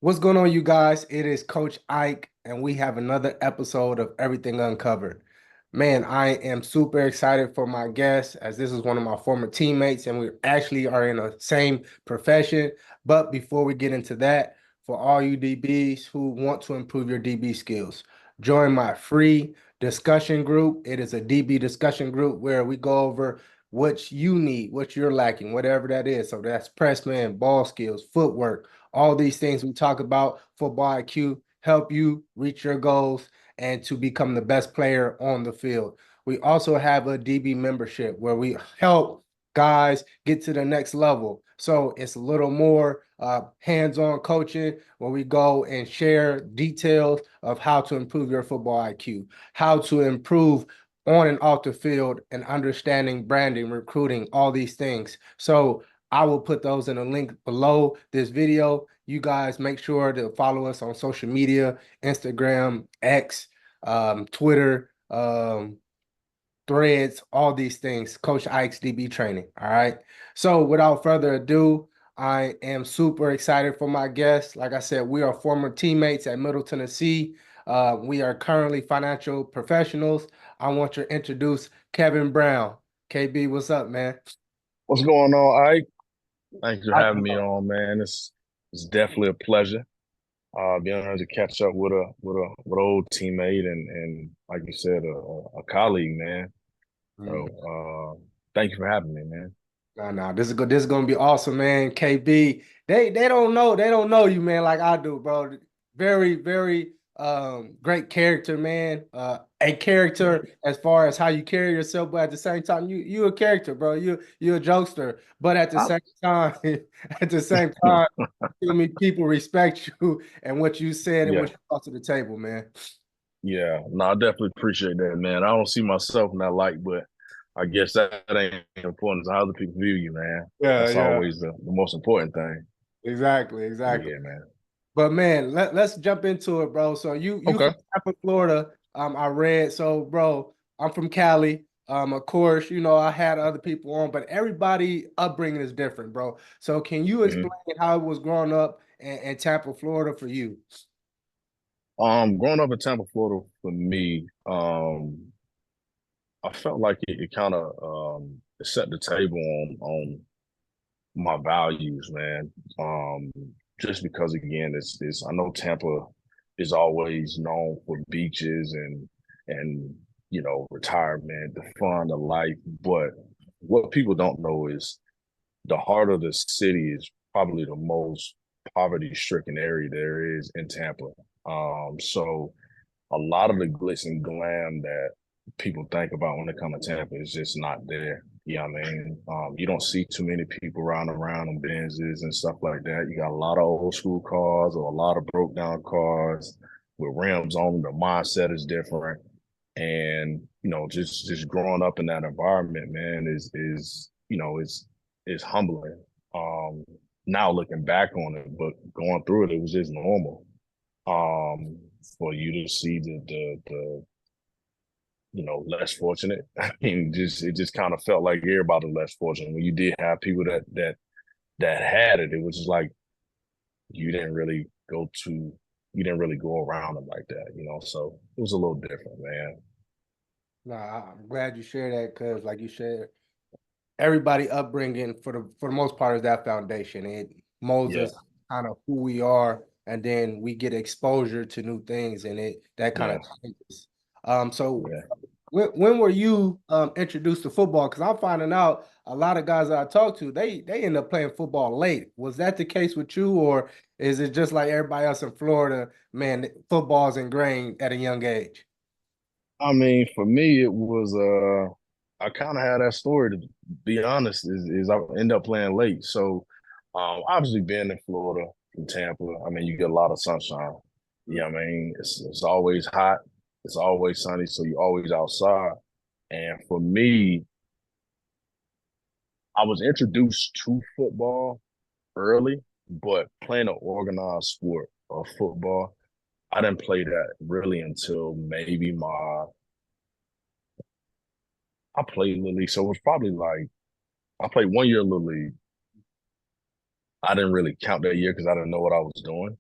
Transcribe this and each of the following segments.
What's going on, you guys? It is Coach Ike, and we have another episode of Everything Uncovered. Man, I am super excited for my guest, as this is one of my former teammates, and we actually are in the same profession. But before we get into that, for all you DBs who want to improve your DB skills, join my free discussion group. It is a DB discussion group where we go over what you need, what you're lacking, whatever that is. So that's press man, ball skills, footwork, all these things we talk about, football IQ, help you reach your goals and to become the best player on the field. We also have a DB membership where we help guys get to the next level. So it's a little more hands-on coaching where we go and share details of how to improve your football IQ, how to improve on and off the field, and understanding branding, recruiting, all these things. So I will put those in a link below this video. You guys make sure to follow us on social media, Instagram, X, Twitter, Threads, all these things. Coach Ike's DB training. All right. So without further ado, I am super excited for my guest. Like I said, we are former teammates at Middle Tennessee. We are currently financial professionals. I want to introduce Kevin Brown. KB, what's up, man? What's going on, Ike? Thanks for having me on, man. It's definitely a pleasure. Being able to catch up with a old teammate and like you said, a colleague, man. So thank you for having me, man. No, this is good. This is gonna be awesome, man. KB, they don't know you, man, like I do, bro. Very, very great character, man. A character as far as how you carry yourself, but at the same time, you a character, bro. You a jokester, but at the I, same time, at the same time, feel me, people respect you and what you said and what yeah, you brought to the table, man. yeah. No, I definitely appreciate that, man. I don't see myself in that light, but I guess that ain't important as how other people view you, man. Yeah, That's yeah, always the most important thing. exactly, exactly. Yeah, man. But man, let's jump into it, bro. So you Okay. from Tampa, Florida. I read. So, bro, I'm from Cali. Of course, I had other people on, but everybody upbringing is different, bro. So can you explain Mhm. how it was growing up in Tampa, Florida for you? Growing up in Tampa, Florida, for me, I felt like it kind of it set the table on my values, man. Um, just because again, it's I know Tampa is always known for beaches and retirement, the fun, the life. But what people don't know is the heart of the city is probably the most poverty-stricken area there is in Tampa. So a lot of the glitz and glam that people think about when they come to Tampa is just not there. You know what I mean? You don't see too many people riding around in Benzes and stuff like that. You got a lot of old school cars or a lot of broke down cars with rims on them. The mindset is different. And, just growing up in that environment, man, is humbling. Um, Now looking back on it, but going through it, it was just normal um for you to see the less fortunate. I mean, just it just kind of felt like everybody less fortunate. When you did have people that had it, it was just like you didn't really you didn't really go around them like that. So it was a little different, man. Nah, I'm glad you shared that because, like you shared, everybody upbringing for the most part is that foundation. It molds Yeah, us kind of who we are, and then we get exposure to new things, and it that kind of yeah, changes. So yeah. when were you introduced to football? Because I'm finding out a lot of guys that I talk to, they end up playing football late. Was that the case with you, or is it just like everybody else in Florida? Man, football's ingrained at a young age. I mean, for me, it was I kind of had that story to be honest, is I end up playing late. So obviously being in Florida from Tampa, I mean, you get a lot of sunshine. You know what I mean? It's always hot, it's always sunny, so you're always outside. And for me, I was introduced to football early, but playing an organized sport of football, I didn't play that really until maybe I played Little League, so it was probably like I played 1 year Little League. I didn't really count that year because I didn't know what I was doing.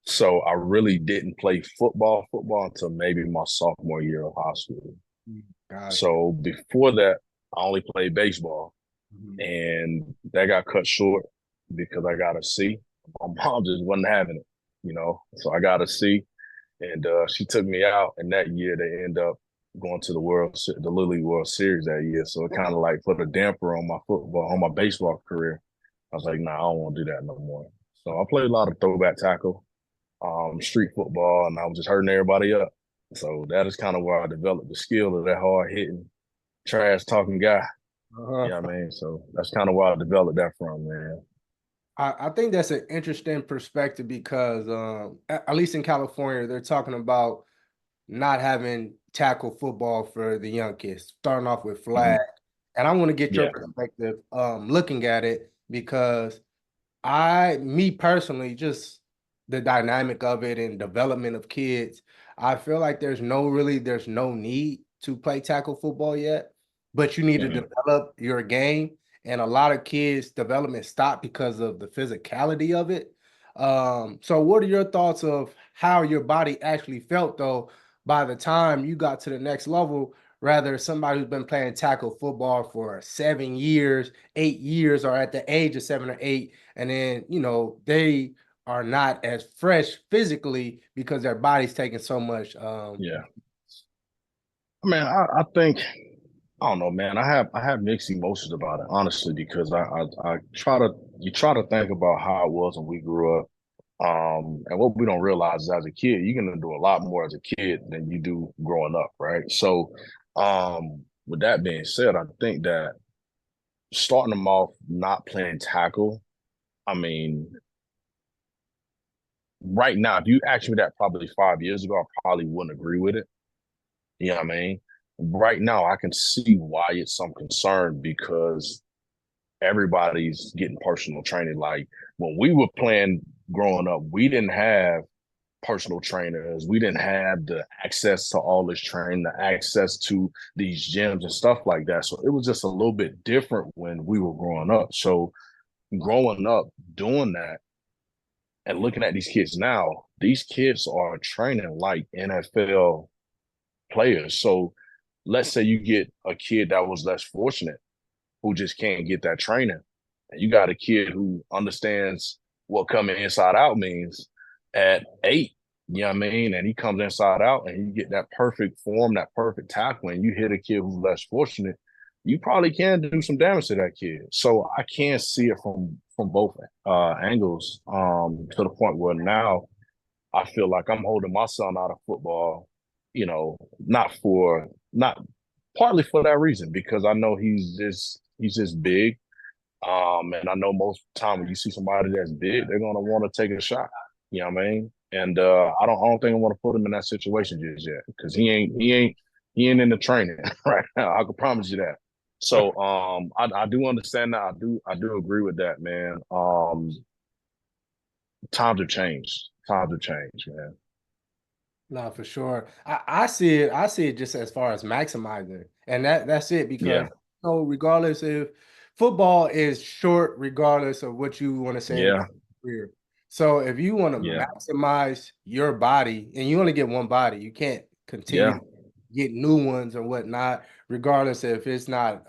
So I really didn't play football until maybe my sophomore year of high school. Got you. So before that, I only played baseball, Mhm. and that got cut short because I got a C. My mom just wasn't having it. So I got a C, and she took me out. And that year, they end up going to the Little League World Series that year. So it kind of like put a damper on my baseball career. I was like, nah, I don't want to do that no more. So I played a lot of throwback tackle, street football, and I was just hurting everybody up. So that is kind of where I developed the skill of that hard hitting, trash talking guy. Uh-huh. Yeah, I mean, so that's kind of where I developed that from, man. I think that's an interesting perspective because at least in California, they're talking about not having tackle football for the young kids, starting off with flag. Hmm. And I want to get your Yeah, perspective looking at it because me personally, just the dynamic of it and development of kids, I feel like there's no need to play tackle football yet, but you need to hmm, develop your game. And a lot of kids' development stop because of the physicality of it. So what are your thoughts of how your body actually felt though by the time you got to the next level? Rather, somebody who's been playing tackle football for 7 years, 8 years, or at the age of 7 or 8, and then they are not as fresh physically because their body's taking so much. yeah. I mean, I think I don't know, man. I have mixed emotions about it, honestly, because I try to you try to think about how it was when we grew up. And what we don't realize is as a kid, you're gonna do a lot more as a kid than you do growing up, right? So, with that being said, I think that starting them off not playing tackle, I mean, right now, if you asked me that probably 5 years ago, I probably wouldn't agree with it. You know what I mean? Right now, I can see why it's some concern because everybody's getting personal training. Like when we were playing growing up, we didn't have personal trainers. We didn't have the access to all this training, the access to these gyms and stuff like that. So it was just a little bit different when we were growing up. So growing up doing that and looking at these kids now, these kids are training like NFL players. So let's say you get a kid that was less fortunate who just can't get that training. And you got a kid who understands what coming inside out means at 8, you know what I mean? And he comes inside out and you get that perfect form, that perfect tackle, and you hit a kid who's less fortunate, you probably can do some damage to that kid. So I can see it from both angles, to the point where now I feel like I'm holding my son out of football, not partly for that reason, because I know he's just big. And I know most of the time when you see somebody that's big, they're gonna want to take a shot. You know what I mean? And I don't think I want to put him in that situation just yet because he ain't in the training right now. I can promise you that. So I do understand that. I do agree with that, man. Times have changed. Times have changed, man. No, for sure. I see it just as far as maximizing. And that's it because Yeah, regardless if football is short, regardless of what you want to say in yeah, career. So if you want to yeah, maximize your body and you only get one body, you can't continue yeah, to get new ones or whatnot, regardless if it's not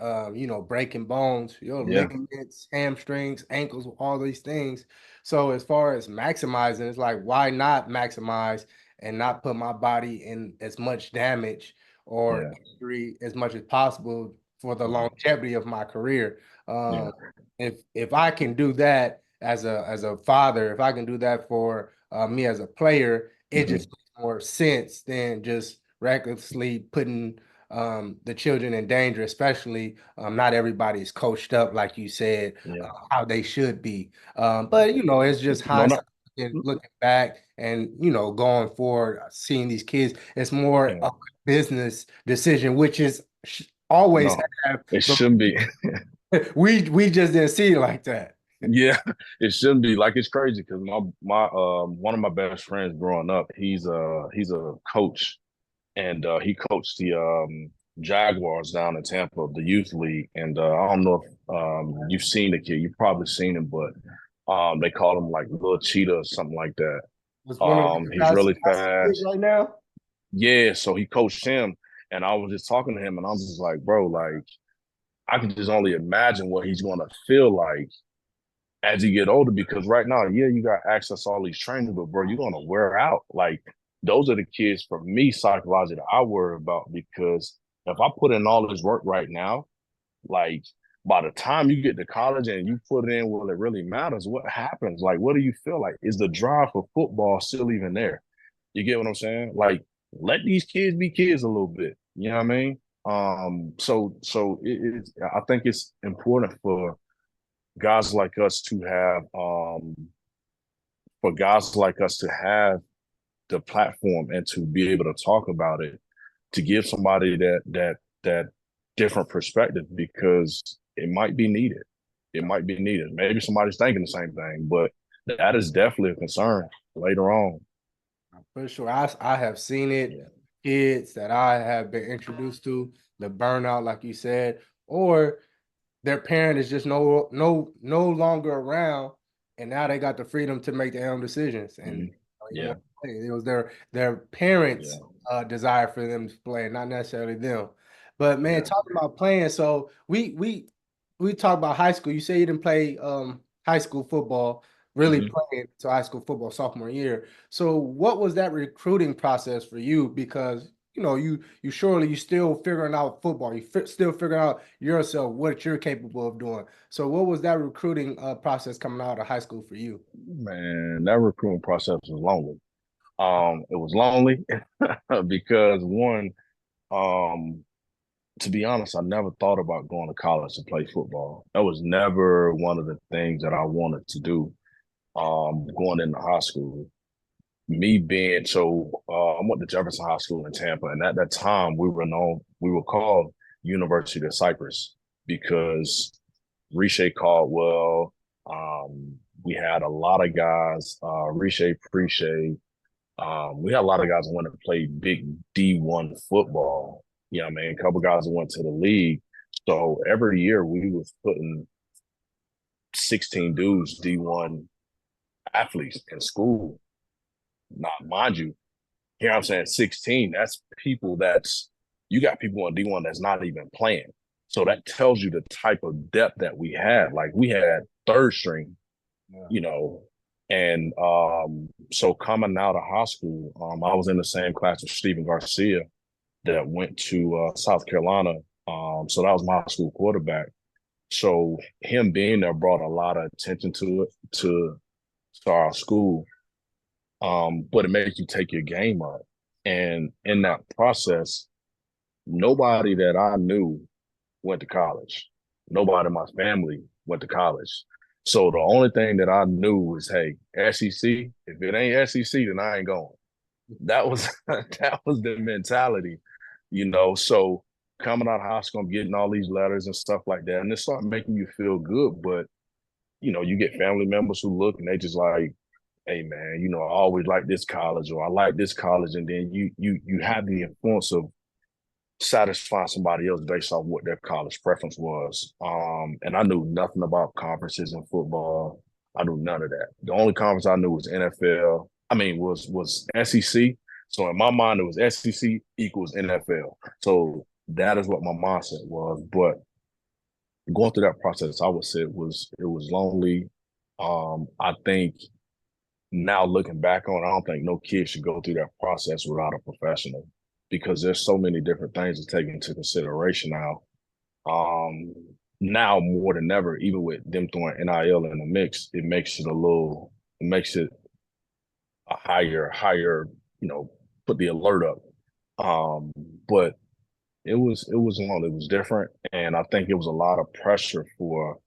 breaking bones, your yeah, ligaments, hamstrings, ankles, all these things. So as far as maximizing, it's like why not maximize and not put my body in as much damage or yeah, injury as much as possible for the yeah, longevity of my career. yeah, If I can do that as a father, if I can do that for me as a player, it hmm, just makes more sense than just recklessly putting the children in danger, especially not everybody is coached up, like you said, yeah. how they should be. But it's just No, no, hindsight and looking back and going forward, seeing these kids, it's more yeah, a business decision, which is always no. have, It but shouldn't be. we just didn't see it like that. Yeah, it shouldn't be. Like it's crazy because my one of my best friends growing up, he's a coach, and he coached the Jaguars down in Tampa, the youth league. And I don't know if you've seen the kid. You've probably seen him, but they call him like Little Cheetah or something like that. Was one of your He's guys really big fast. right now? Yeah, so he coached him, and I was just talking to him, and I'm just like, bro, like I can just only imagine what he's gonna feel like as you get older. Because right now, yeah, you got access to all these trainings, but bro, you're gonna wear out. Like those are the kids for me psychologically I worry about, because if I put in all this work right now, like by the time you get to college and you put in what it really matters, what happens? Like, what do you feel like? Is the drive for football still even there? You get what I'm saying? Like, let these kids be kids a little bit. You know what I mean? I think it's important for guys like us to have, for guys like us to have the platform and to be able to talk about it, to give somebody that different perspective, because it might be needed. It might be needed. Maybe somebody's thinking the same thing, but that is definitely a concern later on. For sure. I have seen it, Yeah. kids that I have been introduced to, the burnout, like you said, or their parent is just no longer around, and now they got the freedom to make their own decisions. And Mhm. you know, Yeah. it was their parents' Yeah. desire for them to play, not necessarily them. But man, Yeah. talking about playing, so we talk about high school. You say you didn't play high school football, really Hmm. playing to high school football sophomore year. So what was that recruiting process for you? Because you surely you still figuring out football. You still figuring out yourself, what you're capable of doing. So what was that recruiting process coming out of high school for you? Man, that recruiting process was lonely. It was lonely because one, um, to be honest, I never thought about going to college to play football. That was never one of the things that I wanted to do. Going into high school, me being I went to Jefferson High School in Tampa, and at that time we were called University of Cyprus because Riche Caldwell. We had a lot of guys, Riche Preche. We had a lot of guys who went to play big D1 football. You know what I mean? A couple guys who went to the league. So every year we was putting 16 dudes D1 athletes in school. Not mind you, here I'm saying 16. That's people you got people on D1 that's not even playing. So that tells you the type of depth that we had. Like we had third string, Yeah. you know, and so coming out of high school, I was in the same class with Stephen Garcia that went to South Carolina. So that was my high school quarterback. So him being there brought a lot of attention to it, to our school. But it makes you take your game up. And in that process, nobody that I knew went to college. Nobody in my family went to college. So the only thing that I knew was, hey, SEC. If it ain't SEC, then I ain't going. That was that was the mentality, you know. So coming out of high school, I'm getting all these letters and stuff like that, and it started making you feel good. But you get family members who look and they just like, hey man, I always like this college, or I like this college, and then you have the influence of satisfy somebody else based off what their college preference was. And I knew nothing about conferences in football. I knew none of that. The only conference I knew was NFL. I mean, was SEC. So in my mind, it was SEC equals NFL. So that is what my mindset was. But going through that process, I would say it was lonely. I think now looking back on, I don't think no kid should go through that process without a professional, because there's so many different things to take into consideration now. Um, Now more than ever, even with them throwing NIL in the mix, it makes it a higher, you know, put the alert up. Um, but it was long, it was different, and I think it was a lot of pressure for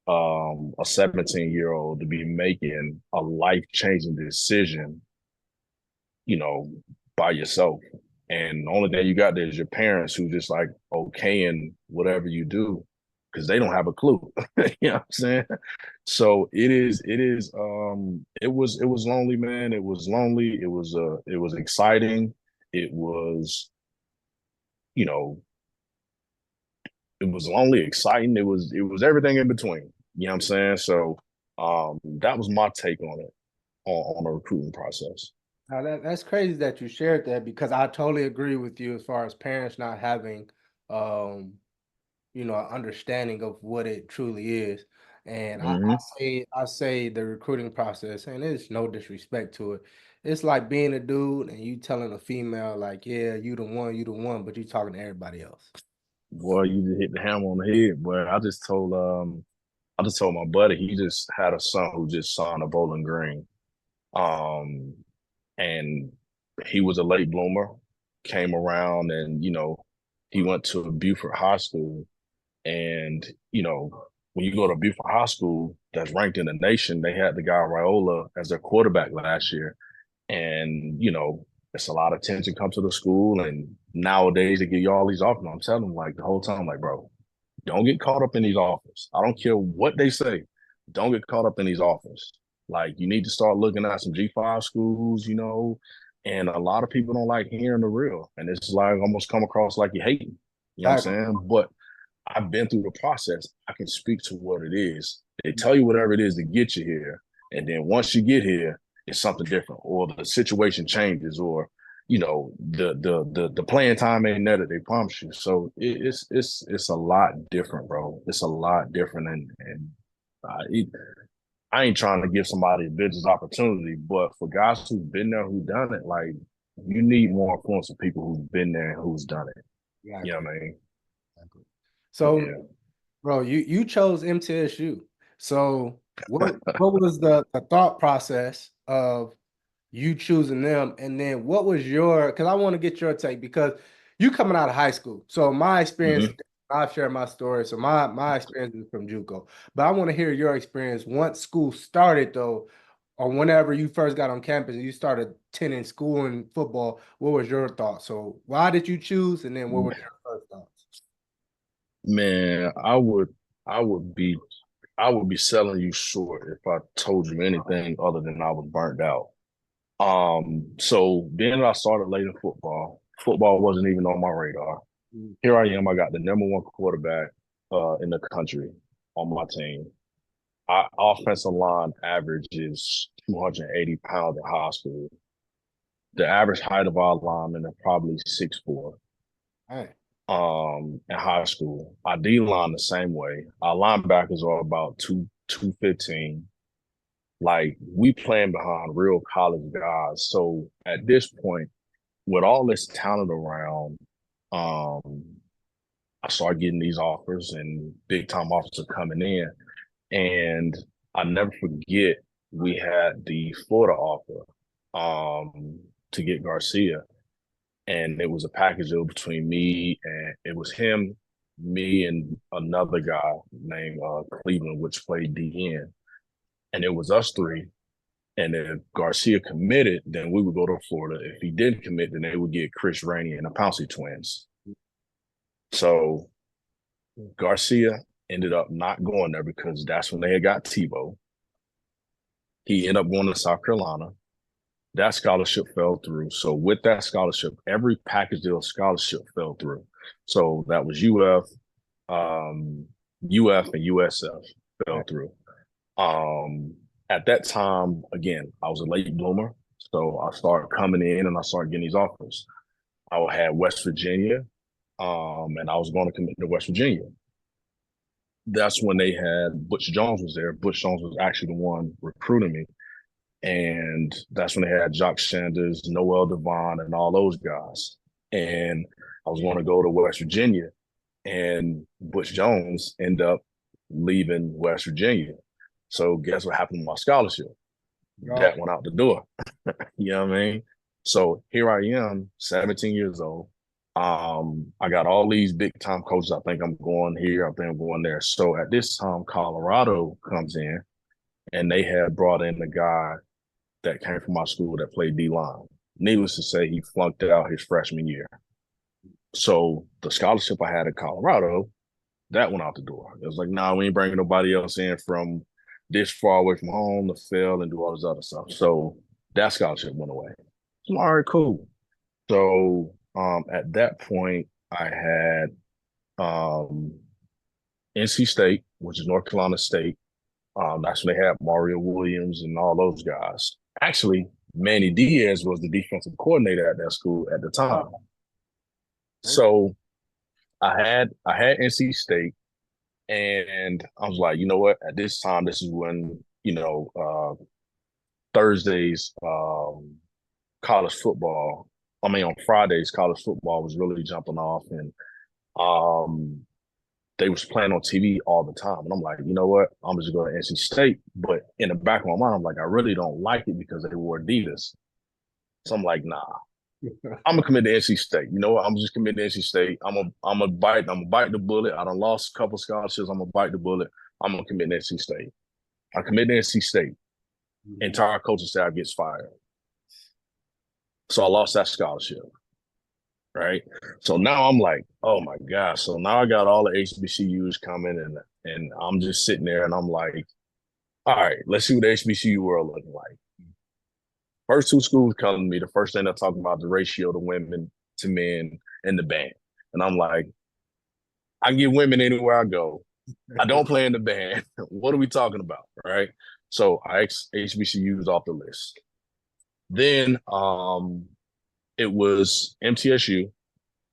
a 17-year-old to be making a life-changing decision, you know, by yourself. And the only thing you got there is your parents who just like okaying whatever you do because they don't have a clue. You know what I'm saying? So it was lonely, man. It was lonely. It was exciting. It was, you know, it was lonely, exciting. It was everything in between. You know what I'm saying? So that was my take on it. on the recruiting process. Now that's crazy that you shared that because I totally agree with you as far as parents not having um an understanding of what it truly is. And Hmm. I say the recruiting process, and it's no disrespect to it. It's like being a dude and you telling a female like, yeah, you the one, but you talking to everybody else. Boy, you just hit the hammer on the head. But I just told my buddy he just had a son who just signed a Bowling Green. Um, and he was a late bloomer, came around and, he went to Buford High School. And, when you go to Buford High School, that's ranked in the nation, they had the guy Raiola as their quarterback last year. And, it's a lot of attention come to the school. And nowadays they give you all these offers. I'm telling them like the whole time, like, bro, don't get caught up in these offers. I don't care what they say. Don't get caught up in these offers. Like you need to start looking at some G5 schools, and a lot of people don't like hearing the real. And it's like almost come across like you hate. You know what I'm Exactly. saying? But I've been through the process. I can speak to what it is. They tell you whatever it is to get you here. And then once you get here, it's something different, or the situation changes, or the playing time ain't there that they promise you. So it's a lot different, bro. It's a lot different, and I ain't trying to give somebody a business opportunity, but for guys who've been there, who done it, like you need more influence of people who've been there and who's done it. You know Exactly. what I mean? Exactly. So, Yeah. bro, you chose MTSU. So what was the thought process of you choosing them, and then what was your? Because I want to get your take because you coming out of high school. So my experience, Hmm. I've shared my story. So my experience is from JUCO, but I want to hear your experience once school started though, or whenever you first got on campus and you started attending school and football. What was your thoughts? So why did you choose, and then what were your first thoughts? Man, I would be selling you short if I told you anything other than I was burnt out. So being that I started late in football wasn't even on my radar. Mm. Here I am, I got the number one quarterback in the country on my team. Our offensive line average is 280 pounds in high school. The average height of our linemen are probably 6'4" Hey, in high school. Our D line the same way. Our linebackers are about 215. Like we playing behind real college guys. So at this point, with all this talent around, um, I started getting these offers and big time offers are coming in. And I never forget we had the Florida offer to get Garcia. And it was a package deal between me and it was him, me, and another guy named Cleveland, which played DN. And it was us three. And if Garcia committed, then we would go to Florida. If he didn't commit, then they would get Chris Rainey and the Pouncey twins. So Garcia ended up not going there because that's when they had got Tebow. He ended up going to South Carolina. That scholarship fell through. So with that scholarship, every package deal scholarship fell through. So that was UF and USF fell hey, through. At that time, again, I was a late bloomer. So I started coming in and I started getting these offers. I had West Virginia, and I was going to commit to West Virginia. That's when they had Butch Jones was there. Butch Jones was actually the one recruiting me. And that's when they had Jock Sanders, Noel Devon, and all those guys. And I was going to go to West Virginia, and Butch Jones ended up leaving West Virginia. So guess what happened to my scholarship? God, That went out the door. You know what I mean? So here I am, 17 years old. I got all these big time coaches. I think I'm going here. I think I'm going there. So at this time, Colorado comes in, and they had brought in the guy that came from my school that played D line. Needless to say, he flunked out his freshman year. So the scholarship I had in Colorado, that went out the door. It was like, nah, we ain't bringing nobody else in from this far away from home to fail and do all this other stuff. So that scholarship went away. So, all right, cool. So at that point, I had um, NC State, which is North Carolina State. That's when they had Mario Williams and all those guys. Actually, Manny Diaz was the defensive coordinator at that school at the time. Oh, okay. So I had NC State, and I was like, you know what? At this time, this is when Thursdays college football. I mean, on Fridays, college football was really jumping off, and um, they was playing on TV all the time. And I'm like, you know what? I'm just going to NC State. But in the back of my mind, I'm like, I really don't like it because they wore Adidas. So I'm like, nah, I'm gonna commit to NC State. You know what? I'm just committed to NC State. I'm gonna bite the bullet. I done lost a couple scholarships. I'm gonna bite the bullet. I'm gonna commit to NC State. I commit to NC State. Entire coaching staff gets fired. So I lost that scholarship. Right. So now I'm like, oh my gosh. So now I got all the HBCUs coming, and I'm just sitting there and I'm like, all right, let's see what the HBCU world looking like. First two schools come to me, the first thing they're talking about the ratio to women to men in the band. And I'm like, I can get women anywhere I go. I don't play in the band. What are we talking about? Right. So I HBCUs off the list. Then it was MTSU.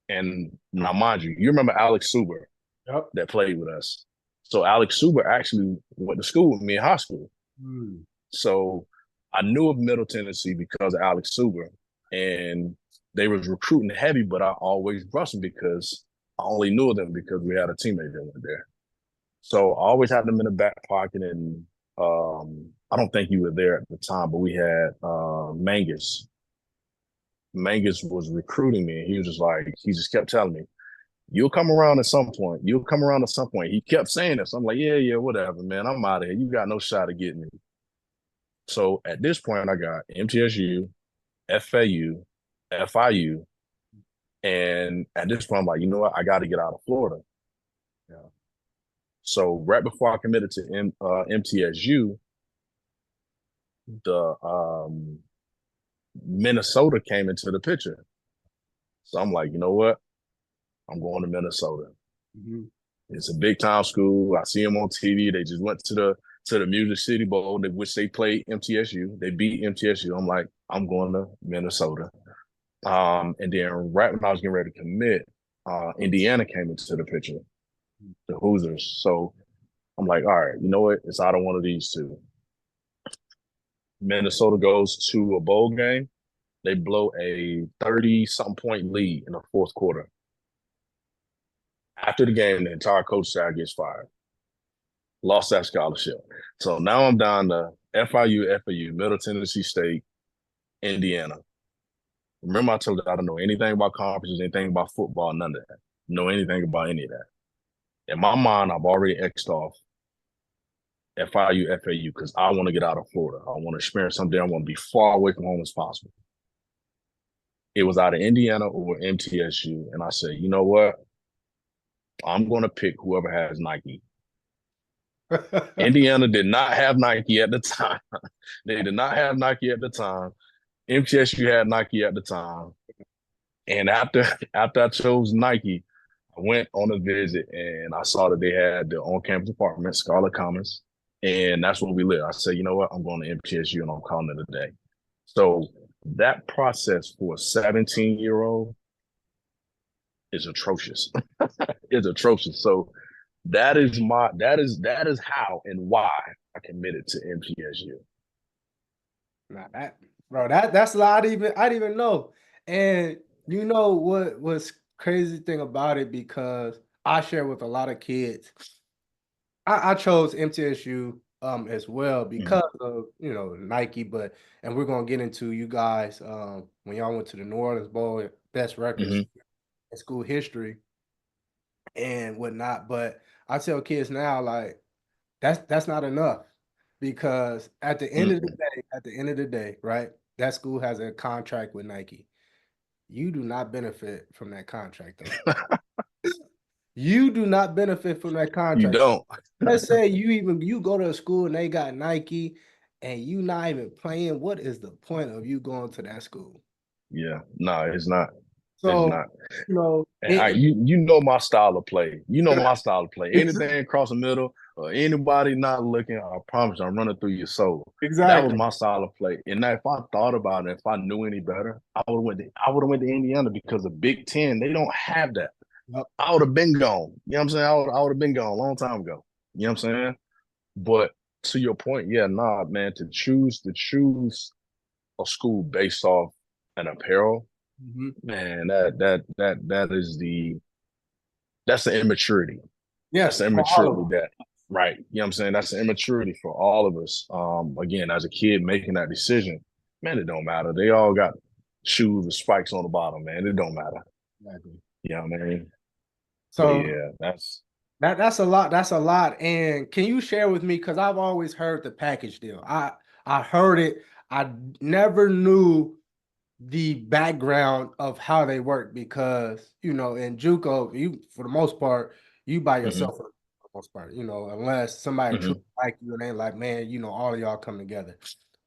And now, mind you, you remember Alex Suber Yep. that played with us. So Alex Suber actually went to school with me in high school. Mm. So I knew of Middle Tennessee because of Alex Suber. And they was recruiting heavy, but I always brushed them because I only knew of them because we had a teammate that went there. So I always had them in the back pocket. And I don't think you were there at the time, but we had Mangus. Mangus was recruiting me, and he was just like, he just kept telling me, "You'll come around at some point. You'll come around at some point." He kept saying this. I'm like, yeah, whatever, man. I'm out of here. You got no shot of getting me. So at this point, I got MTSU, FAU, FIU, and at this point, I'm like, you know what? I got to get out of Florida. Yeah. So right before I committed to MTSU, the Minnesota came into the picture. So I'm like, you know what? I'm going to Minnesota. Mm-hmm. It's a big time school. I see them on TV. They just went to the Music City Bowl, which they played MTSU. They beat MTSU. I'm like, I'm going to Minnesota. And then right when I was getting ready to commit, Indiana came into the picture, the Hoosiers. So I'm like, all right, you know what? It's out of one of these two. Minnesota goes to a bowl game. They blow a 30-something point lead in the fourth quarter. After the game, the entire coach staff gets fired. Lost that scholarship. So now I'm down to FIU, FAU, Middle Tennessee State, Indiana. Remember, I told you I don't know anything about conferences, anything about football, none of that. Know anything about any of that. In my mind, I've already X'd off FIU, FAU because I want to get out of Florida. I want to experience something. I want to be far away from home as possible. It was out of Indiana or MTSU. And I said, you know what? I'm going to pick whoever has Nike. Indiana did not have Nike at the time. They did not have Nike at the time. MTSU had Nike at the time. And after I chose Nike, I went on a visit and I saw that they had the on-campus apartment, Scarlet Commons, and that's where we live. I said, you know what? I'm going to MTSU and I'm calling it a day. So that process for a 17-year-old is atrocious. It's atrocious. So that is how and why I committed to MTSU. Nah, that's a lot. I didn't even know. And you know what was crazy thing about it, because I share with a lot of kids. I chose MTSU as well Mm-hmm. because of Nike, but and we're gonna get into you guys when y'all went to the New Orleans Bowl, best records Mm-hmm. in school history and whatnot. But I tell kids now, like, that's not enough, because at the end of the day, right? That school has a contract with Nike. You do not benefit from that contract, though. You do not benefit from that You contract. don't. Let's say you go to a school and they got Nike and you not even playing. What is the point of you going to that school? Yeah. No, it's not. It's So, not. you know, And you know my style of play. You know my style of play. Anything across the middle, Anybody not looking, I promise you, I'm running through your soul. That was Exactly. my solid play. And now if I thought about it, if I knew any better, I would have went to Indiana because the Big Ten, they don't have that. Yep. I would have been gone. You know what I'm saying? I would have been gone a long time ago. You know what I'm saying? But to your point, yeah, nah, man, to choose a school based off an apparel, Mhm. man, that's the immaturity. That's Yes, the for all of immaturity them. that right. You know what I'm saying? That's the immaturity for all of us. Again, as a kid making that decision, man, it don't matter. They all got shoes with spikes on the bottom, man. It don't matter. Exactly. You know what I mean? But So yeah, that's that's a lot. That's a lot. And can you share with me? Because I've always heard the package deal. I heard it. I never knew the background of how they work because in JUCO, you for the most part, you by hmm yourself for the most part, unless somebody truly hmm like you and they like, man, all of y'all come together.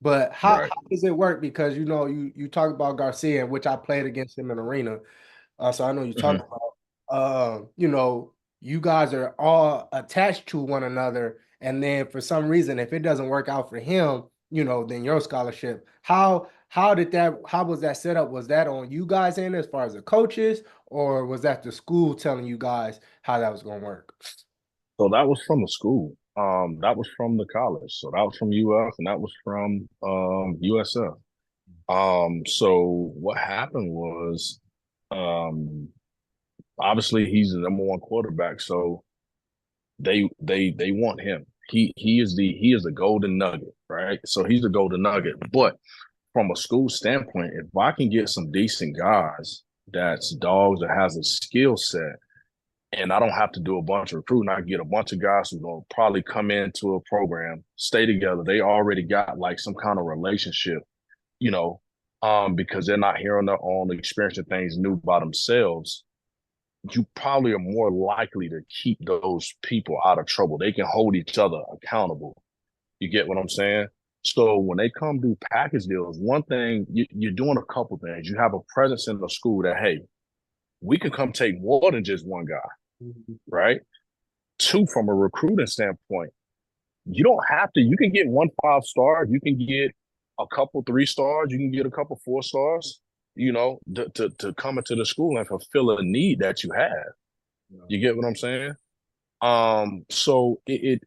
But how right. does it work? Because you talk about Garcia, which I played against him in arena. So I know you talk hmm about, you guys are all attached to one another, and then for some reason, if it doesn't work out for him, then your scholarship. How was that set up? Was that on you guys end as far as the coaches, or was that the school telling you guys how that was going to work? So that was from the school. That was from the college. So that was from UF and that was from USF. So what happened was um obviously he's the number one quarterback, so they want him. He is the golden nugget, right? So he's the golden nugget. But from a school standpoint, if I can get some decent guys that's dogs that has a skill set, and I don't have to do a bunch of recruiting, I get a bunch of guys who will probably come into a program, stay together. They already got like some kind of relationship, you know, because they're not here on their own, experiencing things new by themselves. You probably are more likely to keep those people out of trouble. They can hold each other accountable. You get what I'm saying? So when they come do package deals, one thing you're doing a couple things. You have a presence in the school that, hey, we can come take more than just one guy, Mhm. right? Two, from a recruiting standpoint, you don't have to, you can get 1 5 star, you can get a couple 3 stars, you can get a couple 4 stars, to come into the school and fulfill a need that you have. Yeah. You get what I'm saying? So it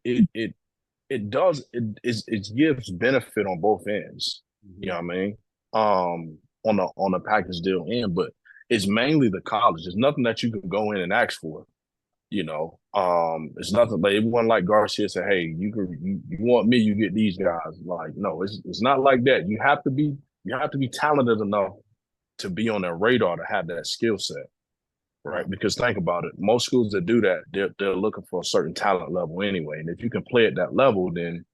gives benefit on both ends. You know Mhm. what I mean? On the package deal end, but it's mainly the college. There's nothing that you can go in and ask for. It's nothing like it wasn't like Garcia said, "Hey, you want me, you get these guys." Like, no, it's not like that. You have to be talented enough to be on their radar to have that skill set, right? Right. Because think about it, most schools that do that, they're looking for a certain talent level anyway, and if you can play at that level, then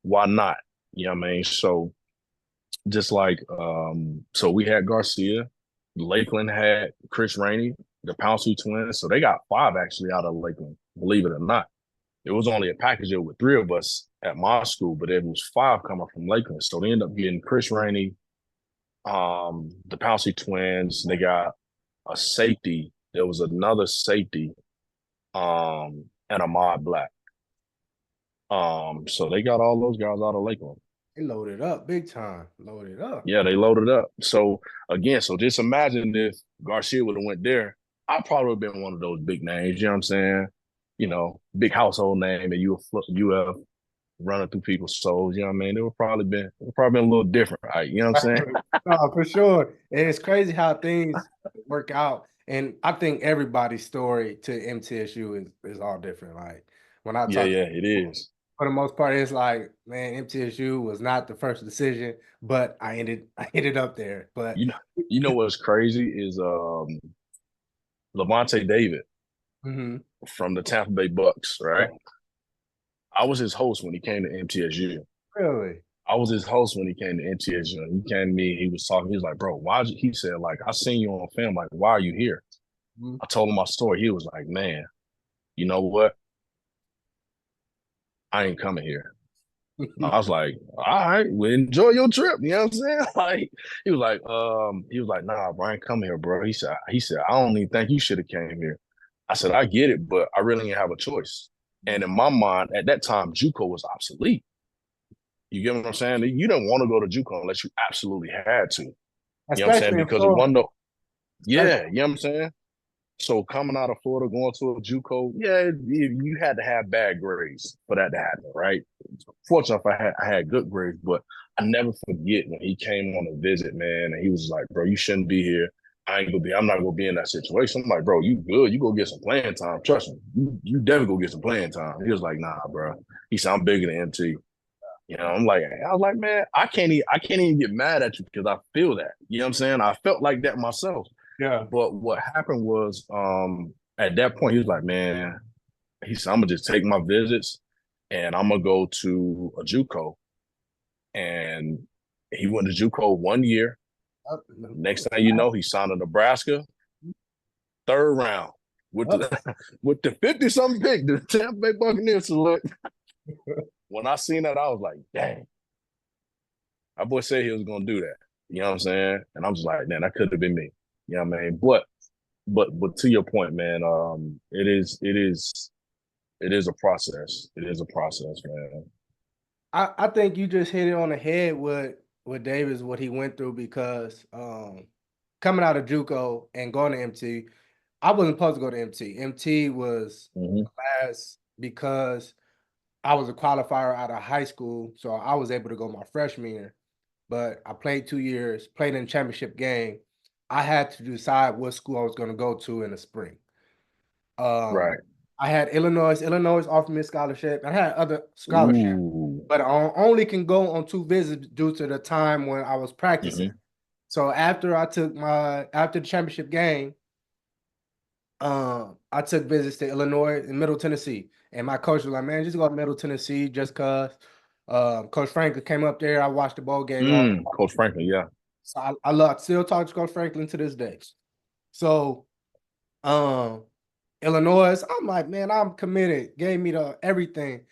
why not? You know what I mean? So just like so we had Garcia, Lakeland had Chris Rainey, the Pouncey twins. So they got 5 actually out of Lakeland, believe it or not. It was only a package deal with 3 of us at my school, but it was 5 coming from Lakeland. So they ended up getting Chris Rainey, the Pouncey twins. They got a safety. There was another safety, and a mod black. So they got all those guys out of Lakeland. They loaded up big time. Loaded up. Yeah, they loaded up. So again, so just imagine if Garcia would have went there, I probably would have been one of those big names. You know what I'm saying? Big household name, and you have running through people's souls. You know what I mean? It would probably been a little different, right? You know what I'm saying? No, for sure. And it's crazy how things work out. And I think everybody's story to MTSU is all different. Like when I Yeah, talk to yeah, it people, is. for the most part, it's like, man, MTSU was not the first decision, but I ended up there. But You know, you know what's crazy is Levante David mhm. from the Tampa Bay Bucks, right? I was his host when he came to MTSU. Really? I was his host when he came to MTSU. He came to me, he was talking, he was like, bro, he said, like, I seen you on film, like, why are you here? Mhm. I told him my story. He was like, man, you know what? I ain't coming here. I was like, all right, well, enjoy your trip. You know what I'm saying? Like, he was like, nah, bro, I ain't coming here, bro. He said, I don't even think you should have came here. I said, I get it, but I really didn't have a choice. And in my mind, at that time, JUCO was obsolete. You get what I'm saying? You didn't want to go to JUCO unless you absolutely had to. You know what I'm saying? Especially in Because it Florida. wasn't no, Especially, yeah, you know what I'm saying? So coming out of Florida, going to a JUCO, yeah, you had to have bad grades for that to happen, right? Fortunately, I had good grades, but I never forget when he came on a visit, man, and he was like, "Bro, you shouldn't be here. I'm not gonna be in that situation." I'm like, "Bro, you good? You go get some playing time. Trust me, you definitely go get some playing time." He was like, "Nah, bro." He said, "I'm bigger than MT." You know, I was like, man, I can't even get mad at you because I feel that. You know what I'm saying? I felt like that myself. yeah. But what happened was, at that point, he was like, man, he said, I'm gonna just take my visits and I'm gonna go to a JUCO. And he went to JUCO 1 year. Next thing you know, he signed to Nebraska, third round with Yep. the with the 50 something pick, the Tampa Bay Buccaneers select. When I seen that, I was like, dang, my boy said he was gonna do that. You know what I'm saying? And I'm just like, man, that could have been me. You know what I mean? But to your point, man, it is a process. It is a process, man. I think you just hit it on the head with Davis, what he went through because coming out of JUCO and going to MT, I wasn't supposed to go to MT. MT was Mm-hmm. class because I was a qualifier out of high school, so I was able to go my freshman year. But I played 2 years, played in the championship game. I had to decide what school I was going to go to in the spring. Um, Right. I had Illinois. Illinois offered me a scholarship. I had other scholarships, Ooh. but I only can go on 2 visits due to the time when I was practicing. Mm-hmm. So after the championship game, I took visits to Illinois and Middle Tennessee, and my coach was like, "Man, just go to Middle Tennessee just cause." Coach Franklin came up there. I watched the bowl game. Coach Franklin, yeah. So I love still talk to Coach Franklin to this day. So um, Illinois, I'm like, man, I'm committed. Gave me the everything.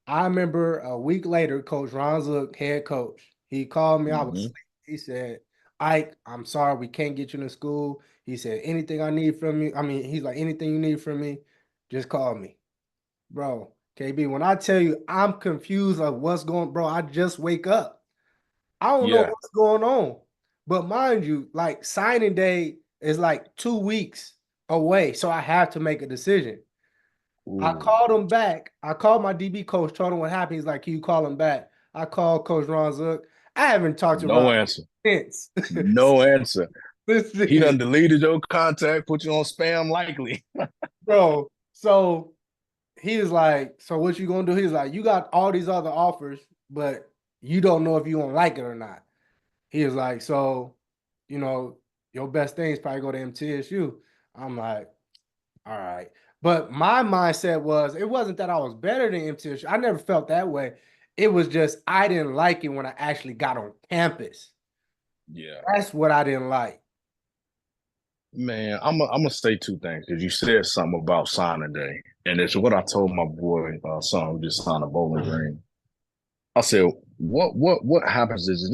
I remember a week later, Coach Ron Zook, head coach, he called me. I was Mm-hmm. asleep. He said, Ike, I'm sorry we can't get you to school. He said, anything I need from you. I mean, he's like, anything you need from me, just call me. Bro, KB, when I tell you I'm confused of what's going, bro, I just wake up. I don't know Yeah. what's going on. But mind you, like signing day is like 2 weeks away. So I have to make a decision. I Ooh. called him back. I called my DB coach, told him what happened. He's like, can you call him back? I called Coach Ron Zook. I haven't talked to Ron No answer. since. No answer. Since He then, done deleted your contact, put you on spam likely. bro. So he was like, so what you gonna do? He's like, you got all these other offers, but you don't know if you gonna like it or not. He was like, so, you know, your best thing is probably go to MTSU. I'm like, all right. But my mindset was, it wasn't that I was better than MTSU. I never felt that way. It was just, I didn't like it when I actually got on campus. Yeah. That's what I didn't like. Man, I'm gonna say two things because you said something about signing day, and it's what I told my boy son who just signed a bowling green. I said, what happens is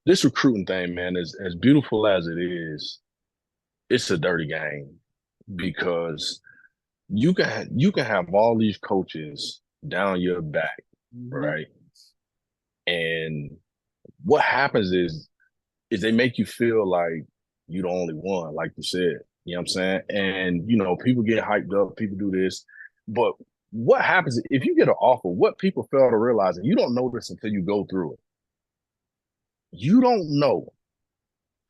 this recruiting thing, man, is as beautiful as it is, it's a dirty game because you can have all these coaches down your back, Mhm. right? And what happens is they make you feel like you the only one, like you said. You know what I'm saying? And people get hyped up, people do this. But what happens if you get an offer? What people fail to realize, and you don't know this until you go through it. You don't know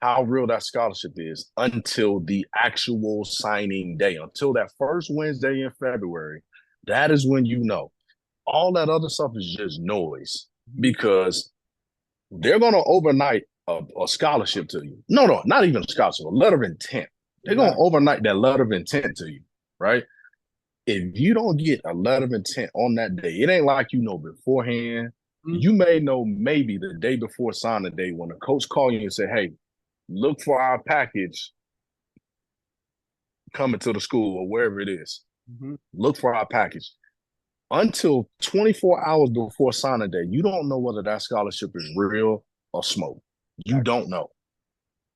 how real that scholarship is until the actual signing day, until that first Wednesday in February. That is when you know. All that other stuff is just noise Mhm. because they're going to overnight a scholarship to you. No, not even a scholarship, a letter of intent. They're going to Exactly. overnight that letter of intent to you, right? If you don't get a letter of intent on that day, it ain't like you know beforehand. Mhm. You may know maybe the day before signing day when the coach call you and say, hey, look for our package coming to the school or wherever it is. Mhm. Look for our package. Until 24 hours before signing day, you don't know whether that scholarship is real or smoke. You Exactly. don't know,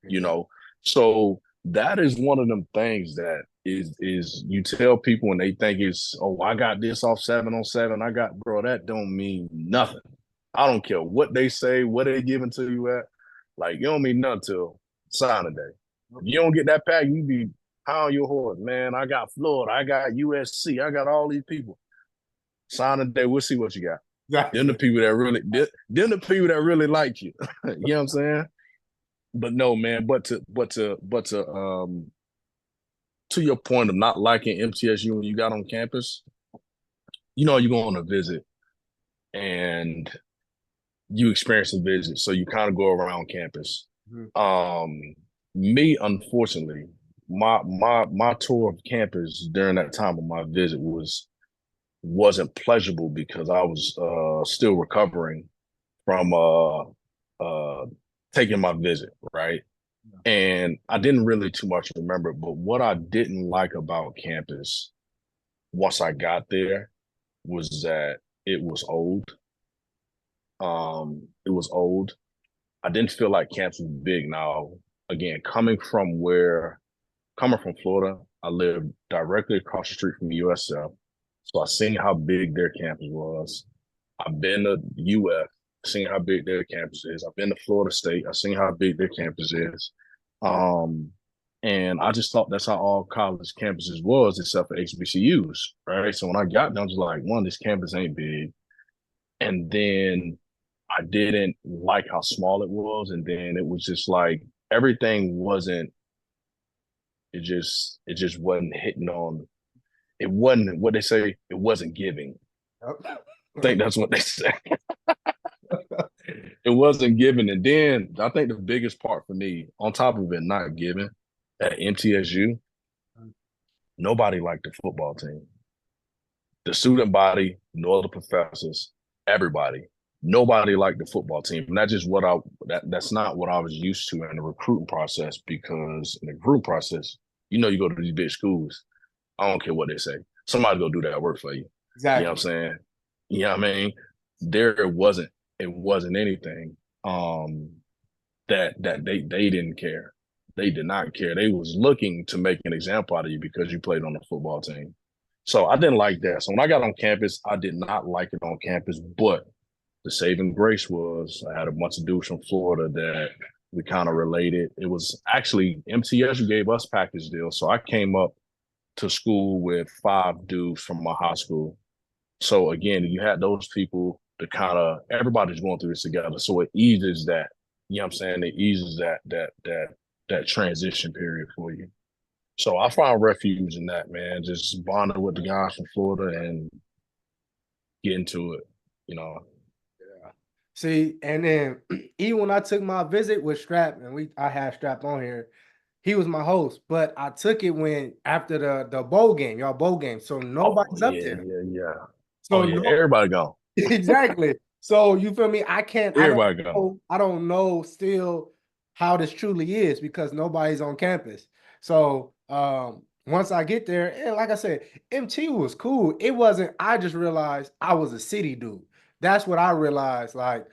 you Exactly. know. So that is one of them things that is you tell people and they think it's, oh, I got this off 7-on-7. I got, bro, that don't mean nothing. I don't care what they say, what they giving to you at. Like, you don't mean nothing till signing day. If you don't get that pack, you be high on your horse, man. I got Florida, I got USC, I got all these people. Signing day, we'll see what you got. Then the Exactly. people that really, then the people that really like you. You know what I'm saying? But no, man. To your point of not liking MTSU when you got on campus, you know, you go on a visit and you experience a visit, so you kind of go around campus. Mhm. Um, Me, unfortunately, my tour of campus during that time of my visit wasn't pleasurable because I was still recovering from uh taking my visit, right? And I didn't really too much remember, but what I didn't like about campus once I got there was that it was old. It was old. I didn't feel like campus was big. Now, again, coming from Florida, I lived directly across the street from USF. So I seen how big their campus was. I've been to UF, seen how big their campus is. I've been to Florida State. I've seen how big their campus is. Um, and I just thought that's how all college campuses was, except for HBCUs, right? So when I got there, I was like, one, this campus ain't big. And then I didn't like how small it was. And then it was just like everything wasn't, it just wasn't hitting on, it wasn't what they say, it wasn't giving. I think that's what they say. It wasn't giving. And then I think the biggest part for me, on top of it not giving, at MTSU, nobody liked the football team. The student body, nor the professors, everybody. Nobody liked the football team. And that's just that's not what I was used to in the recruiting process, because in the recruiting process, you know, you go to these big schools. I don't care what they say. Somebody go do that work for you. You know what I'm Exactly. saying? You know what I mean? There it wasn't anything that they didn't care. They did not care. They was looking to make an example out of you because you played on the football team. So I didn't like that. So when I got on campus, I did not like it on campus. But the saving grace was I had a bunch of dudes from Florida that we kind of related. It was actually MTS who gave us package deals. So I came up to school with 5 dudes from my high school. So again, you had those people to kind of, everybody's going through this together. So it eases that, you know what I'm saying? It eases that transition period for you. So I found refuge in that, man. Just bonding with the guys from Florida and getting to it, you know. Yeah. See, and then even when I took my visit with Strap, and I had Strap on here, he was my host. But I took it when after the bowl game, y'all bowl game. So Oh nobody's up yeah, there. yeah, yeah. Oh So yeah, no, everybody gone. exactly. So you feel me? I don't Everybody gone. know, I don't know still how this truly is because nobody's on campus. So once I get there, and like I said, MT was cool. It wasn't, I just realized I was a city dude. That's what I realized. Like,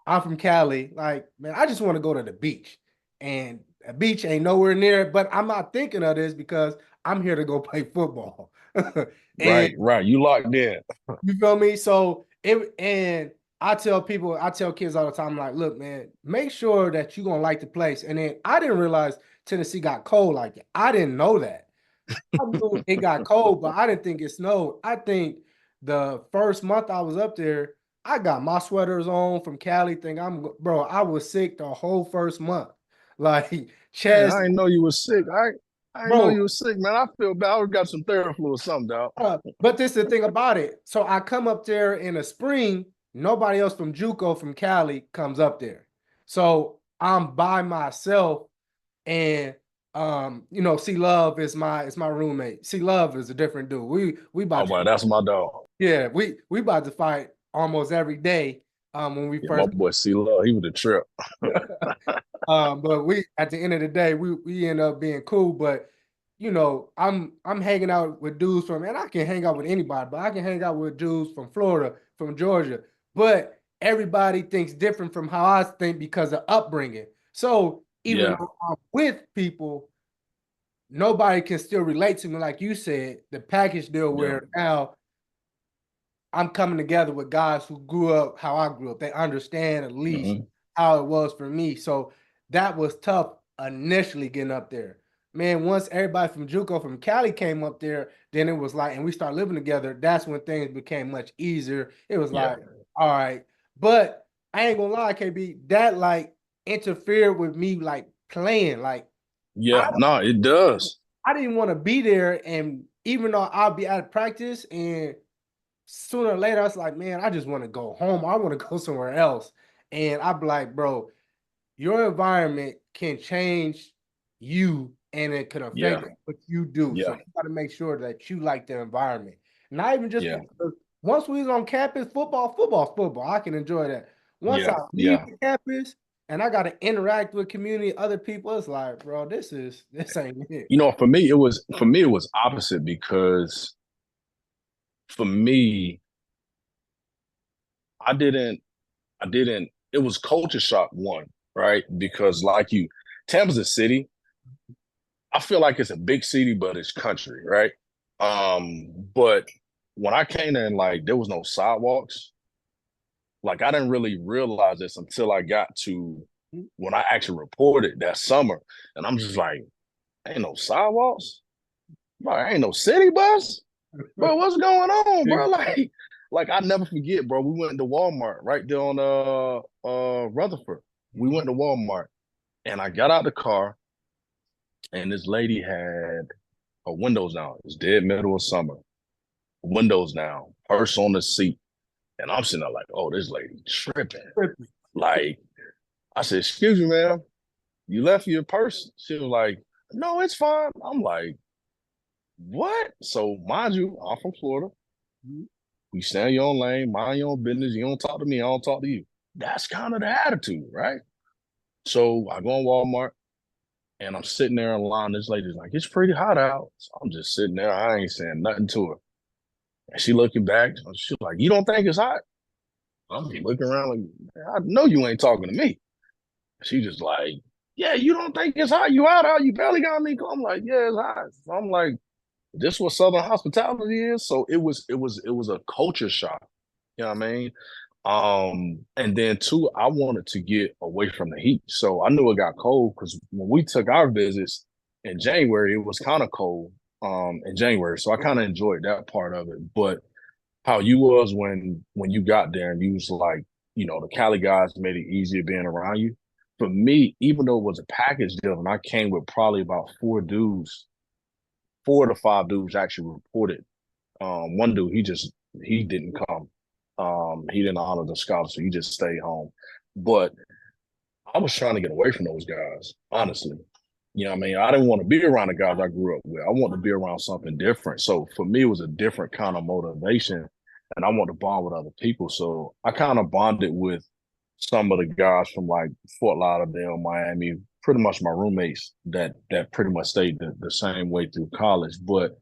I'm from Cali. Like, man, I just want to go to the beach. And a beach ain't nowhere near it, but I'm not thinking of this because I'm here to go play football. And Right, right. You locked in. you feel me? So and I tell kids all the time, like, look, man, make sure that you're gonna like the place. And then I didn't realize Tennessee got cold like that. I didn't know that. I knew it got cold, but I didn't think it snowed. I think the first month I was up there, I got my sweaters on from Cali. Bro, I was sick the whole first month. Like Man, chest, I didn't know you was sick. I didn't know bro. you was sick, man. I feel bad. I got some Theraflu or something, dog. But this is the thing about it. So I come up there in the spring. Nobody else from JUCO from Cali comes up there. So I'm by myself, and C Love is my roommate. C Love is a different dude. We Oh about to boy, that's my dog. yeah, we about to fight almost every day. When we Yeah, my first boy C Love, he was a trip. but we at the end of the day, we end up being cool. But I'm hanging out with dudes from, and I can hang out with anybody, but I can hang out with dudes from Florida, from Georgia. But everybody thinks different from how I think because of upbringing. So even Yeah, though I'm with people, nobody can still relate to me, like you said, the package deal Yeah. where now I'm coming together with guys who grew up how I grew up. They understand at least Hmm. how it was for me. So that was tough initially getting up there. Man, once everybody from JUCO from Cali came up there, then it was like, and we started living together. That's when things became much easier. It was Yeah. like, all right. But I ain't gonna lie, KB, that like interfered with me like playing. Like I Yeah. No, it does. I didn't want to be there. And even though I'll be out of practice and sooner or later, I was like, man, I just want to go home. I want to go somewhere else. And I'd be like, bro, your environment can change you and it can Yeah. affect what you do. So Yeah. you got to make sure that you like the environment. Not even just Yeah. because once we was on campus, football, I can enjoy that. Once Yeah. I leave Yeah. the campus and I got to interact with community, other people, it's like, bro, this ain't it. For me it was opposite because for me, I didn't I didn't it was culture shock one, right? Because like you, Tampa's a city. I feel like it's a big city, but it's country, right? But when I came there and like there was no sidewalks, like I didn't really realize this until I got to when I actually reported that summer. And I'm just like, ain't no sidewalks, bro, ain't no city bus. Bro, what's going on, bro? Like I never forget, bro. We went to Walmart right there on Rutherford. We went to Walmart and I got out the car and this lady had her windows down. It's dead middle of summer. Windows down, purse on the seat. And I'm sitting there like, oh, this lady tripping. Like, I said, excuse me, ma'am, you left your purse? She was like, no, it's fine. I'm like, what? So mind you, I'm from Florida. You stay in your own lane, mind your own business. You don't talk to me, I don't talk to you. That's kind of the attitude, right? So I go in Walmart and I'm sitting there in line. This lady's like, it's pretty hot out. So I'm just sitting there. I ain't saying nothing to her. And she looking back. She's like, you don't think it's hot? I'm looking around like, I know you ain't talking to me. She just like, yeah, you don't think it's hot? You out? You barely got me. I'm like, yeah, it's hot. So I'm like, this what Southern hospitality is. So it was a culture shock. You know what I mean? And then two, I wanted to get away from the heat. So I knew it got cold because when we took our visits in January, it was kind of cold in January. So I kind of enjoyed that part of it. But how you was when you got there and you was like, the Cali guys made it easier being around you. For me, even though it was a package deal and I came with probably about four to five dudes actually reported. One dude, he didn't come. He didn't honor the scholarship, so he just stayed home. But I was trying to get away from those guys, honestly. You know what I mean? I didn't want to be around the guys I grew up with. I wanted to be around something different. So for me, it was a different kind of motivation. And I want to bond with other people. So I kind of bonded with some of the guys from like Fort Lauderdale, Miami, pretty much my roommates that pretty much stayed the same way through college. But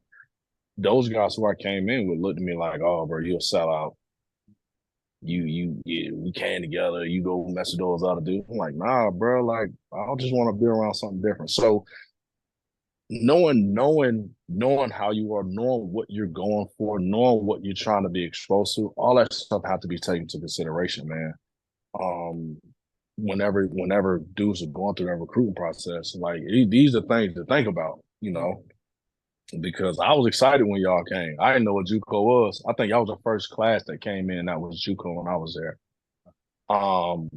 those guys who I came in with looked at me like, oh, bro, you'll sell out. Yeah, we came together. You go mess with those other dudes. I'm like, nah, bro. Like, I just want to be around something different. So knowing how you are, knowing what you're going for, knowing what you're trying to be exposed to, all that stuff have to be taken into consideration, man. Um, whenever dudes are going through that recruiting process, like these are things to think about, because I was excited when y'all came. I didn't know what JUCO was. I think y'all was the first class that came in that was JUCO when I was there. Um,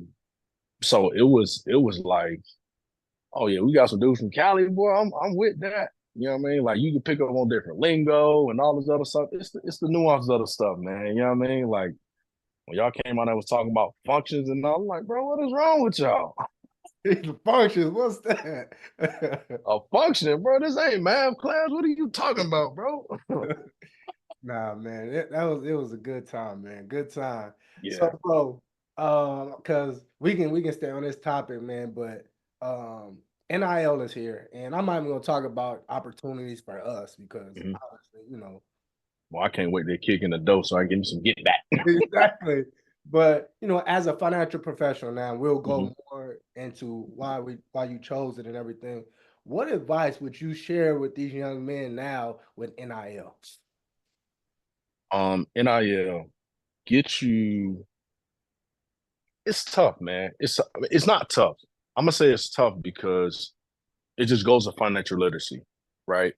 so it was like, oh yeah, we got some dudes from Cali, boy. I'm with that. You know what I mean? Like you can pick up on different lingo and all this other stuff. It's the nuances of the stuff, man. You know what I mean? Like when y'all came out and was talking about functions and all, I'm like, bro, what is wrong with y'all? The functions, what's that? A function, bro. This ain't math class. What are you talking about, bro? Nah, man, it was a good time, man. Good time. So, Yeah. bro, because we can stay on this topic, man, but um, NIL is here, and I'm not even gonna talk about opportunities for us because Mhm. obviously, Well, I can't wait to kick in the door so I can give me some get back. exactly. But as a financial professional now, we'll Mhm. go more into why you chose it and everything. what advice would you share with these young men now with NIL? NIL get you. It's tough, man. It's not tough. I'm gonna say it's tough because it just goes to financial literacy, right?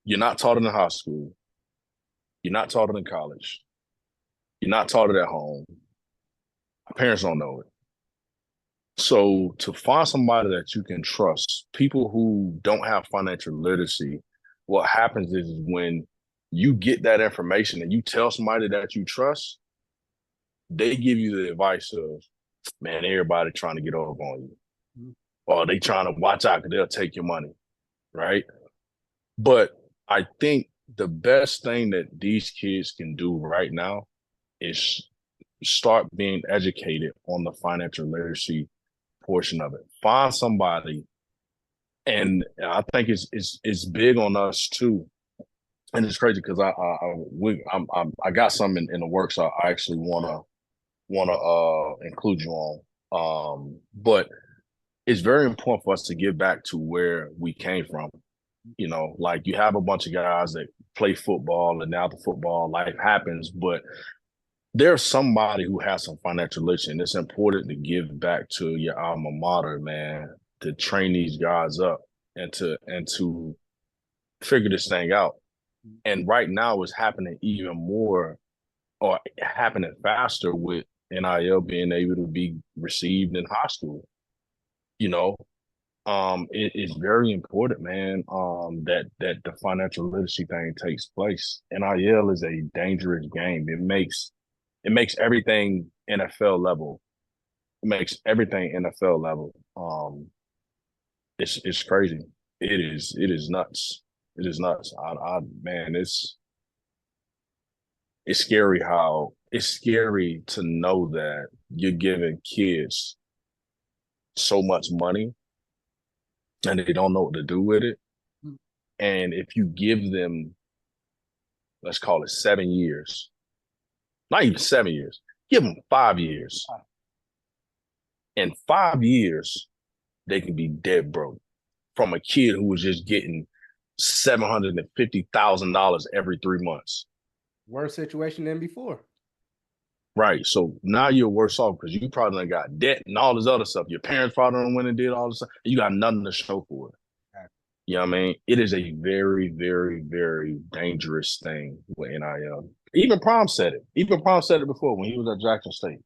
You're not taught it in high school. You're not taught it in college. You're not taught it at home. Parents don't know it. So to find somebody that you can trust, people who don't have financial literacy, what happens is when you get that information and you tell somebody that you trust, they give you the advice of, man, everybody trying to get over on you. Or they trying to watch out because they'll take your money, right? But I think the best thing that these kids can do right now is start being educated on the financial literacy portion of it. Find somebody, and I think it's big on us too. And it's crazy because I got something in the works. I actually wanna include you on. But it's very important for us to get back to where we came from. You know, like you have a bunch of guys that play football and now the football life happens, but there's somebody who has some financial literacy, and it's important to give back to your alma mater, man, to train these guys up and to figure this thing out. And right now it's happening even more or happening faster with NIL being able to be received in high school. You know, it is very important, man, that the financial literacy thing takes place. NIL is a dangerous game. It makes everything NFL level. It makes everything NFL level. It's crazy. It is nuts. It is nuts. I man, it's scary to know that you're giving kids so much money and they don't know what to do with it. And if you give them, let's call it 7 years, not even 7 years, give them 5 years. In 5 years, they can be dead broke from a kid who was just getting $750,000 every 3 months. Worse situation than before. Right. So now you're worse off because you probably done got debt and all this other stuff. Your parents probably done went and did all this stuff. You got nothing to show for it. You know what I mean? It is a very, very, very dangerous thing with NIL. Even Prom said it. Even Prom said it before when he was at Jackson State.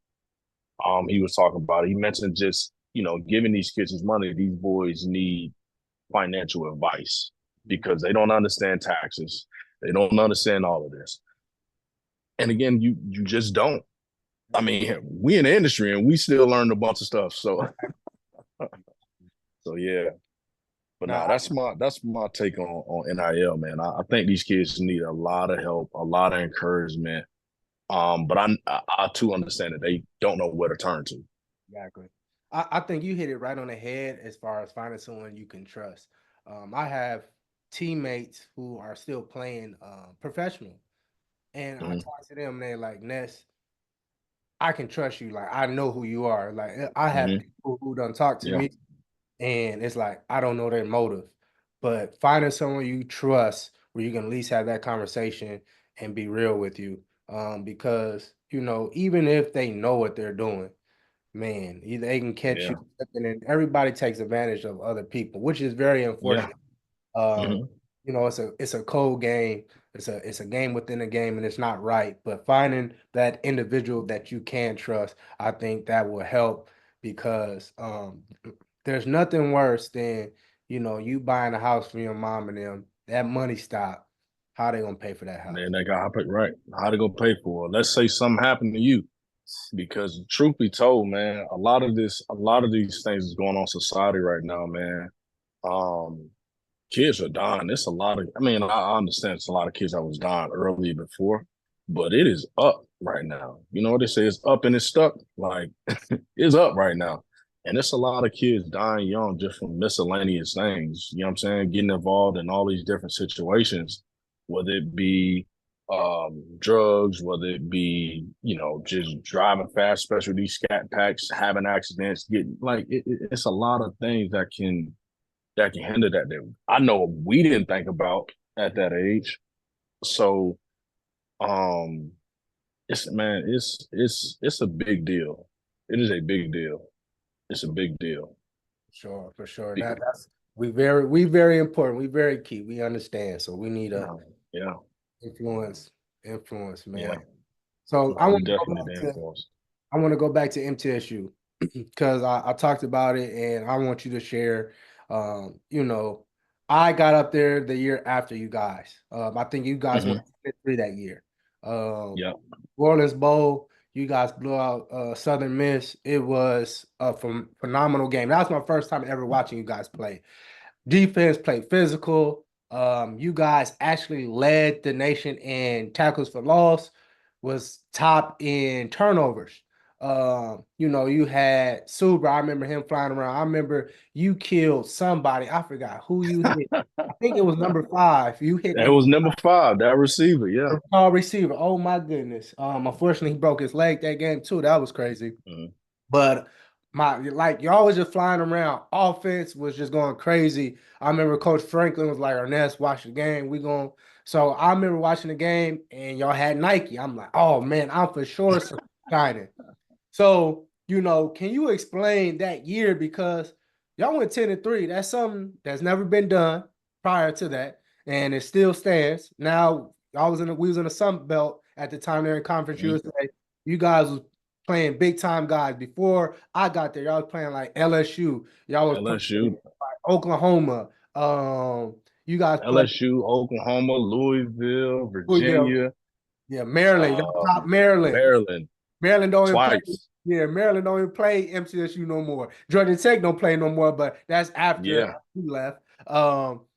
He was talking about it. He mentioned just, giving these kids this money, these boys need financial advice because they don't understand taxes. They don't understand all of this. And again, you just don't. I mean, we in the industry and we still learn a bunch of stuff. So yeah. But Now, that's my take on NIL, man. I think these kids need a lot of help, a lot of encouragement. But I too understand that they don't know where to turn to. exactly. I think you hit it right on the head as far as finding someone you can trust. I have teammates who are still playing professional, and I Mm-hmm. talk to them, and they're like, Ness, I can trust you. Like, I know who you are. Like, I have Mm-hmm. people who done talk to Yeah, me, and it's like, I don't know their motive. But finding someone you trust where you can at least have that conversation and be real with you. Because, even if they know what they're doing, man, they can catch yeah, you slipping, and everybody takes advantage of other people, which is very yeah. unfortunate. Um, Mm-hmm. it's a cold game. It's a game within a game, and it's not right. But finding that individual that you can trust, I think that will help because there's nothing worse than you buying a house from your mom and them. That money stop. How they gonna pay for that house? Man, they got right. How to go pay for it? Let's say something happened to you. Because truth be told, man, a lot of these things is going on in society right now, man. Um, Kids are dying. It's a lot of, I mean, I understand it's a lot of kids that was dying earlier before, but it is up right now. You know what they say? It's up and it's stuck. Like, it's up right now. And it's a lot of kids dying young just from miscellaneous things. You know what I'm saying? Getting involved in all these different situations, whether it be drugs, whether it be, just driving fast, especially these scat packs, having accidents, getting like it's a lot of things that can that can hinder that I know we didn't think about at that age. So it's a big deal. It is a big deal. It's a big deal. Sure, for sure. That's we very important. We very key. We understand. So we need a Yeah, influence, influence, man. yeah. So No, we definitely the influence. I want to go back to MTSU because I talked about it and I want you to share. You know, I got up there the year after you guys. I think you guys won Hmm. 3 that year. Um, Yeah. Orleans Bowl, you guys blew out Southern Miss. It was a phenomenal game. That was my first time ever watching you guys play. Defense played physical. You guys actually led the nation in tackles for loss, was top in turnovers. You had Suber. I remember him flying around. I remember you killed somebody. I forgot who you hit. I think it was number 5. You hit It number was number 5, that receiver. Yeah. tall receiver. Oh my goodness. Unfortunately, he broke his leg that game too. That was crazy. Mhm. But y'all was just flying around. Offense was just going crazy. I remember Coach Franklin was like, Ernest, watch the game. We going. So I remember watching the game and y'all had Nike. I'm like, oh man, I'm for sure shining. So, can you explain that year? Because y'all went 10-3. That's something that's never been done prior to that. And it still stands. Now, we was in the Sun Belt at the time there in Conference Mhm. USA. You guys was playing big time guys. Before I got there, y'all was playing like LSU. Y'all was playing LSU, like Oklahoma. You guys played LSU, Oklahoma, Louisville, oh yeah, Virginia, yeah, Maryland. Y'all top Maryland. Maryland Maryland don't even play. twice. Yeah, Maryland don't even play MCSU no more. Georgia Tech don't play no more, but that's after Yeah. he left.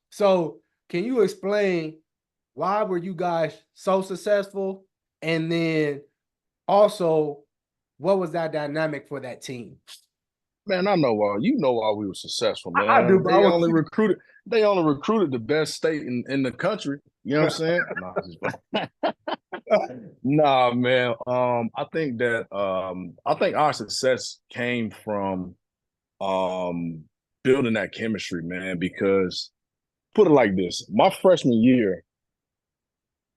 So can you explain why were you guys so successful? And then also, what was that dynamic for that team? Man, I know why. You know why we were successful, I do, man. but I want They only recruited the best state in the country. You know what I'm saying? Nah, man. I think our success came from um building that chemistry, man, because put it like this. My freshman year,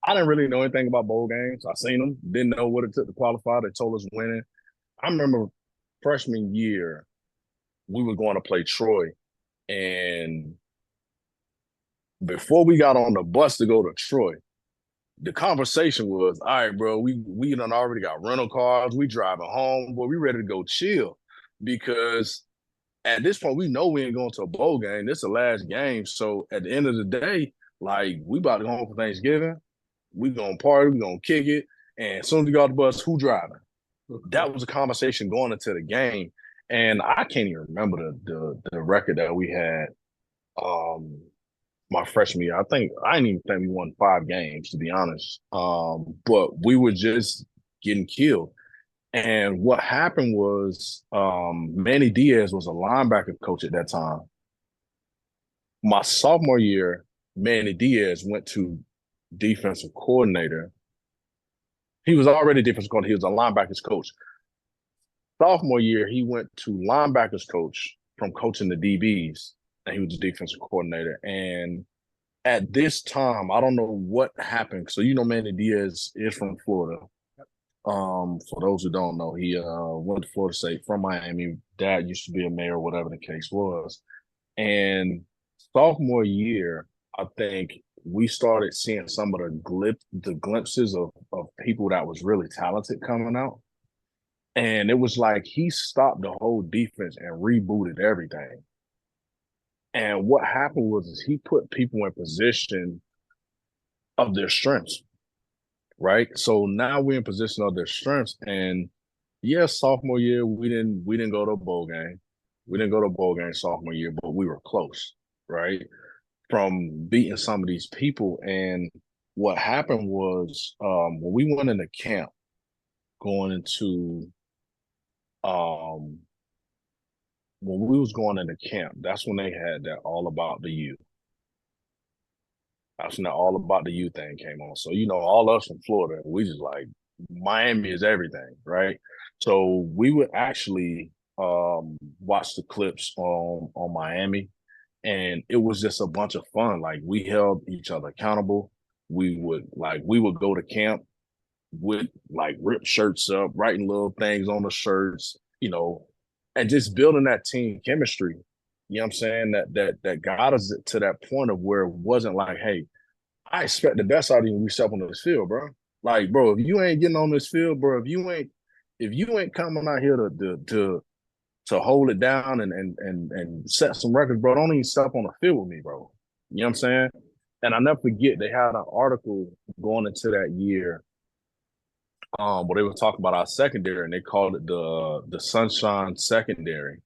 I didn't really know anything about bowl games. I seen them, didn't know what it took to qualify. They told us winning. I remember freshman year, we were going to play Troy. And before we got on the bus to go to Troy, the conversation was, all right, bro, we done already got rental cars. We driving home, but we ready to go chill. Because at this point, we know we ain't going to a bowl game. This is the last game. So at the end of the day, like we about to go home for Thanksgiving. We gonna party, we gonna kick it. And as soon as we got off the bus, who driving? That was a conversation going into the game. And I can't even remember the record that we had um my freshman year. I didn't even think we won 5 games, to be honest. But we were just getting killed. And what happened was Manny Diaz was a linebacker coach at that time. My sophomore year, Manny Diaz went to defensive coordinator. He was already defensive coordinator. He was a linebackers coach. Sophomore year, he went to linebackers coach from coaching the DBs, and he was the defensive coordinator. And at this time, I don't know what happened. So Manny Diaz is from Florida. For those who don't know, he went to Florida State from Miami. Dad used to be a mayor, whatever the case was. And sophomore year, I think we started seeing some of the glimpses of people that was really talented coming out. And it was like he stopped the whole defense and rebooted everything. And what happened was he put people in position of their strengths, right? So now we're in position of their strengths. And yes, sophomore year we didn't go to a bowl game. We didn't go to a bowl game sophomore year, but we were close, right? From beating some of these people. And what happened was when we went into camp, going into um when we was going into camp, that's when they had that all about the youth. That's when that all about the youth thing came on. So all us from Florida, we just like Miami is everything, right? So we would actually watch the clips on Miami, And it was just a bunch of fun. Like we held each other accountable. We would go to camp with like rip shirts up, writing little things on the shirts, and just building that team chemistry. You know what I'm saying? That got us to that point of where it wasn't like, hey, I expect the best out of you when we step on this field, bro. Like, bro, if you ain't getting on this field, bro, if you ain't coming out here to hold it down and set some records, bro, don't even step on the field with me, bro. You know what I'm saying? And I never forget they had an article going into that year, where they were talking about our secondary, and they called it the Sunshine Secondary,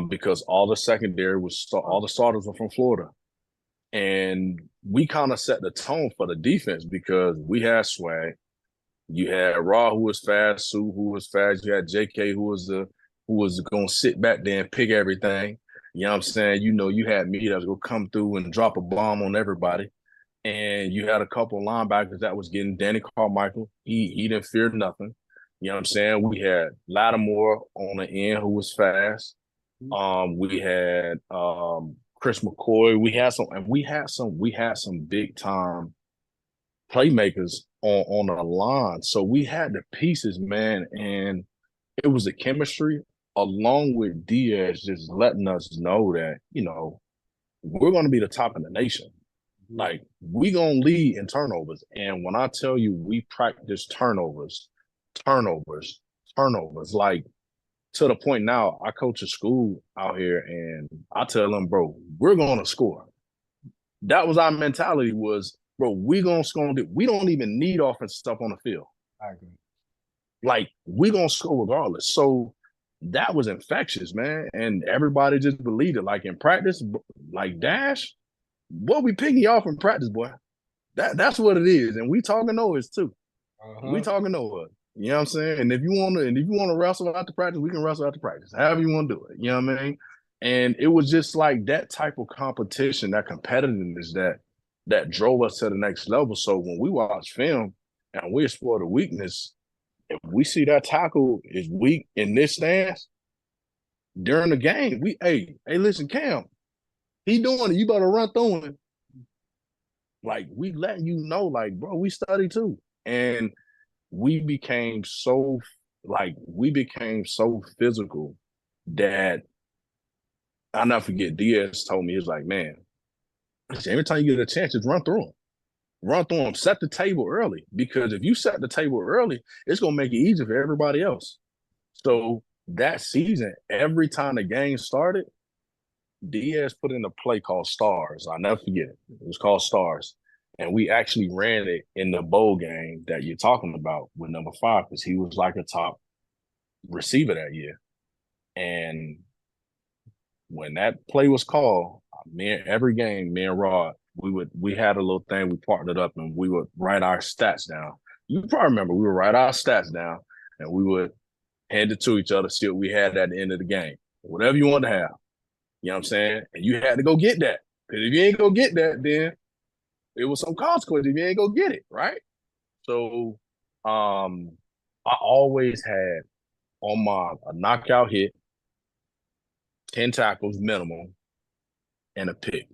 because all the starters were from Florida, and we kind of set the tone for the defense because we had swag. You had Raw, who was fast, Sue, who was fast. You had JK, who was gonna sit back there and pick everything. You know what I'm saying? You had me that was gonna come through and drop a bomb on everybody. And you had a couple of linebackers that was getting Danny Carmichael. He didn't fear nothing. You know what I'm saying? We had Lattimore on the end who was fast. We had Chris McCoy. We had some big time playmakers on the line. So we had the pieces, man, and it was the chemistry along with Diaz just letting us know that, we're going to be the top in the nation. Like, we going to lead in turnovers. And when I tell you we practice turnovers, like to the point now, I coach a school out here and I tell them, bro, we're going to score. That was our mentality was, bro, we going to score. We don't even need offensive stuff on the field. I agree. Like, we going to score regardless. So that was infectious, man. And everybody just believed it. Like in practice, like Dash, what we picking you off in practice, boy. That's what it is. And we talking noise too. We talking noise. You know what I'm saying? And if you want to wrestle out the practice, we can wrestle out the practice. However you want to do it. You know what I mean? And it was just like that type of competition, that competitiveness that drove us to the next level. So when we watch film and we exploit a weakness, if we see that tackle is weak in this stance during the game, hey, listen, Cam, he doing it. You better run through him. Like, we let you know, like, bro, we study too. And we became so physical that I'll never forget. Diaz told me, he was like, man, every time you get a chance, just run through him. Run through them, set the table early. Because if you set the table early, it's going to make it easier for everybody else. So that season, every time the game started, Diaz put in a play called Stars. I'll never forget it. It was called Stars. And we actually ran it in the bowl game that you're talking about with number 5, because he was like a top receiver that year. And when that play was called, every game, me and Rod, we had a little thing, we partnered up and we would write our stats down. You probably remember, we would write our stats down and we would hand it to each other, see what we had at the end of the game. Whatever you want to have. You know what I'm saying? And you had to go get that. Because if you ain't go get that, then it was some consequence if you ain't go get it, right? So I always had on a knockout hit, 10 tackles minimum, and a pick.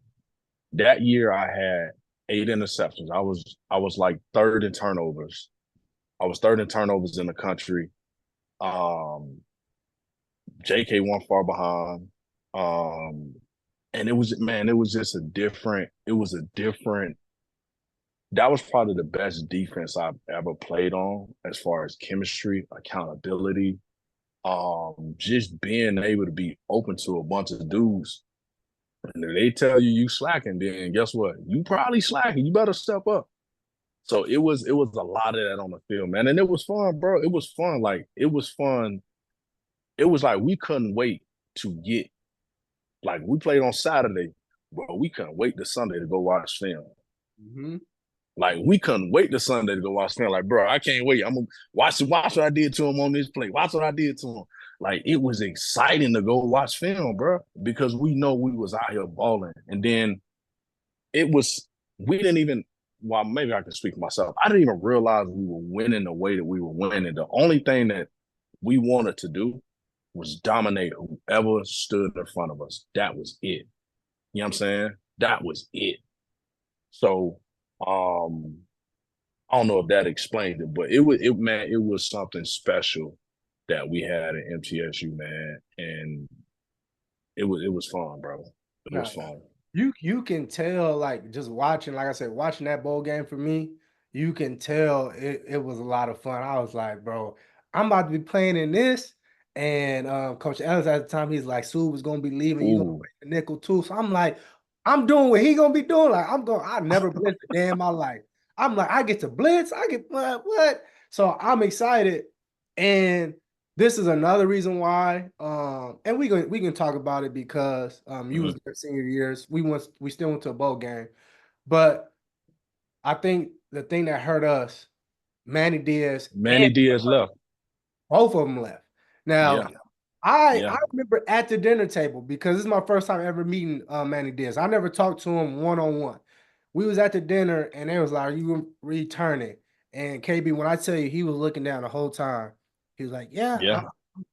That year I had 8 interceptions. I was like third in turnovers. I was third in turnovers in the country. JK one far behind. And it was just that was probably the best defense I've ever played on as far as chemistry, accountability, just being able to be open to a bunch of dudes. And if they tell you slacking, then guess what? You probably slacking. You better step up. So it was a lot of that on the field, man. And it was fun, bro. It was fun. Like, it was fun. It was like we couldn't wait to get, like, we played on Saturday, but we couldn't wait to Sunday to go watch film. Mm-hmm. Like, we couldn't wait to Sunday to go watch film. Like, bro, I can't wait. I'm gonna watch what I did to him on this play. Watch what I did to him. Like, it was exciting to go watch film, bro, because we know we was out here balling. And then we didn't even, well, maybe I can speak for myself. I didn't even realize we were winning the way that we were winning. The only thing that we wanted to do was dominate whoever stood in front of us. That was it. You know what I'm saying? That was it. So I don't know if that explained it, but it was something special that we had at MTSU, man. And it was fun, bro. It was No, fun. you can tell, like, just watching, like I said, watching that bowl game for me, you can tell it was a lot of fun. I was like, bro, I'm about to be playing in this. And Coach Ellis at the time, he's like, Sue was gonna be leaving, you gonna Ooh. play the nickel too. So I'm like, I'm doing what he gonna be doing. Like, I never blitzed a day in my life. I'm like, I get to blitz, I get what? So I'm excited. And this is another reason why, and we can talk about it because you was Mhm. there senior years. We still went to a bowl game, but I think the thing that hurt us, Manny Diaz and Manny Diaz left. both of them left. Now, Yeah. I Yeah. remember at the dinner table because this is my first time ever meeting Manny Diaz. I never talked to him one on one. We was at the dinner and they was like, "Are you returning?" And KB, when I tell you, he was looking down the whole time. He was like, "Yeah, Yeah.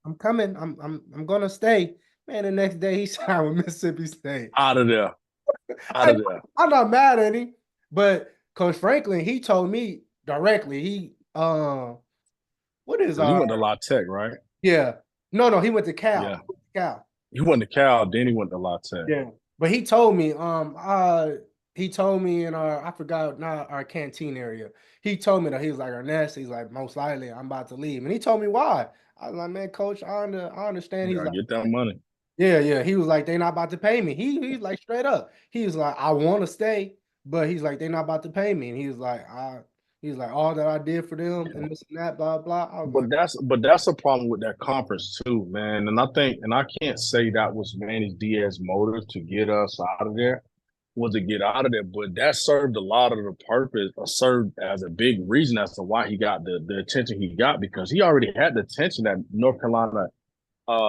I'm coming. I'm gonna stay." Man, the next day he signed with Mississippi State. Out of there. Out I, of there. I'm not mad at him, but Coach Franklin, he told me directly. What is Because he went to La Tech, right? yeah. No, he went to Yeah. Cal. Cal. He went to Cal, then he went to La Tech. Yeah. But he told me in our I forgot not our canteen area. He told me that he was like Ernest, he's like, most likely I'm about to leave. And he told me why. I was like, man, coach, I understand. You He's gotta like, get that money. yeah. He was like, they not about to pay me. He's like straight up. He was like, I want to stay, but he's like, they not about to pay me. And he's like, all that I did for them and this and that, blah, blah. I was like, But that's a problem with that conference too, man. And I think, and I can't say that was Manny Diaz's motive to get us out of there, was to get out of there, but that served a lot of the purpose, or served as a big reason as to why he got the attention he got, because he already had the attention at North Carolina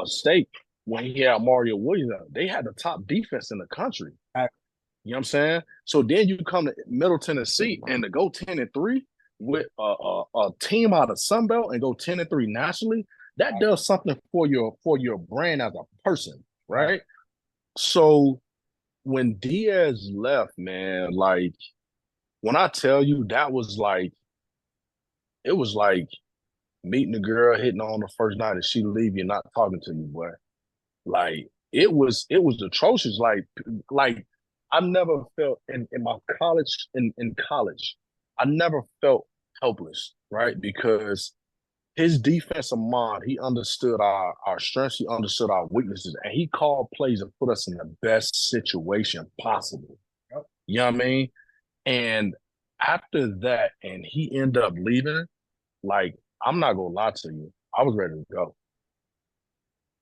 State when he had Mario Williams. They had the top defense in the country. You know what I'm saying? So then you come to Middle Tennessee and to go 10-3 with a team out of Sunbelt and go 10-3 nationally, that does something for your brand as a person, right, right? So when Diaz left, man, like when I tell you that was like it was like meeting a girl, hitting on the first night, and she leave you not talking to you, boy. Like it was atrocious. Like I never felt in my college in college, I never felt helpless, right? Because his defensive mind, he understood our strengths, he understood our weaknesses, and he called plays and put us in the best situation possible. yep, You know what I mean? And after that, and he ended up leaving, like I'm not gonna lie to you, I was ready to go.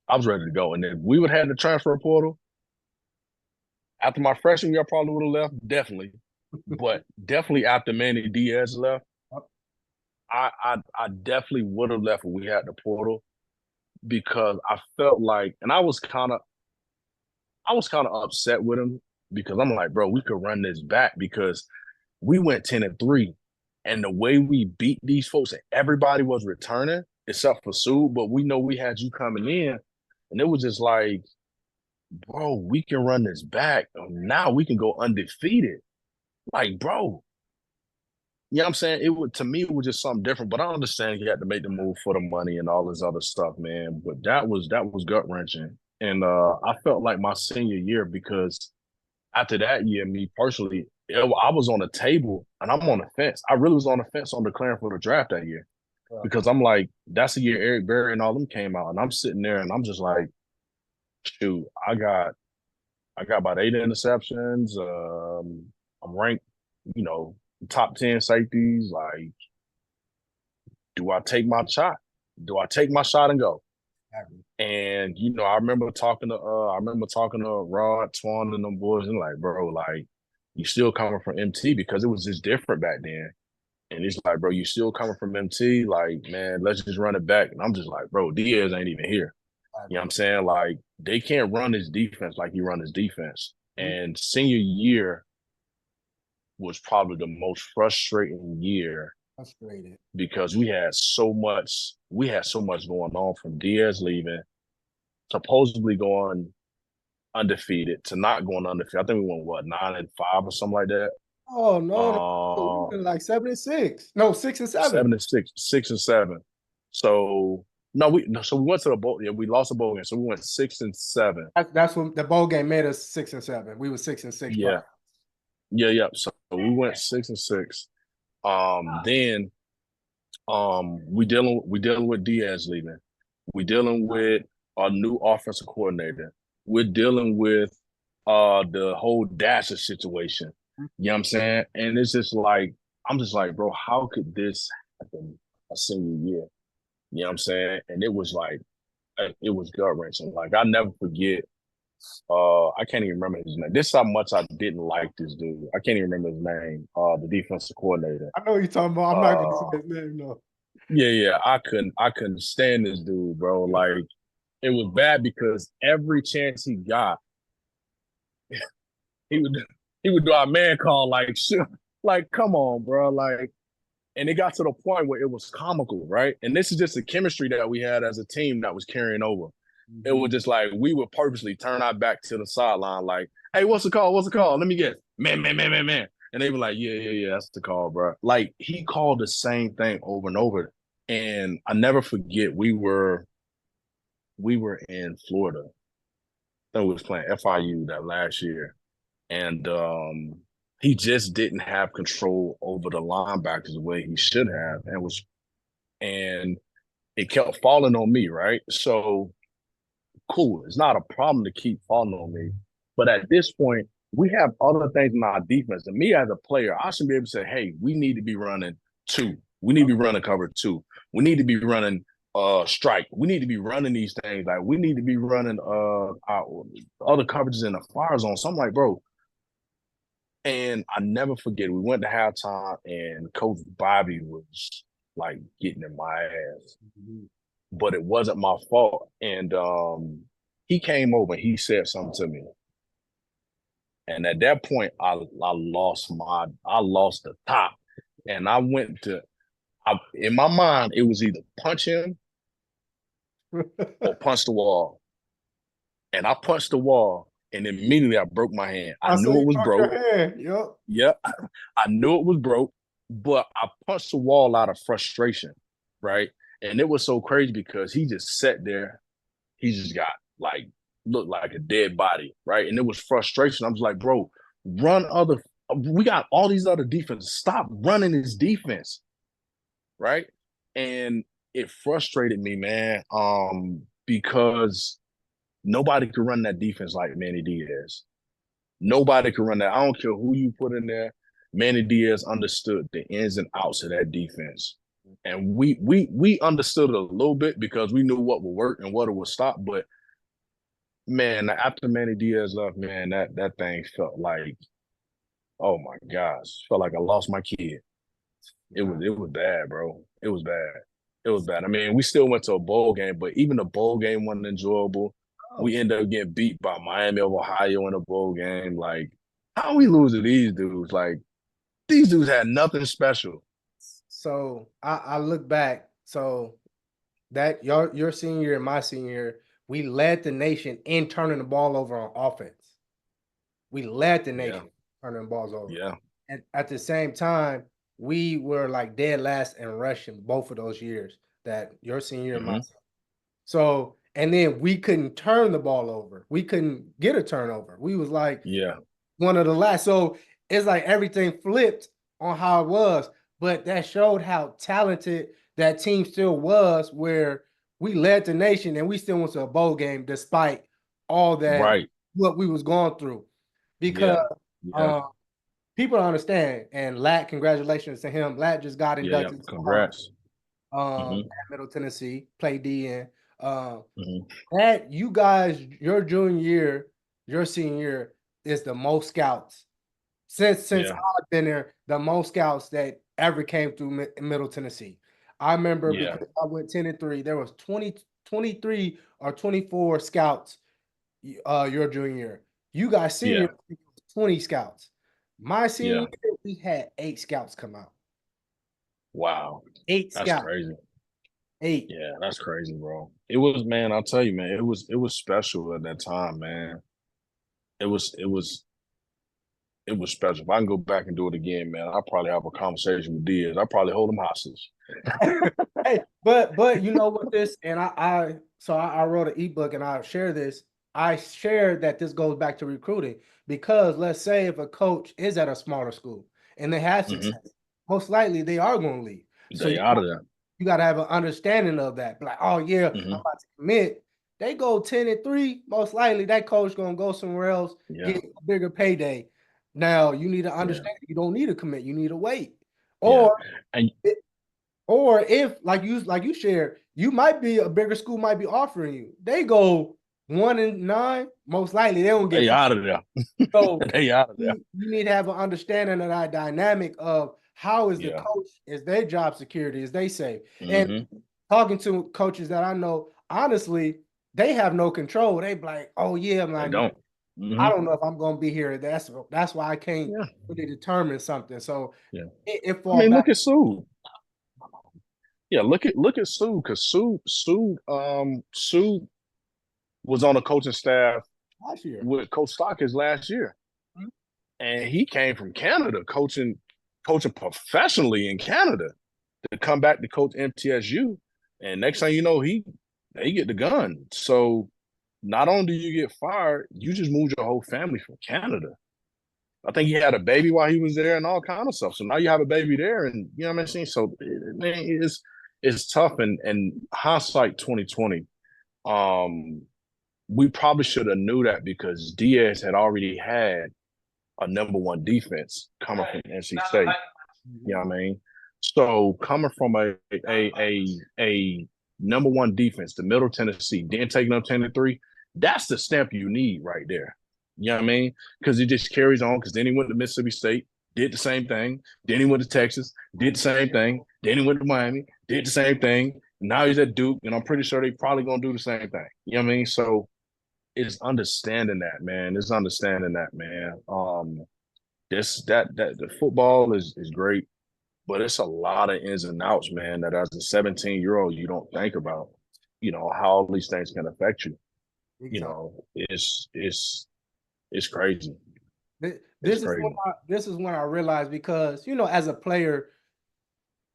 I was ready to go. And if we would have had the transfer portal, after my freshman year, I probably would have left, definitely. But definitely after Manny Diaz left, yep, I definitely would have left when we had the portal because I felt like, and I was kind of upset with him because I'm like, bro, we could run this back because we went 10-3, and the way we beat these folks, and everybody was returning except for Sue, but we know we had you coming in, and it was just like, bro, we can run this back. Now we can go undefeated. Like, bro, you know what I'm saying? It would, to me, it was just something different. But I understand you had to make the move for the money and all this other stuff, man. But that was gut wrenching. And I felt like my senior year because after that year, me personally, I was on the table and I'm on the fence. I really was on the fence on declaring for the draft that year yep, because I'm like, that's the year Eric Berry and all them came out, and I'm sitting there and I'm just like, shoot, I got about 8 interceptions. I'm ranked, top 10 safeties. Like, do I take my shot? Do I take my shot and go? exactly. And I remember talking to Rod, Twan, and them boys, and like, bro, like, you still coming from MT because it was just different back then. And it's like, bro, you still coming from MT? Like, man, let's just run it back. And I'm just like, bro, Diaz ain't even here. You know what I'm saying? Like, they can't run his defense like he run his defense. Mhm. And senior year was probably the most frustrating year Frustrated. because we had so much going on from Diaz leaving, supposedly going undefeated to not going undefeated. I think we went what 9-5 or something like that. Oh no, we Uh, were like 7-6. No, 6-7. 7-6, 6-7. So no, we went to the bowl. Yeah, we lost the bowl game, so we went 6-7. That's what the bowl game made us 6-7. We were 6-6 Yeah, prior. yeah. So we went 6-6. Then we dealing with Diaz leaving. We dealing with our new offensive coordinator. We're dealing with the whole Dasher situation. You know what I'm saying? And it's just like I'm just like, bro, how could this happen a senior year? You know what I'm saying? And it was like it was gut wrenching. Like I never forget. I can't even remember his name. This is how much I didn't like this dude. I can't even remember his name. The defensive coordinator. I know what you're talking about. I'm not gonna say Uh, his name though. yeah. I couldn't stand this dude, bro. Like it was bad because every chance he got, he would he would do our man call like shit. Like, come on, bro. Like, and it got to the point where it was comical, right? And this is just the chemistry that we had as a team that was carrying over. It Mm-hmm. was just like we would purposely turn our back to the sideline, like, "Hey, what's the call? What's the call? Let me get man." And they were like, "Yeah, that's the call, bro." Like he called the same thing over and over. And I never forget we were in Florida. I think we was playing FIU that last year, and he just didn't have control over the linebackers the way he should have, and it kept falling on me, right? So cool. It's not a problem to keep falling on me. But at this point, we have other things in our defense. And me as a player, I should be able to say, hey, we need to be running two. We need to be running cover two. We need to be running strike. We need to be running these things. Like we need to be running our other coverages in the fire zone. So I'm like, bro. And I never forget, we went to halftime and Coach Bobby was like getting in my ass, Mm-hmm. but it wasn't my fault. And he came over and he said something to me. And at that point, I lost the top. And in my mind, it was either punch him or punch the wall. And I punched the wall and immediately I broke my hand. I I saw knew you it was broke your broke. hand. Yep. Yep. I knew it was broke, but I punched the wall out of frustration, right? And it was so crazy because he just sat there. He just got like looked like a dead body, right? And it was frustration. I was like, bro, run other. We got all these other defenses. Stop running this defense, right? And it frustrated me, man, because nobody could run that defense like Manny Diaz. Nobody could run that. I don't care who you put in there. Manny Diaz understood the ins and outs of that defense. And we understood it a little bit because we knew what would work and what it would stop. But man, after Manny Diaz left, man, that thing felt like, oh my gosh, felt like I lost my kid. It was bad, bro. It was bad. It was bad. I mean, we still went to a bowl game, but even the bowl game wasn't enjoyable. Oh, We ended up getting beat by Miami of Ohio in a bowl game. Like, how are we losing these dudes? Like, these dudes had nothing special. so I look back. So that your senior year and my senior year, we led the nation in turning the ball over on offense. We led the Yeah, nation turning balls over. yeah, And at the same time, we were like dead last in rushing both of those years, that your senior year and my hmm senior. So, and then we couldn't turn the ball over. We couldn't get a turnover. We was like yeah, one of the last. So it's like everything flipped on how it was. But that showed how talented that team still was, where we led the nation and we still went to a bowl game despite all that right. what we was going through. Because Yeah, yeah, um, people don't understand. And Lat, congratulations to him. Lat just got yeah. inducted to the Hall of Congrats. Fame, hmm at Middle Tennessee, played D in. hmm That you guys, your junior year, your senior year is the most scouts since Yeah, I've been there. The most scouts that ever came through Middle Tennessee. I remember yeah, because I went 10-3. There was 23 or 24 scouts. Your junior year. You guys yeah, senior 20 scouts. My senior yeah. year, we had 8 scouts come out. Wow. Eight That's scouts. crazy. 8. Yeah, that's crazy, bro. It was, man, I'll tell you, man, it was special at that time, man. it was special. If I can go back and do it again, man, I'll probably have a conversation with Diaz. I'll probably hold him hostage. Hey, but you know what this, and I wrote an ebook and I share this. I shared that this goes back to recruiting because let's say if a coach is at a smaller school and they have Hmm. success, most likely they are going to leave. So They out of there. you got to have an understanding of that. Like, oh yeah, I'm Hmm. about to commit. They go 10-3, most likely that coach gonna go somewhere else, Yeah, get a bigger payday. Now you need to yeah, understand you don't need to commit, you need to wait. yeah. Or And or if like you shared, you might be a bigger school might be offering you. They go 1-9, most likely they don't get they fired. out of there. So They out of there. you need to have an understanding of that dynamic of how is the Yeah. coach, is their job security, is they safe. And Hmm. talking to coaches that I know, honestly, they have no control. They be like, oh yeah, They man, don't. I Hmm. don't know if I'm gonna be here. That's why I can't Yeah. really determine something. So Yeah. it I fall mean, back look at Sue. Yeah, look at Sue, because Sue was on the coaching staff last year. with Coach Stock his last year. And he came from Canada, coaching professionally in Canada to come back to coach MTSU. And next thing you know, they get the gun. So not only do you get fired, you just moved your whole family from Canada. I think he had a baby while he was there and all kind of stuff. So now you have a baby there, and you know what I'm saying. So man, it's tough. And hindsight 2020, um, we probably should have knew that because Diaz had already had a number one defense coming from NC State. You know what I mean? So coming from a number one defense, the Middle Tennessee, then taking up 10-3, that's the stamp you need right there. You know what I mean? Because it just carries on. Because then he went to Mississippi State, did the same thing. Then he went to Texas, did the same thing. Then he went to Miami, did the same thing. Now he's at Duke, and I'm pretty sure they probably gonna do the same thing. You know what I mean? So it's understanding that, man. It's understanding that, man. This that the football is great, but it's a lot of ins and outs, man, that as a 17-year-old you don't think about. You know, how all these things can affect you. You Exactly. know, it's crazy. It's This is crazy. when I realized because as a player,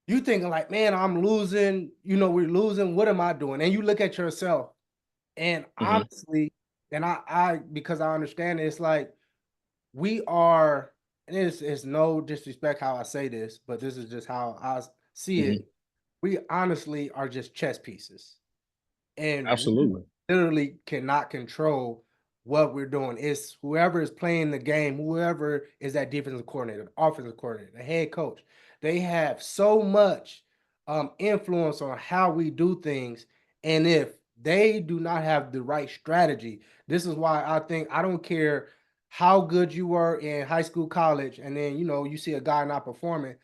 you thinking like, man, I'm losing. We're losing. What am I doing? And you look at yourself, and Hmm. honestly, and I because I understand it, it's like we are. And it's no disrespect how I say this, but this is just how I see it. Hmm. We honestly are just chess pieces. And we Absolutely. literally cannot control what we're doing. It's whoever is playing the game, whoever is that defensive coordinator, the offensive coordinator, the head coach. They have so much influence on how we do things, and if they do not have the right strategy, this is why I think I don't care how good you were in high school, college, and then you see a guy not performing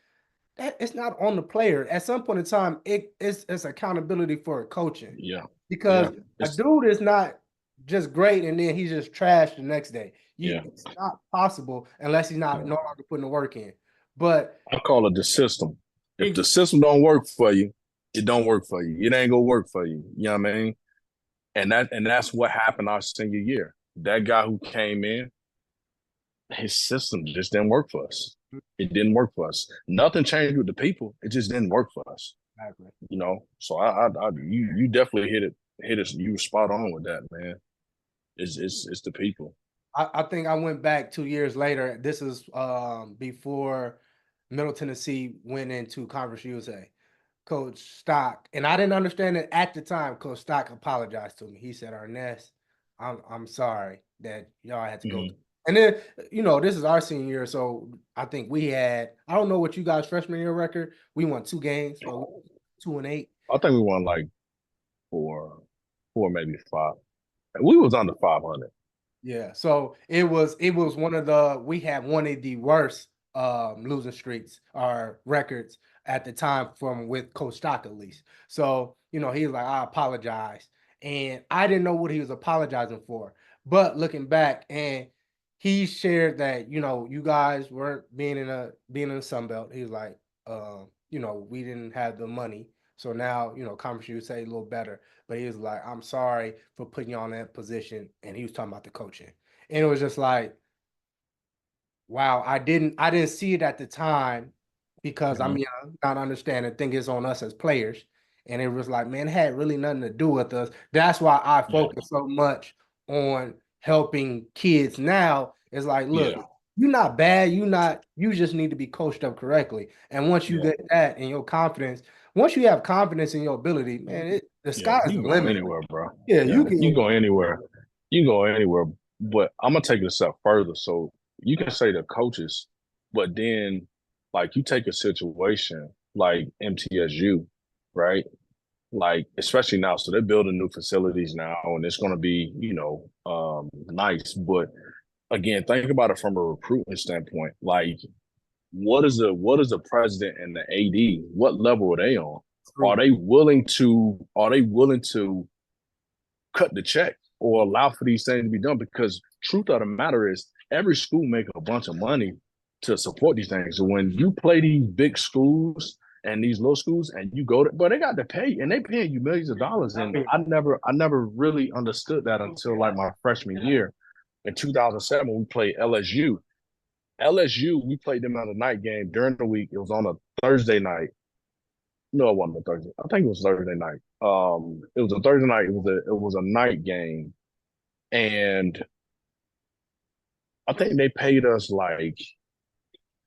that it's not on the player. At some point in time, it's accountability for coaching Yeah. because Yeah. a It's dude is not just great and then he's just trash the next day. yeah. It's not possible unless he's not Yeah. no longer putting the work in. But I call it the system. If the ex- system don't work for you, it don't work for you. It ain't gonna work for you. You know what I mean? And that's what happened our senior year. That guy who came in, his system just didn't work for us. It didn't work for us. Nothing changed with the people. It just didn't work for us. exactly. You know. So you definitely hit us. You were spot on with that, man. It's the people. I think I went back 2 years later. This is before Middle Tennessee went into Conference USA. Coach Stock, and I didn't understand it at the time. Coach Stock apologized to me. He said, "Ernest, I'm sorry that y'all had to go through." Mm-hmm. And then this is our senior year, so I think we had I don't know what you guys freshman year record. We won 2 games, or 2-8. I think we won like four, maybe five. We was under 500. Yeah, so it was one of the we had one of the worst losing streaks or records at the time from with Coach Stock at least. So, he was like, I apologize. And I didn't know what he was apologizing for. But looking back and he shared that, you guys weren't being in the Sun Belt. He was like, we didn't have the money. So now, Conference USA a little better. But he was like, I'm sorry for putting you on that position. And he was talking about the coaching. And it was just like, wow, I didn't see it at the time because I'm Mhm. young, not understanding, think it's on us as players. And it was like, man, it had really nothing to do with us. That's why I Yeah, focus so much on helping kids now. It's like, look, yeah, you're not bad, you just need to be coached up correctly. And once you yeah, get that in your confidence, once you have confidence in your ability, man, the yeah. sky's You the can go limit. anywhere, bro. Yeah, Yeah, you you can can. go anywhere. You can go anywhere. But I'm gonna take it a step further. So you can say the coaches, but then like you take a situation like MTSU, right? Like especially now, so they're building new facilities now, and it's going to be nice. But again, think about it from a recruitment standpoint. Like, what is the president and the AD? What level are they on? Are True. they willing to? Are they willing to cut the check or allow for these things to be done? Because truth of the matter is, every school make a bunch of money to support these things. So when you play these big schools and these low schools, and you go to, but they got to pay, and they paying you millions of dollars. And I never really understood that until like my freshman year in 2007 when we played LSU. LSU, we played them on a night game during the week. It was on a Thursday night. No, it wasn't a Thursday. I think it was Thursday night. It was a Thursday night. It was a night game, and I think they paid us like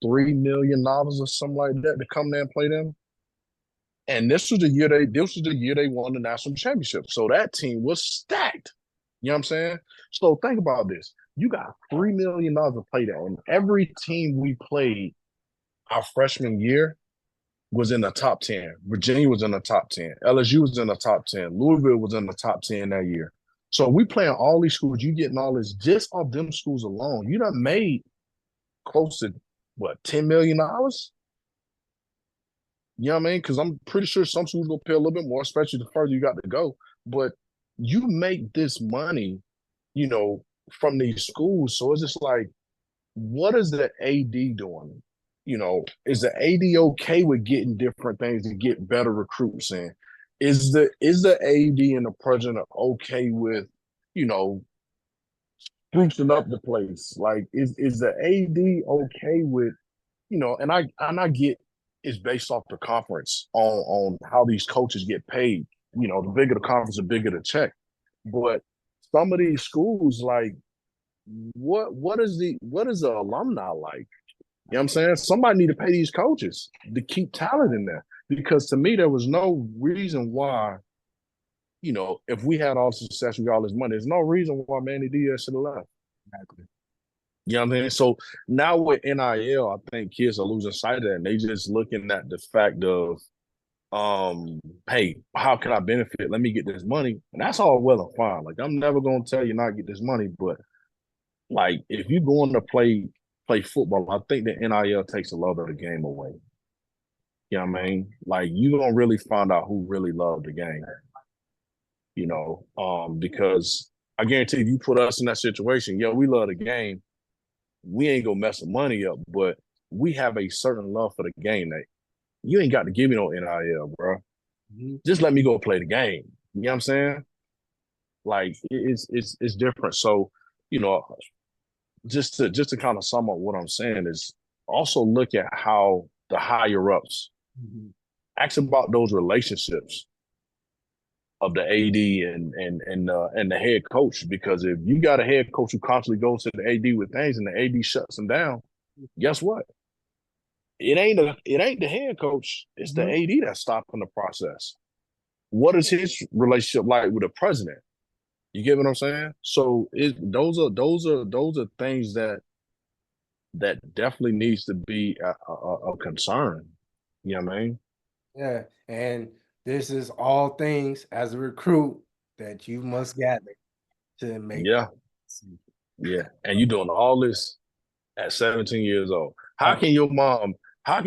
$3 million or something like that to come there and play them. And this was the year they won the national championship. So that team was stacked. You know what I'm saying? So think about this. You got $3 million to play that. And every team we played our freshman year was in the top 10. Virginia was in the top 10. LSU was in the top 10. Louisville was in the top 10 that year. So we playing all these schools. You getting all this just off them schools alone. You done made close to what, $10 million? You know what I mean? Because I'm pretty sure some schools will pay a little bit more, especially the further you got to go. But you make this money, you know, from these schools. So it's just like, what is the AD doing? Is the AD okay with getting different things to get better recruits in? Is the AD and the president okay with, you know, sprucing up the place? Like, is the AD okay with, and I get it's based off the conference on how these coaches get paid. The bigger the conference, the bigger the check. But some of these schools, like, what is the alumni like? You know what I'm saying? Somebody need to pay these coaches to keep talent in there. Because to me, there was no reason why, if we had all the success, we got all this money, there's no reason why Manny Diaz should have left. Exactly. You know what I mean? So now with NIL, I think kids are losing sight of that. And they just looking at the fact of, hey, how can I benefit? Let me get this money. And that's all well and fine. Like, I'm never gonna tell you not to get this money, but like if you're going to play football, I think the NIL takes a lot of the game away. You know what I mean? Like, you don't really find out who really loved the game, because I guarantee if you put us in that situation, yeah, we love the game. We ain't gonna mess the money up, but we have a certain love for the game that you ain't got to give me no NIL, bro. Mhm. Just let me go play the game. You know what I'm saying? Like, it's different. So, you know, just to kind of sum up what I'm saying is also look at how the higher ups Mhm. ask about those relationships of the AD and the head coach. Because if you got a head coach who constantly goes to the AD with things and the AD shuts them down, guess what? It ain't the head coach. It's the Mhm. AD that's stopping the process. What is his relationship like with the president? You get what I'm saying? So those are things that definitely needs to be a concern. You know what I mean? Yeah, and this is all things as a recruit that you must gather to make that Yeah, decision. yeah. And you doing all this at 17 years old. How Uh, can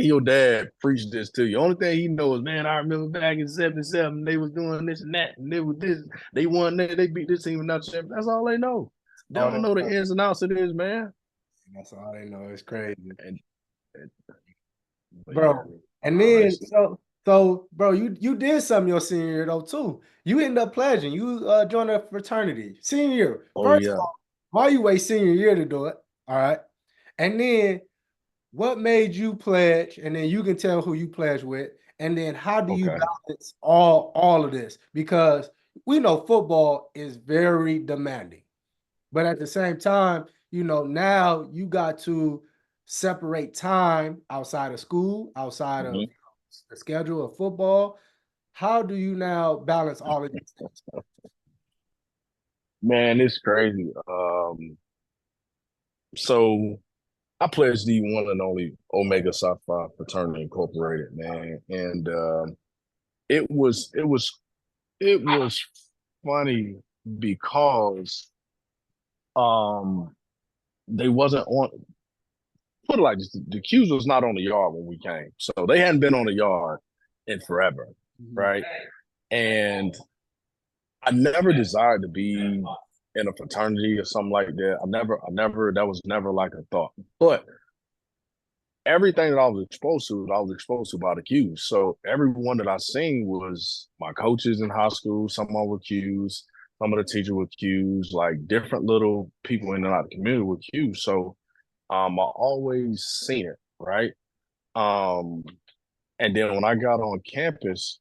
your dad preach this to you? Only thing he knows, man, I remember back in 77, they was doing this and that, and they was this, they won that, they beat this team and that. That's all they know. They all they don't know the know. ins and outs of this, man. That's all they know. It's crazy, And but yeah, bro. And nah, then that's bro, you did something your senior year though too. You ended up pledging. You joined a fraternity senior year. oh First of yeah, all, Why you wait senior year to do it? All right. And then what made you pledge? And then you can tell who you pledge with. And then how do you Okay. balance all of this? Because we know football is very demanding. But at the same time, now you got to separate time outside of school, outside of Mhm. the schedule of football. How do you now balance all of these things? Man, it's crazy. So I pledged the one and only Omega Psi Phi Fraternity Incorporated, man, and it was it was it was funny because um they wasn't on. Put it like this: the Q's was not on the yard when we came, so they hadn't been on the yard in forever, Mhm. right? And I never desired to be in a fraternity or something like that. That was never like a thought. But everything that I was exposed to by the Qs. So everyone that I seen was my coaches in high school. Some of them were Qs, some of the teachers were Qs, like different little people in and out of the community were Qs. So I always seen it, right? Um, and then when I got on campus,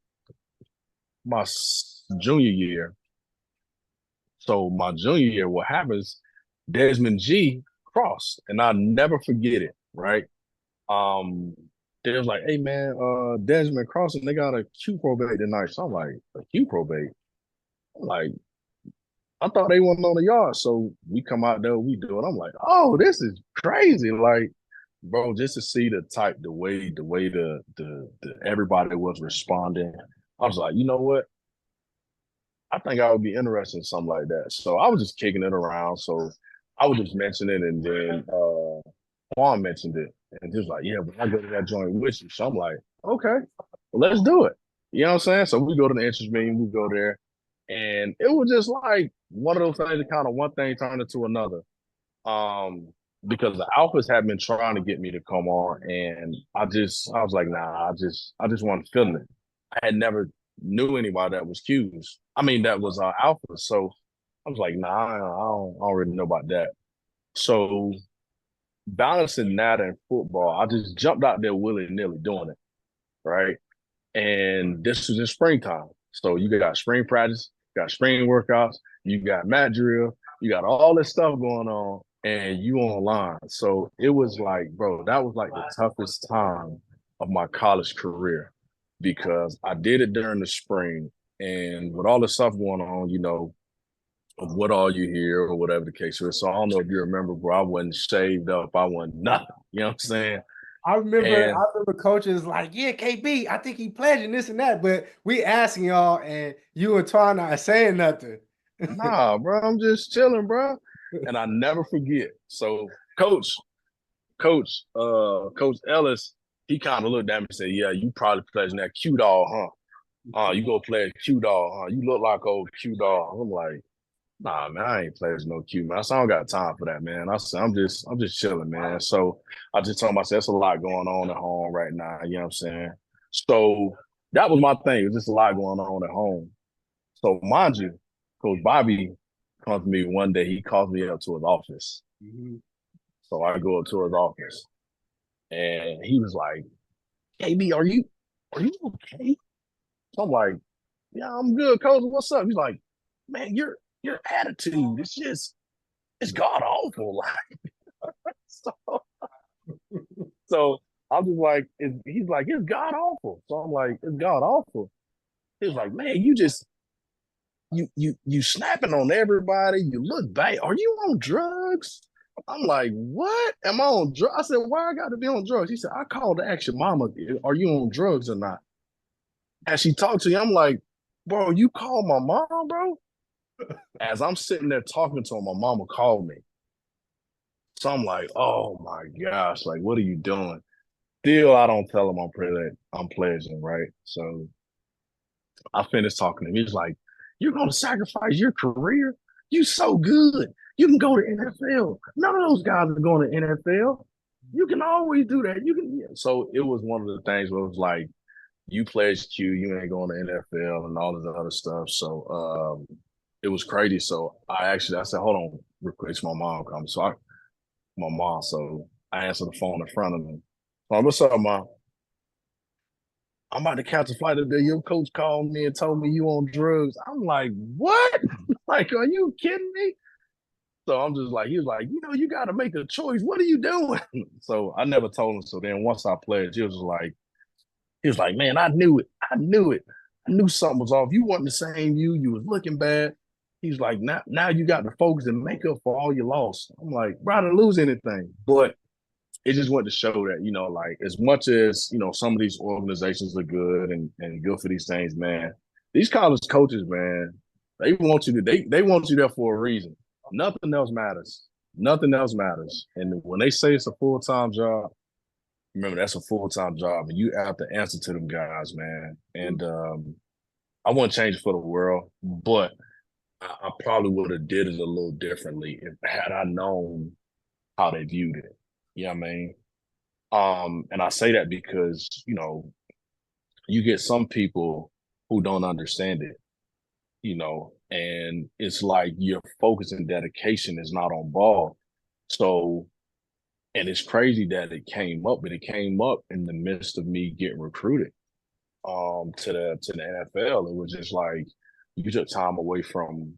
my junior year, so my junior year, what happens? Desmond G crossed, and I'll never forget it, right? Um, they was like, "Hey man, Desmond crossing, they got a Q probate tonight." So I'm like, "A Q probate?" I'm like, I thought they wasn't on the yard. So we come out there, we do it. I'm like, "Oh, this is crazy!" Like, bro, just to see the way the everybody was responding, I was like, you know what? I think I would be interested in something like that. So I was just kicking it around. So I would just mention it, and then Juan mentioned it, and he was like, "Yeah, but I go to that joint with you." So I'm like, "Okay, well, let's do it." You know what I'm saying? So we go to the interest meeting, we go there, and it was just like one of those things that kind of one thing turned into another. Um, because the alphas had been trying to get me to come on, and I was like, nah, I just want to feel it. I had never knew anybody that was Qs. I mean, that was alphas. So I was like, nah, I don't really know about that. So balancing that and football, I just jumped out there willy nilly doing it, right? And this was in springtime. So you got spring practice, got spring workouts, you got mat drill, you got all this stuff going on, and you online. So it was like, bro, that was like the toughest time of my college career because I did it during the spring. And with all the stuff going on, of what all you hear or whatever the case is. So I don't know if you remember, bro, I wasn't shaved up. I wasn't nothing. You know what I'm saying? I And remember coaches like, yeah, KB, I think he pledging this and that, but we asking y'all, and you and Twan not saying nothing. nah, bro, I'm just chilling, bro. And I never forget. So Coach Ellis, he kind of looked at me and said, "Yeah, you probably pledging that Q dog, huh? You go play a Q dog, huh? You look like old Q dog." I'm like, nah, man, I ain't pledging no Q, man. I said, I don't got time for that, man. I said, I'm just chilling, man. So I just told myself, there's a lot going on at home right now. You know what I'm saying? So that was my thing. It was just a lot going on at home. So mind you, Coach Bobby comes to me one day. He calls me up to his office. Mhm. So I go up to his office, and he was like, "KB, are you okay?" So I'm like, "Yeah, I'm good, Coach. What's up?" He's like, "Man, your attitude is just it's god awful." Like, so, so I'm just like, he's like, "It's god awful." So I'm like, "It's god awful." He's like, "Man, you snapping on everybody. You look bad. Are you on drugs?" I'm like, "What? Am I on drugs?" I said, "Why I got to be on drugs?" He said, "I called to ask your mama, are you on drugs or not?" As she talked to you, I'm like, "Bro, you called my mom, bro?" As I'm sitting there talking to him, my mama called me. So I'm like, "Oh my gosh, like, what are you doing?" Still, I don't tell him I'm pledging, right? So I finished talking to him. He's like, "You're going to sacrifice your career? You so good. You can go to NFL. None of those guys are going to NFL. You can always do that. You can." So it was one of the things where it was like, you pledge Q, you ain't going to NFL and all of the other stuff. So it was crazy. So I said, hold on. It's my mom coming. My mom. So I answer the phone in front of me. What's up, mom? I'm about to catch a flight today. Your coach called me and told me you on drugs. I'm like, what? Like, are you kidding me? So I'm just like, he was like, you got to make a choice. What are you doing? So I never told him. So then once I pledged, he was like, man, I knew it. I knew it. I knew something was off. You wasn't the same you. You was looking bad. He's like, now you got to focus and make up for all you lost. I'm like, bro, I didn't lose anything. But it just went to show that, like as much as, some of these organizations are good and good for these things, man, these college coaches, man, they want you there for a reason. Nothing else matters. Nothing else matters. And when they say it's a full-time job, remember that's a full-time job and you have to answer to them guys, man. And I wouldn't change it for the world, but I probably would have did it a little differently if had I known how they viewed it. You know what I mean? And I say that because, you get some people who don't understand it, and it's like your focus and dedication is not on ball. So, and it's crazy that it came up, but it came up in the midst of me getting recruited to the NFL. It was just like you took time away from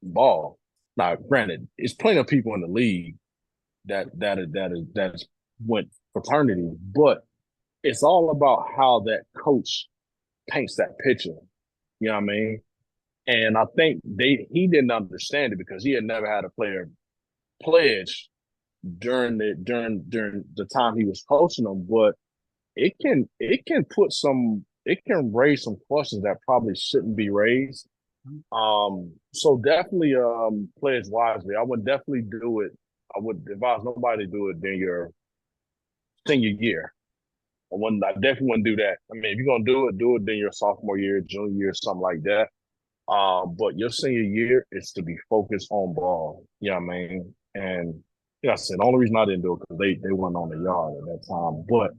ball. Now, granted, it's plenty of people in the league that's went fraternity, but it's all about how that coach paints that picture. You know what I mean? And I think he didn't understand it because he had never had a player pledge during the time he was coaching them. But it can raise some questions that probably shouldn't be raised. So definitely pledge wisely. I would definitely do it. I would advise nobody to do it during your senior year. I definitely wouldn't do that. I mean, if you're gonna do it then your sophomore year, junior year, something like that. But your senior year is to be focused on ball. You know what I mean? And I said the only reason I didn't do it because they weren't on the yard at that time. But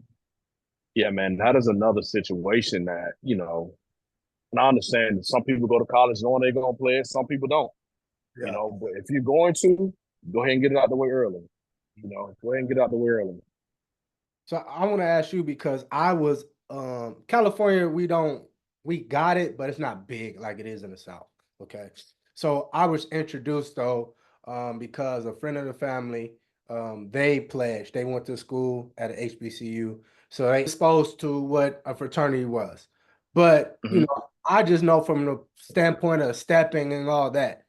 yeah, man, that is another situation that, and I understand that some people go to college knowing they're gonna play it, some people don't, Yeah. but if you're going to, go ahead and get it out the way early. Go ahead and get it out the way early. So I want to ask you because I was California, we got it, but it's not big like it is in the South. Okay. So I was introduced though, because a friend of the family, they pledged, they went to school at a HBCU. So they exposed to what a fraternity was. But Mm-hmm. I just know from the standpoint of stepping and all that,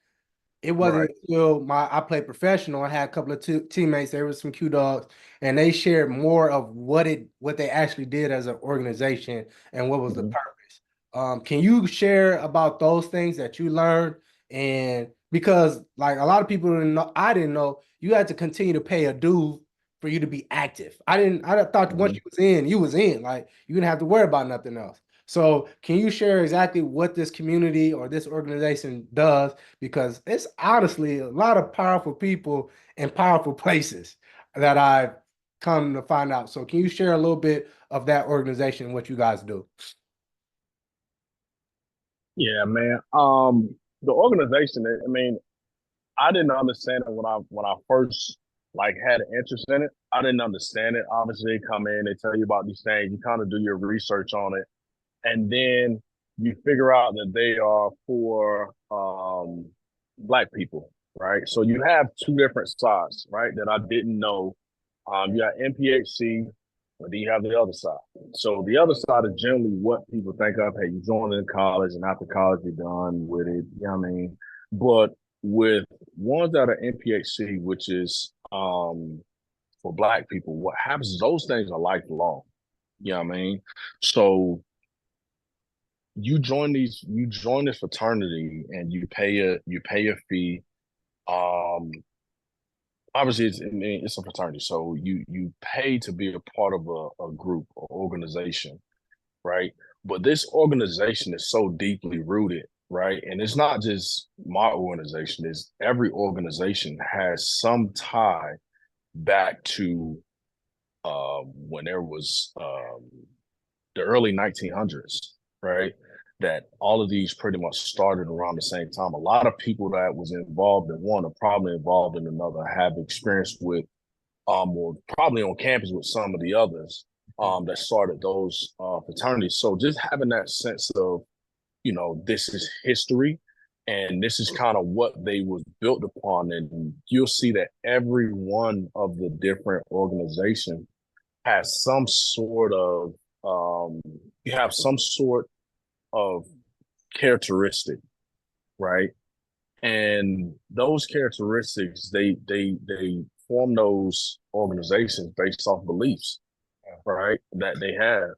it wasn't Right. until I played professional. I had a couple of teammates. There were some Q dogs, and they shared more of what they actually did as an organization and what was the Mm-hmm. purpose. Can you share about those things that you learned? And because like a lot of people didn't know, I didn't know you had to continue to pay a due for you to be active. I didn't. I thought once Mm-hmm. you was in. Like you didn't have to worry about nothing else. So, can you share exactly what this community or this organization does? Because it's honestly a lot of powerful people in powerful places that I've come to find out. So can you share a little bit of that organization and what you guys do? Yeah, man. The organization, I mean, I didn't understand it when I first like had an interest in it. I didn't understand it. Obviously, they come in, they tell you about these things, you kind of do your research on it, and then you figure out that they are for black people, right? So you have two different sides, right? That I didn't know. You got NPHC, but then you have the other side. So the other side is generally what people think of. Hey, you join in college, and after college, you're done with it. You know what I mean? But with ones that are NPHC, which is for black people, what happens is those things are lifelong. You know what I mean? So you join this fraternity and you pay a fee. Um, Obviously it's a fraternity, so you pay to be a part of a group or organization, right? But this organization is so deeply rooted, right? And it's not just my organization, it's every organization has some tie back to when there was the early 1900s, right? that all of these pretty much started around the same time. A lot of people that was involved in one are probably involved in another, have experience with or probably on campus with some of the others that started those fraternities. So just having that sense of, this is history and this is kind of what they was built upon. And you'll see that every one of the different organizations has some sort of, you have some sort of characteristic, right? And those characteristics, they form those organizations based off beliefs, right? That they have.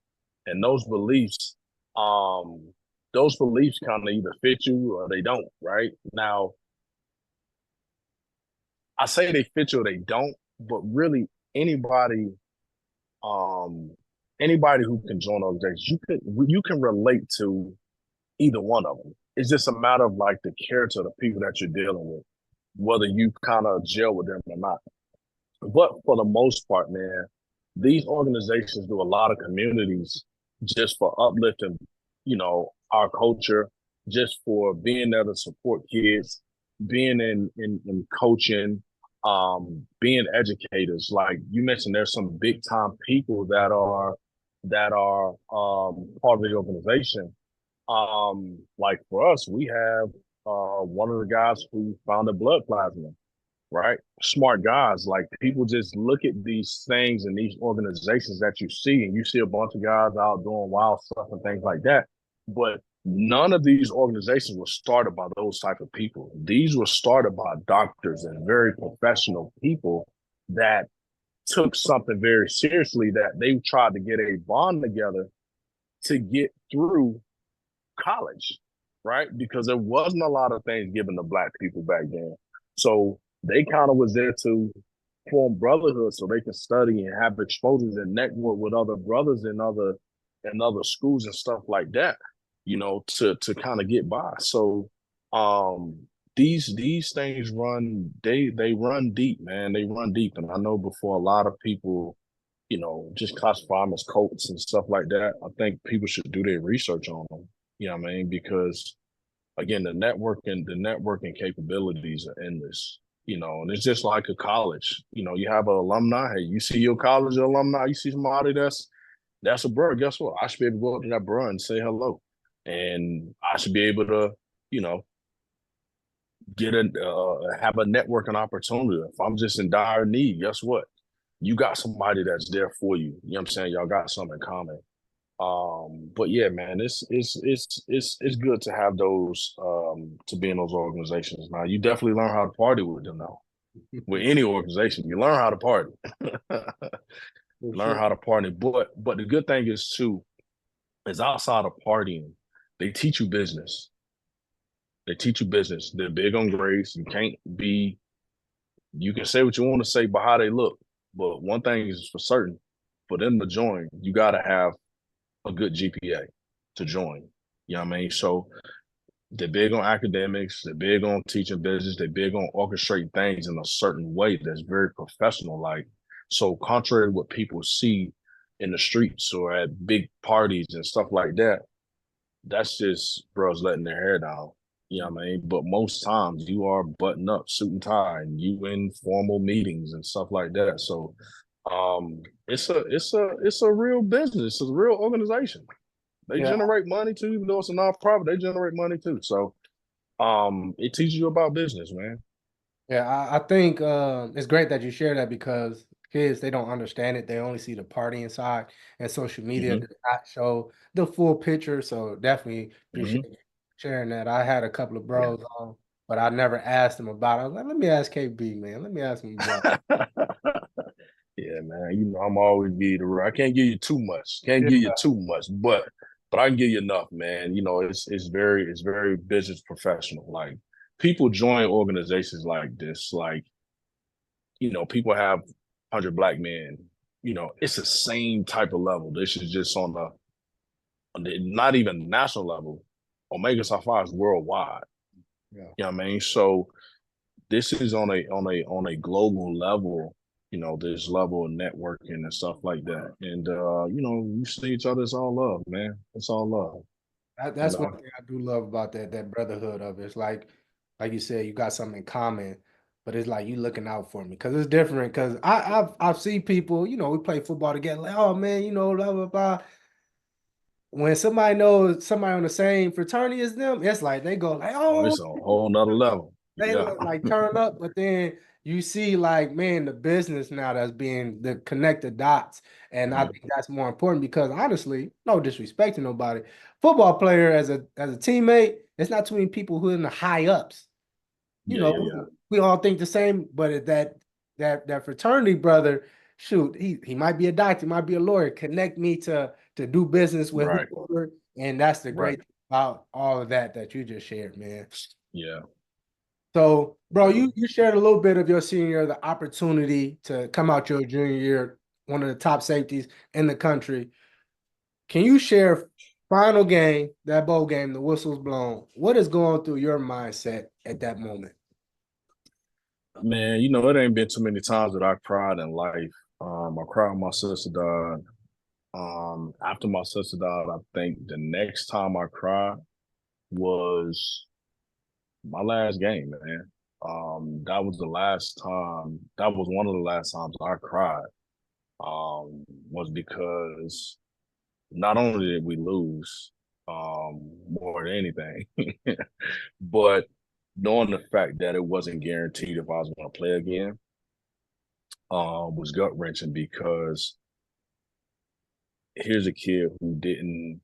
And those beliefs kind of either fit you or they don't, right? Now, I say they fit you or they don't, but really anybody, um, anybody who can join organizations, you can relate to either one of them. It's just a matter of like the character of the people that you're dealing with, whether you kind of gel with them or not. But for the most part, man, these organizations do a lot of communities just for uplifting, our culture, just for being there to support kids, being in coaching, being educators. Like you mentioned, there's some big time people that are part of the organization. Like for us, we have one of the guys who founded Blood Plasma, right? Smart guys. Like people just look at these things and these organizations that you see, and you see a bunch of guys out doing wild stuff and things like that. But none of these organizations were started by those type of people. These were started by doctors and very professional people that took something very seriously, that they tried to get a bond together to get through college, right? Because there wasn't a lot of things given to Black people back then. So they kind of was there to form brotherhood so they can study and have exposures and network with other brothers in other schools and stuff like that, to kind of get by. So these things they run deep, man. They run deep. And I know before a lot of people, just classify them as cults and stuff like that, I think people should do their research on them. You know what I mean? Because again, the networking capabilities are endless, and it's just like a college. You have an alumni. Hey, you see your college alumni, you see somebody that's a bro. Guess what? I should be able to go up to that bro and say hello. And I should be able to, have a networking opportunity. If I'm just in dire need, guess what? You got somebody that's there for you. You know what I'm saying? Y'all got something in common. But yeah, man, it's good to have those to be in those organizations. Now you definitely learn how to party with them now. With any organization, you learn how to party. Learn how to party. But the good thing is too, is outside of partying, they teach you business. They teach you business. They're big on grades. You can say what you want to say by how they look. But one thing is for certain, for them to join, you gotta have a good GPA to join. You know what I mean? So they're big on academics, they're big on teaching business, they're big on orchestrating things in a certain way that's very professional. Like, so contrary to what people see in the streets or at big parties and stuff like that, that's just bros letting their hair down. You know what I mean? But most times you are button up, suit and tie, and you in formal meetings and stuff like that. So it's a real business, it's a real organization. They Yeah, generate money too, even though it's a nonprofit, they generate money too. So it teaches you about business, man. yeah. I think it's great that you share that because kids they don't understand it. They only see the party inside, and social media Mm-hmm. does not show the full picture. So definitely Mm-hmm. appreciate you sharing that. I had a couple of Yeah. bros on, but I never asked them about it. I was like, let me ask KB, man. Let me ask him about. Yeah, man. I'm always give you the I can't give you too much. Can't It. give you too much, but I can give you enough, man. It's very business professional. Like people join organizations like this, like, people have 100 Black men. It's the same type of level. This is just on the not even national level. Omega Psi Phi is worldwide. Yeah. You know what I mean? So this is on a global level, this level of networking and stuff like that. And you see each other, it's all love, man. It's all love. you That's one know. thing I do love about that brotherhood of it. It's like you said, you got something in common, but it's like you looking out for me because it's different. Because I've seen people, we play football together. Like, oh man, blah blah blah. When somebody knows somebody on the same fraternity as them, it's like they go like, Oh, oh, it's a whole nother level. they Yeah. like turn up, but then you see like, man, the business now that's being the connect the dots. And I think that's more important because honestly, no disrespect to nobody, football player as a teammate, it's not too many people who are in the high ups. You Yeah, know, yeah, yeah. we all think the same, but that fraternity brother, shoot, he might be a doctor, he might be a lawyer. Connect me to do business with Right, whoever, and that's the right. great thing about all of that you just shared, man. Yeah, So, bro, yeah. you shared a little bit of your senior year, the opportunity to come out your junior year, one of the top safeties in the country. Can you share final game, that bowl game, the whistle's blown? What is going through your mindset at that moment? Man, it ain't been too many times that I cried in life. I cried when my sister died. After my sister died, I think the next time I cried was my last game, man. That was the last time. That was one of the last times I cried. Was because not only did we lose, more than anything, but knowing the fact that it wasn't guaranteed if I was going to play again, was gut wrenching because here's a kid who didn't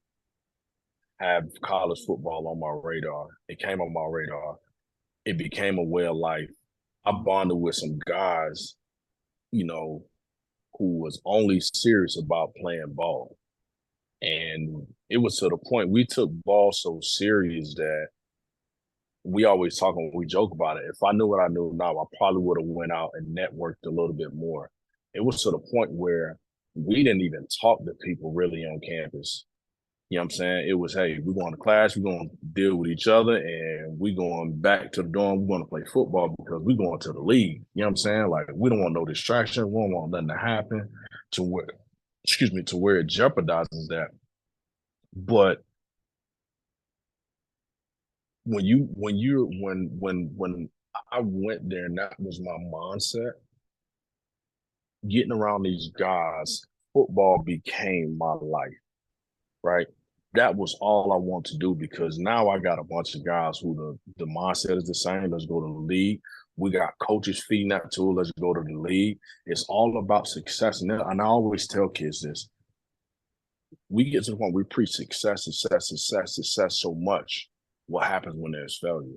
have college football on my radar. It came on my radar. It became a way of life. I bonded with some guys, you know, who was only serious about playing ball. And it was to the point we took ball so serious that we always talk and we joke about it. If I knew what I knew now, I probably would have went out and networked a little bit more. It was to the point where we didn't even talk to people really on campus. You know what I'm saying? It was, hey, we're going to class, we're going to deal with each other, and we're going back to the dorm. We're going to play football because we're going to the league. You know what I'm saying? Like, we don't want no distraction. We don't want nothing to happen to where, to where it jeopardizes that. But when I went there and that was my mindset, getting around these guys, football became my life, right? That was all I want to do because now I got a bunch of guys who the mindset is the same. Let's go to the league. We got coaches feeding that to. Let's go to the league. It's all about success. And I always tell kids this. We get to the point we preach success, success, success, success so much. What happens when there's failure?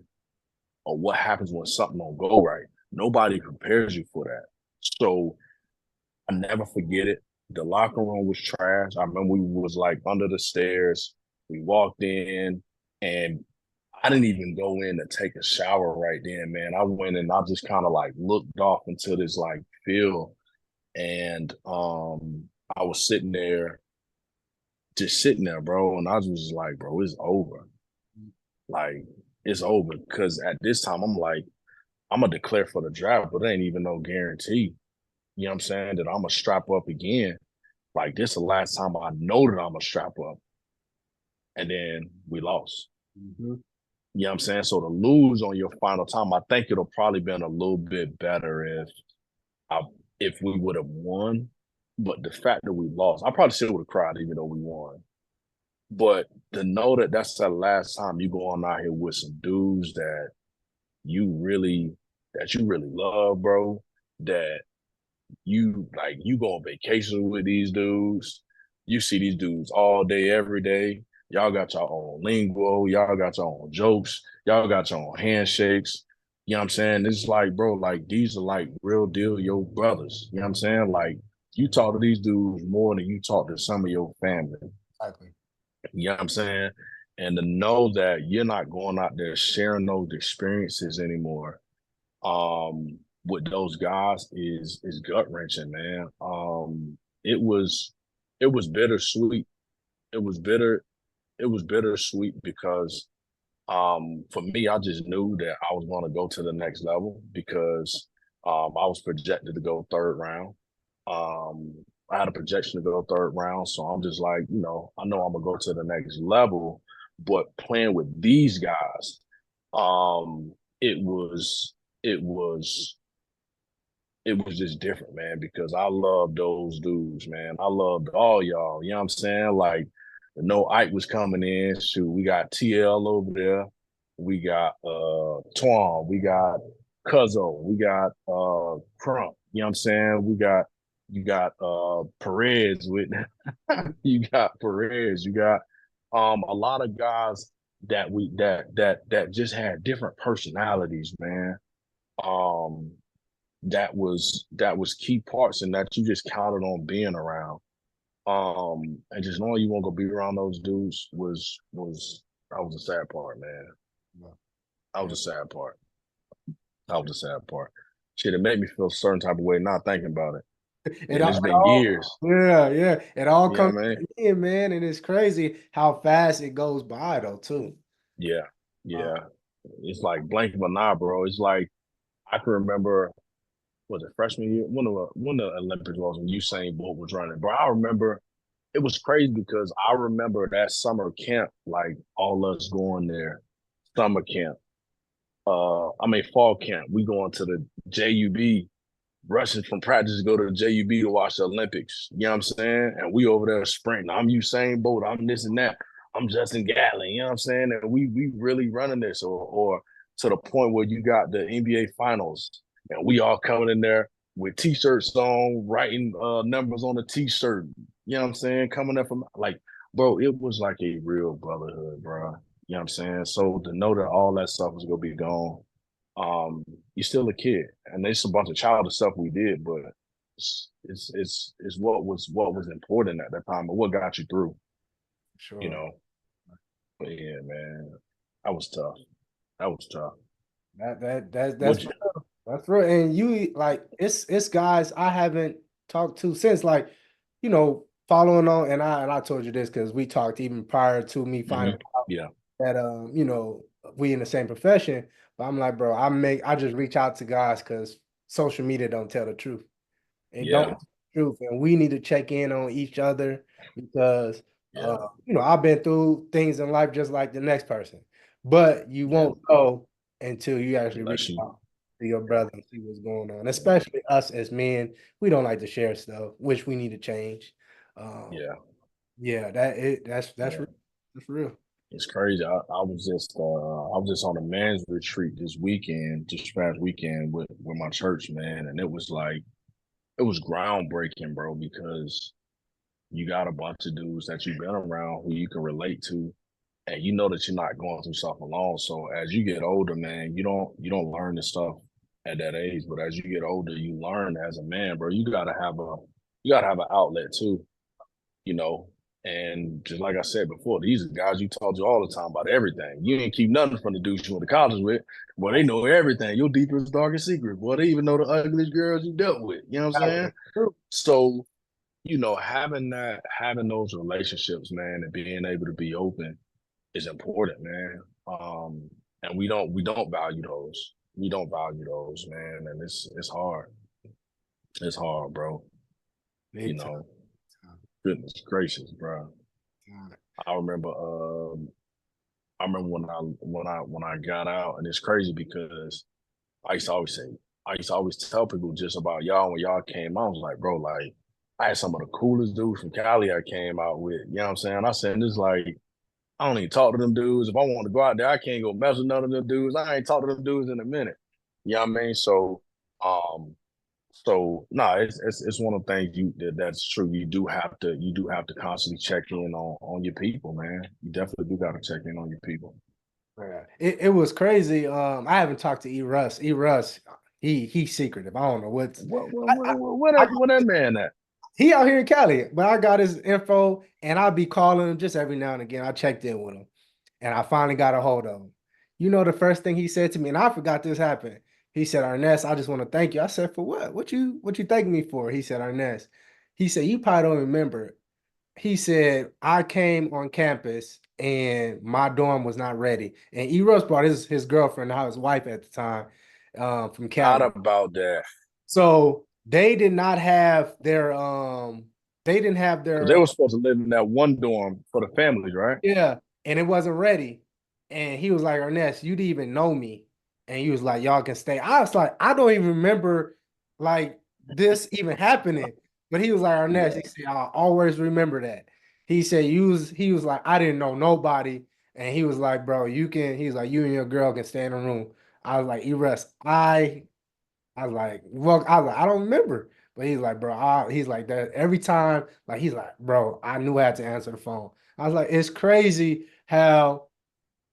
Or what happens when something don't go right? Nobody prepares you for that. So I never forget it. The locker room was trash. I remember we was like under the stairs. We walked in and I didn't even go in to take a shower right then, man. I went and I just kind of like looked off into this like field and I was sitting there, just sitting there, bro. And I was just like, bro, it's over. Like, it's over. Because at this time, I'm like, I'm gonna declare for the draft, but it ain't even no guarantee. You know what I'm saying? That I'm gonna strap up again. Like this is the last time I know that I'm gonna strap up. And then we lost. Mhm. You know what I'm saying? So to lose on your final time, I think it'll probably been a little bit better I if we would have won. But the fact that we lost, I probably still would have cried even though we won. But to know that that's the last time you go on out here with some dudes that you really love, bro, that you go on vacation with these dudes. You see these dudes all day, every day. Y'all got your own lingo. Y'all got your own jokes. Y'all got your own handshakes. You know what I'm saying? It's like, bro, like these are like real deal your brothers. You know what I'm saying? Like you talk to these dudes more than you talk to some of your family. Exactly. You know what I'm saying? And to know that you're not going out there sharing those experiences anymore with those guys is gut wrenching, man. It was bittersweet. It was bitter. It was bittersweet because for me, I just knew that I was going to go to the next level because I was projected to go third round. Um, I had a projection to go third round, so I'm just like, I know I'm gonna go to the next level. But playing with these guys, um, it was it was it was just different, man, because I love those dudes, man. I loved all y'all. You know what I'm saying? Like, no Ike was coming in. Shoot, we got TL over there. We got Twan. We got Cuzzo. We got Crump. You know what I'm saying? You got Perez with you got Perez. You got a lot of guys that just had different personalities, man. Um that was key parts and that you just counted on being around. And just knowing you won't go be around those dudes was that was the sad part, man. That was Yeah. the sad part. That was the sad part. Shit, it made me feel a certain type of way not thinking about it. It And all, it's it been all, years. yeah, yeah. It all You know comes what I mean? in, man, and it's crazy how fast it goes by, though, too. Yeah. Uh, Yeah. It's like blink of an eye, bro. It's like I can remember, was it freshman year? When the Olympics was when Usain Bolt was running. Bro, I remember it was crazy because I remember that summer camp, like all us going there, summer camp. Fall camp. We going to the JUB, rushing from practice to go to the JUB to watch the Olympics. You know what I'm saying? And we over there sprinting. I'm Usain Bolt. I'm this and that. I'm Justin Gatlin. You know what I'm saying? And we really running this, or to the point where you got the NBA finals, and we all coming in there with t-shirts on, writing numbers on the t-shirt. You know what I'm saying? Coming up from like, bro, it was like a real brotherhood, bro. You know what I'm saying? So to know that all that stuff was gonna be gone, you're still a kid, and there's a bunch of childish stuff we did, but it's what was important at that time and what got you through, you sure. know. But yeah, man, that was tough. That was tough. That's What you? real. That's real. And you like it's guys I haven't talked to since, like, following on, and I told you this because we talked even prior to me finding out Yeah, that we in the same profession. But I'm like, bro, I just reach out to guys because social media don't tell the truth. It don't yeah, tell the truth, and we need to check in on each other because yeah, I've been through things in life just like the next person, but you yeah. won't know until you actually reach Unless you, out to your yeah, brother and see what's going on. yeah, Especially us as men, we don't like to share stuff, which we need to change. Um, yeah, yeah, that's yeah. real. That's real. It's crazy. I was just on a men's retreat this weekend, just past weekend with my church, man, and it was groundbreaking, bro, because you got a bunch of dudes that you've been around who you can relate to, and you know that you're not going through stuff alone. So as you get older, man, you don't learn this stuff at that age, but as you get older, you learn as a man, bro. You gotta have an outlet too, you know. And just like I said before, these are guys you talk to all the time about everything. You ain't keep nothing from the dudes you went to college with. Boy, they know everything. Your deepest, darkest secret. Boy, they even know the ugliest girls you dealt with. You know what I'm saying? True. So, having those relationships, man, and being able to be open is important, man. And we don't value those. We don't value those, man. And it's hard. It's hard, bro. You Big time. know, goodness gracious, bro. Time. I remember when I got out, and it's crazy because I used to always say, I used to always tell people just about y'all when y'all came out. I was like, bro, like I had some of the coolest dudes from Cali I came out with. You know what I'm saying? I said this like I don't even talk to them dudes. If I want to go out there, I can't go mess with none of them dudes. I ain't talked to them dudes in a minute. You know what I mean? Um, so no, it's one of the things that's true. You do have to constantly check in on your people, man. You definitely do got to check in on your people. Yeah. It was crazy. I haven't talked to E Russ. E Russ, he's secretive. I don't know what's What what I, what I, what, what I that what that man at? he out here in Cali, but I got his info and I'll be calling him just every now and again. I checked in with him and I finally got a hold of him. The first thing he said to me, and I forgot this happened. He said, Ernest, I just want to thank you. I said, for what? What you thanking me for? He said, Ernest. He said, you probably don't remember. He said, I came on campus and my dorm was not ready. And E Russ brought his girlfriend, now his wife at the time, from Not Cali. about that. So they did not have their they didn't have Because they their were supposed to live in that one dorm for the families, right? yeah. and it wasn't ready. And he was like, Ernest, you didn't even know me. And he was like, y'all can stay. I was like, I don't even remember like this even happening. But he was like, Ernest, Yeah. he said, I'll always remember that. He said, he was like, I didn't know nobody. And he was like, bro, he's like, you and your girl can stay in the room. I was like, Eres, I was like, well, I was like, I don't remember. But he's like, bro, he's like that every time, like he's like, bro, I knew I had to answer the phone. I was like, it's crazy how,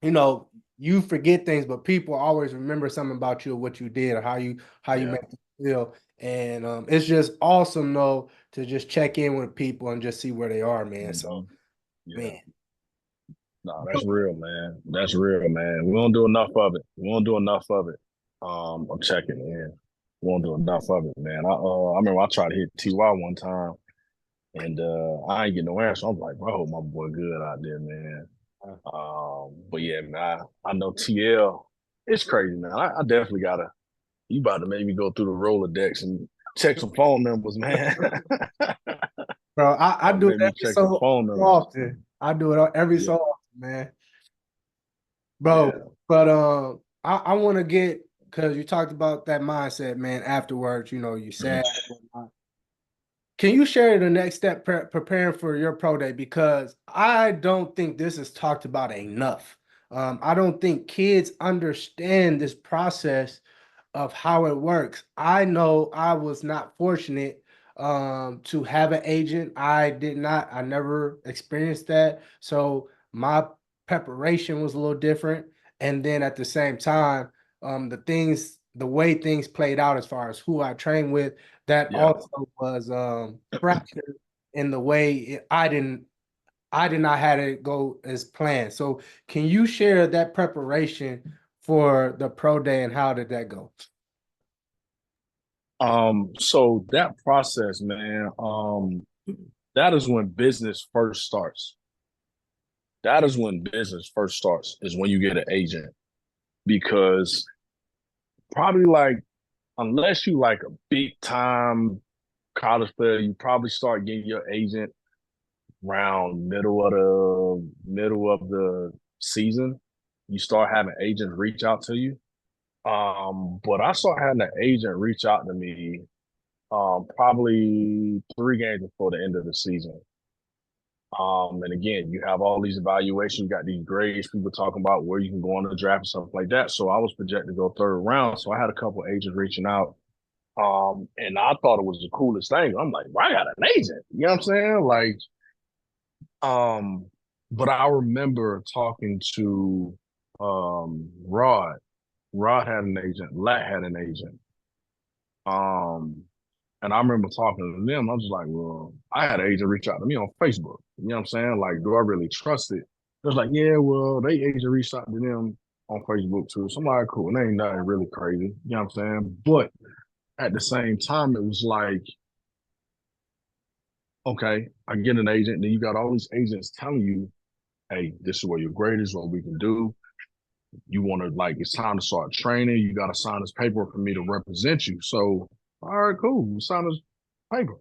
you know, you forget things, but people always remember something about you or what you did or how you Yeah. make them feel. And it's just awesome though to just check in with people and just see where they are, man. So, man, Yeah. No, that's real, man. That's real, man. We don't do enough of it. We won't do enough of it. I'm checking in. We won't do enough of it, man. I remember I tried to hit TY one time and I ain't get no answer. I was like, bro, my boy good out there, man. But yeah, man, I know TL. It's crazy, man. I definitely gotta you about to make me go through the Rolodex and check some phone numbers, man. bro, I About to do it make me every check some phone so numbers. often. I do it every Yeah, so often, man. yeah. Bro, but I want to get because you talked about that mindset, man. Afterwards, you Mhm. sad. Can you share the next step preparing for your pro day? Because I don't think this is talked about enough. I don't think kids understand this process of how it works. I know I was not fortunate to have an agent. I never experienced that. So my preparation was a little different. And then at the same time, the way things played out as far as who I trained with, that Yeah. also was fractured in the way I did not have it go as planned. So can you share that preparation for the pro day and how did that go? So that process, man, that is when business first starts. That is when business first starts, is when you get an agent. Because probably like, unless you like a big time college player, you probably start getting your agent around middle of the season. You start having agents reach out to you. But I started having an agent reach out to me probably 3 games before the end of the season. And again, you have all these evaluations, you got these grades, people talking about where you can go on the draft and stuff like that. So I was projected to go third round. So I had a couple agents reaching out. And I thought it was the coolest thing. I'm like, well, I got an agent. You know what I'm saying? Um, but I remember talking to Rod. Rod had an agent, Lat had an agent. Um, and I remember talking to them. I was like, well, I had an agent reach out to me on Facebook. You know what I'm saying? Like, do I really trust it? It was like, yeah, well, they agent reached out to them on Facebook too. So I'm like, cool. And ain't nothing really crazy. You know what I'm saying? But at the same time, it was like, okay, I get an agent. Then you got all these agents telling you, hey, this is where your grade is, what we can do. You want to, like, it's time to start training. You got to sign this paper for me to represent you. So, all right, cool. Sign this paper.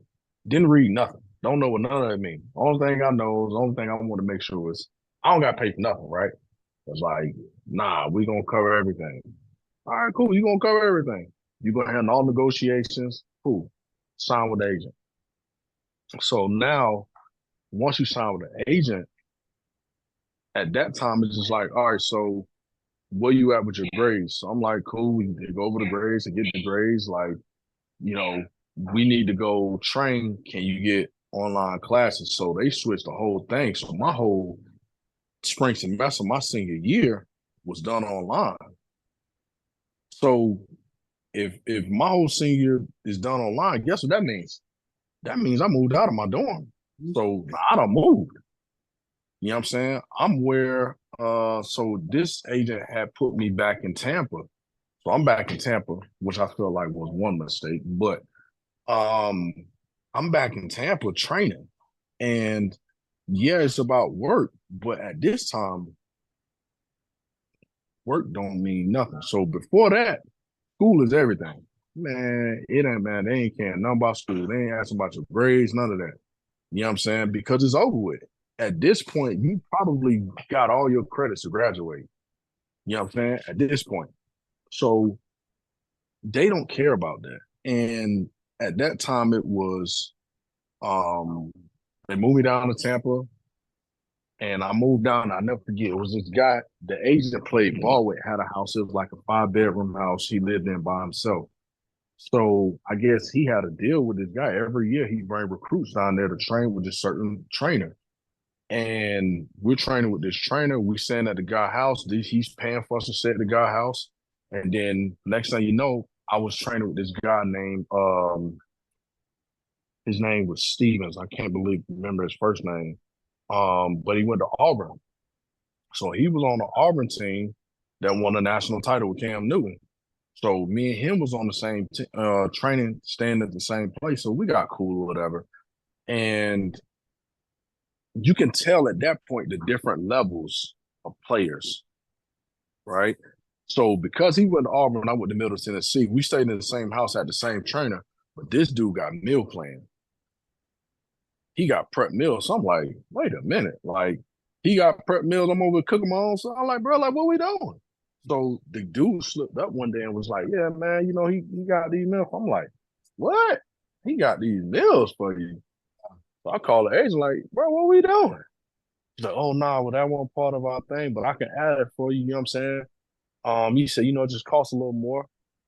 Didn't read nothing. Don't know what none of that means. Only thing I know is the only thing I want to make sure is I don't got to pay for nothing, right? It's like, nah, we gonna cover everything. All right, cool. You gonna cover everything. You gonna handle all negotiations. Cool. Sign with the agent. So now, once you sign with the agent, at that time it's just like, all right, so where you at with your grades? So I'm like, cool. We can go over the grades and get the grades. Like, you know, we need to go train. Can you get online classes? So they switched the whole thing. So my whole spring semester, my senior year, was done online. So if my whole senior is done online, guess what that means? That means I moved out of my dorm. So I done moved. You know what I'm saying? I'm where so this agent had put me back in Tampa. So I'm back in Tampa, which I feel like was one mistake, but um I'm back in Tampa training. And yeah, it's about work, but at this time, work don't mean nothing. So before that, school is everything. Man, it ain't man, they ain't caring nothing about school. They ain't asking about your grades, none of that. You know what I'm saying? Because it's over with. at this point, you probably got all your credits to graduate. You know what I'm saying? At this point. So they don't care about that. And at that time it was um they moved me down to Tampa and I moved down. I never forget. It was this guy, the agent played ball with, had a house. It was like a 5-bedroom house. He lived in by himself. So I guess he had a deal with this guy. Every year he'd bring recruits down there to train with this certain trainer. And we're training with this trainer. We staying at the guy house. He's paying for us to stay at the guy house. And then next thing you know, I was training with this guy named his name was Stevens. I can't remember his first name. But he went to Auburn. So he was on the Auburn team that won the national title with Cam Newton. So me and him was on the same training, staying at the same place. So we got cool or whatever. And you can tell at that point the different levels of players, right? So because he went to Auburn, I went to Middle Tennessee. We stayed in the same house at the same trainer, but this dude got meal plan. He got prep meals. So I'm like, wait a minute, like he got prep meals. I'm over cooking my own. So I'm like, bro, like what we doing? So the dude slipped up one day and was like, yeah, man, you know, he got these meals. I'm like, what? He got these meals for you. So I call the agent like, bro, what we doing? He's like, oh, no, well, that wasn't part of our thing, but I can add it for you. You know what I'm saying? He said, you know, it just costs a little more.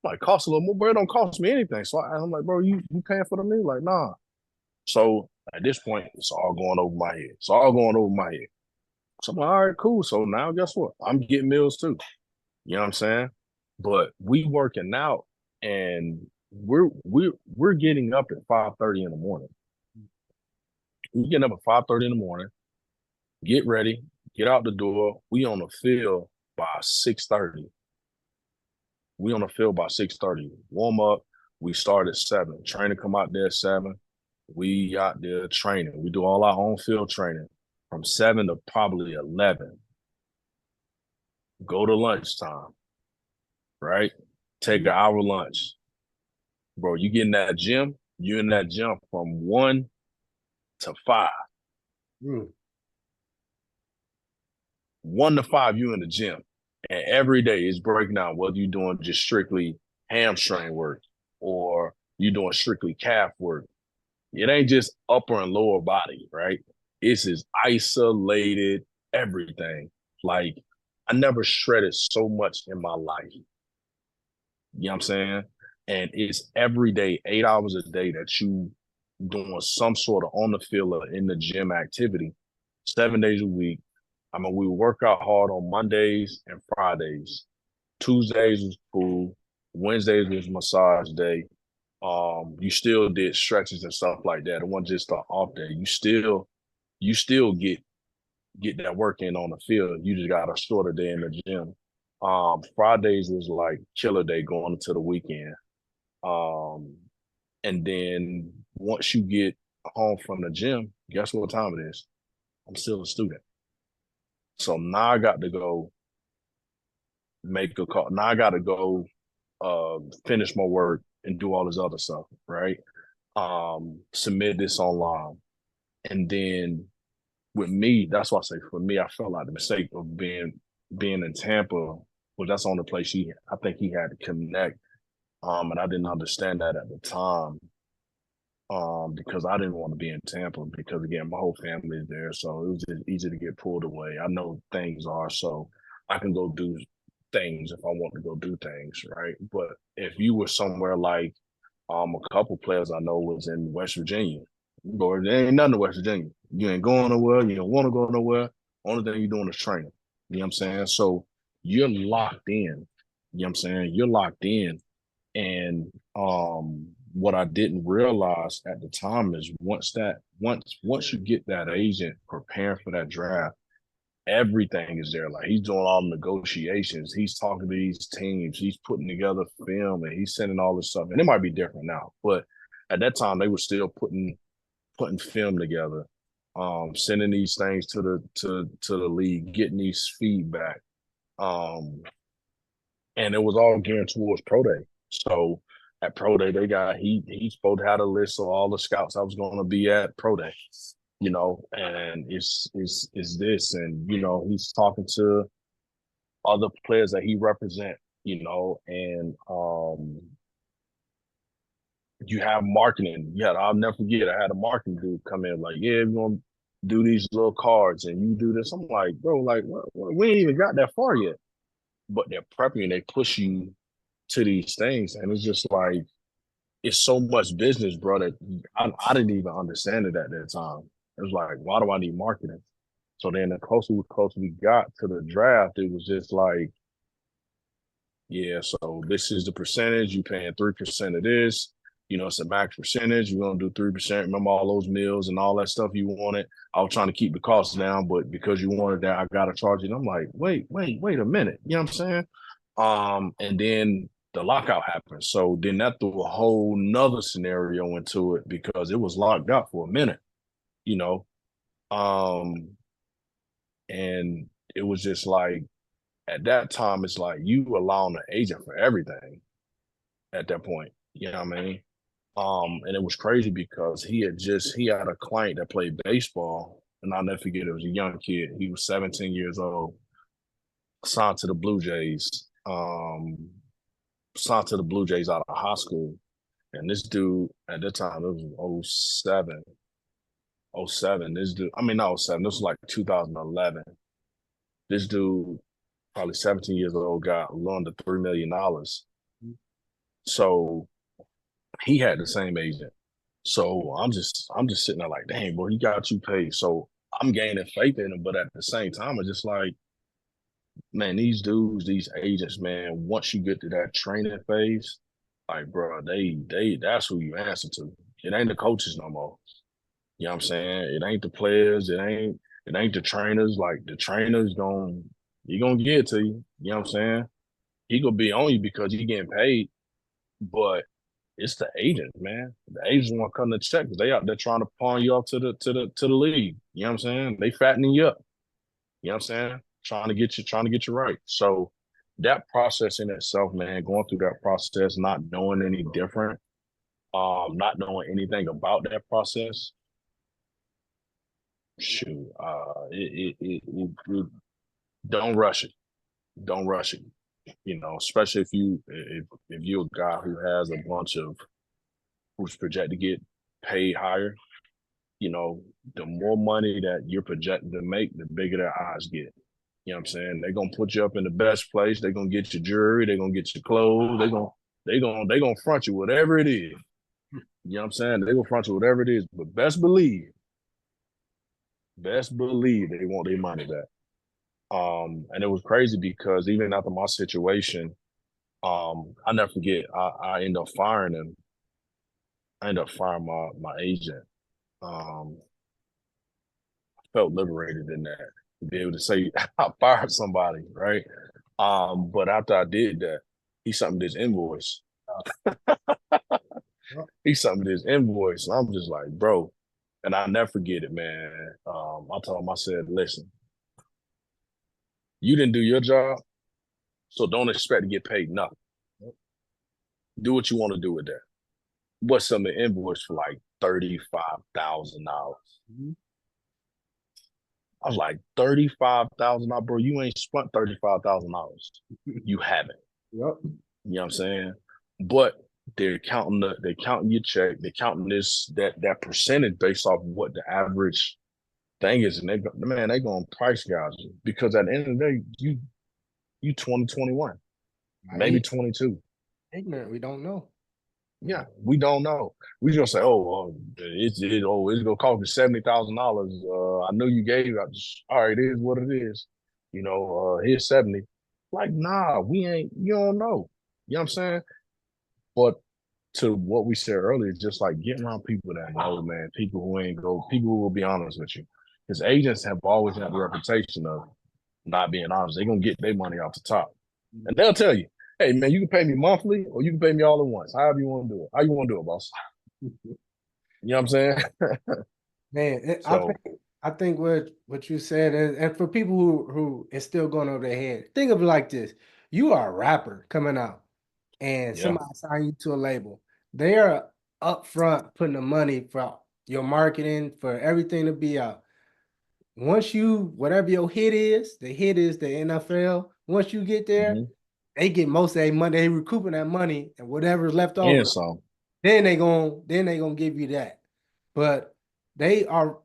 I'm like, cost a little more, bro. It don't cost me anything. So I'm like, bro, you paying for the meal? Like, nah. So at this point, it's all going over my head. It's all going over my head. So I'm like, all right, cool. So now guess what? I'm getting meals too. You know what I'm saying? But we working out and we're getting up at 5:30 in the morning. We getting up at 5:30 in the morning, get ready, get out the door. We on the field by 6:30. We on the field by 6:30. Warm up. We start at 7. Trainer come out there at 7. We out there training. We do all our on field training from 7 to probably 11. Go to lunchtime, right? Take an hour lunch. Bro, you get in that gym, you in that gym from 1 to 5. 1 to 5, you in the gym. And every day is breaking down whether you're doing just strictly hamstring work or you're doing strictly calf work. It ain't just upper and lower body, right? It's just isolated everything. Like, I never shredded so much in my life. You know what I'm saying? And it's every day, 8 hours a day that you doing some sort of on the field or in the gym activity, 7 days a week. I mean, we work out hard on Mondays and Fridays. Tuesdays was cool. Wednesdays was massage day. You still did stretches and stuff like that. It wasn't just an off day. You still get that work in on the field. You just got a shorter day in the gym. Fridays was like killer day going into the weekend. And then once you get home from the gym, guess what time it is? I'm still a student. So now I got to go make a call. Now I got to go finish my work and do all this other stuff, right? Submit this online. And then with me, that's why I say for me, I felt like the mistake of being in Tampa, well, that's the only place I think he had to connect. And I didn't understand that at the time. Because I didn't want to be in Tampa because again, my whole family is there. So it was just easy to get pulled away. I know things are, so I can go do things if I want to go do things, right? But if you were somewhere like a couple players I know was in West Virginia, or there ain't nothing in West Virginia. You ain't going nowhere, you don't want to go nowhere. Only thing you're doing is training. You know what I'm saying? So you're locked in. You know what I'm saying? You're locked in. And what I didn't realize at the time is once you get that agent preparing for that draft, everything is there. Like he's doing all the negotiations, he's talking to these teams, he's putting together film, and he's sending all this stuff. And it might be different now, but at that time they were still putting film together, sending these things to the league, getting these feedback, and it was all geared towards pro day. So at pro day, they got he's supposed to have a list of all the scouts I was going to be at pro day. and it's this, and he's talking to other players that he represent, and you have marketing. Yeah, I'll never forget. I had a marketing dude come in like, yeah, we're gonna do these little cards and you do this. I'm like, bro, like we ain't even got that far yet. But they're prepping and they push you to these things. And it's just like it's so much business, bro, that I didn't even understand it at that time. It was like, why do I need marketing? So then the closer we got to the draft, it was just like, yeah, so this is the percentage. You paying 3% of this. It's a max percentage. You're gonna do 3%. Remember all those meals and all that stuff you wanted. I was trying to keep the costs down, but because you wanted that, I gotta charge it. I'm like, wait a minute. You know what I'm saying? And then the lockout happened. So then that threw a whole nother scenario into it because it was locked out for a minute, you know. Um, and it was just like at that time, it's like you allowing an agent for everything at that point. You know what I mean? And it was crazy because he had a client that played baseball, and I'll never forget, it was a young kid. He was 17 years old, signed to the Blue Jays, signed to the Blue Jays out of high school. And this dude at that time, it was oh seven, oh seven. This dude, I mean, not oh seven, this was like 2011. This dude, probably 17 years old, got loaned to $3 million. So he had the same agent. So I'm just sitting there like, dang, boy, he got you paid. So I'm gaining faith in him, but at the same time, it's just like, man, these dudes, these agents, man, once you get to that training phase, like, bro, that's who you answer to. It ain't the coaches no more. You know what I'm saying? It ain't the players. It ain't the trainers. Like the trainers he gonna get it to you. You know what I'm saying? He gonna be on you because you getting paid, but it's the agent, man. The agents want to come to check because they out there trying to pawn you off to the league. You know what I'm saying? They fattening you up. You know what I'm saying? Trying to get you right. So that process in itself, man, going through that process, not knowing any different, not knowing anything about that process, shoot, don't rush it. Don't rush it. Especially if you're a guy who has a bunch of who's projected to get paid higher, the more money that you're projected to make, the bigger their eyes get. You know what I'm saying? They're gonna put you up in the best place. They're gonna get your jewelry. They're gonna get your clothes. They gonna front you whatever it is. You know what I'm saying? They're gonna front you whatever it is. But best believe they want their money back. And it was crazy because even after my situation, I never forget. I ended up firing him. I ended up firing my agent. Felt liberated in that to be able to say I fired somebody, right? But after I did that, he sent me this invoice. He sent me this invoice, and I'm just like, bro, and I never forget it, man. I told him, I said, listen, you didn't do your job, so don't expect to get paid nothing. Do what you want to do with that. What's some invoice for like $35,000? I was like, $35,000, bro. You ain't spent $35,000. You haven't. Yep. You know what I'm saying? But they're counting your check, they're counting that percentage based off what the average thing is, and they gonna price gouge you because at the end of the day, you 2021, maybe 22. Ignorant, we don't know. Yeah, we don't know. We gonna say, it's gonna cost you $70,000. I know you gave it. All right, it is what it is. Here's 70. Like, nah, we ain't. You don't know. You know what I'm saying? But to what we said earlier, just like getting around people that know, man, people who will be honest with you. Because agents have always had the reputation of not being honest. They're gonna get their money off the top. And they'll tell you, hey man, you can pay me monthly or you can pay me all at once. However you want to do it. How you want to do it, boss? You know what I'm saying? Man, So I think what you said, and for people who it's still going over their head, think of it like this: you are a rapper coming out, and yeah, somebody sign you to a label. They are upfront putting the money for your marketing, for everything to be out. Once you, whatever your hit is, the hit is the NFL. Once you get there, Mm-hmm. they get most of their money. They recouping that money and whatever's left And over. some. Then they gonna give you that. But they are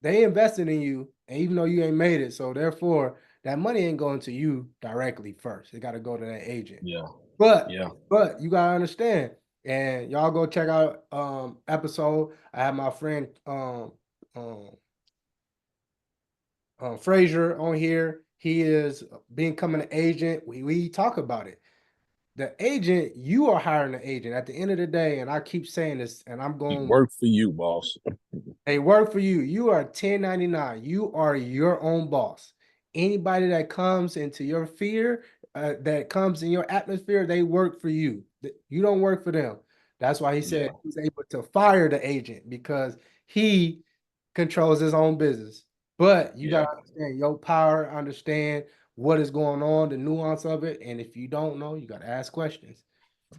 they invested in you, and even though you ain't made it, so therefore that money ain't going to you directly first. It got to go to that agent. Yeah. But Yeah. but you gotta understand, and y'all go check out episode. I have my friend um Frazier on here. He is becoming an agent. We talk about it. The agent, you are hiring an agent at the end of the day, and I keep saying this, and I'm He going, worked for you, boss. they work for you. You are 1099. You are your own boss. Anybody that comes into your fear, that comes in your atmosphere, they work for you. You don't work for them. That's why he said Yeah. he's able to fire the agent because he controls his own business. But you got Yeah. to understand your power, understand what is going on, the nuance of it. And if you don't know, you got to ask questions.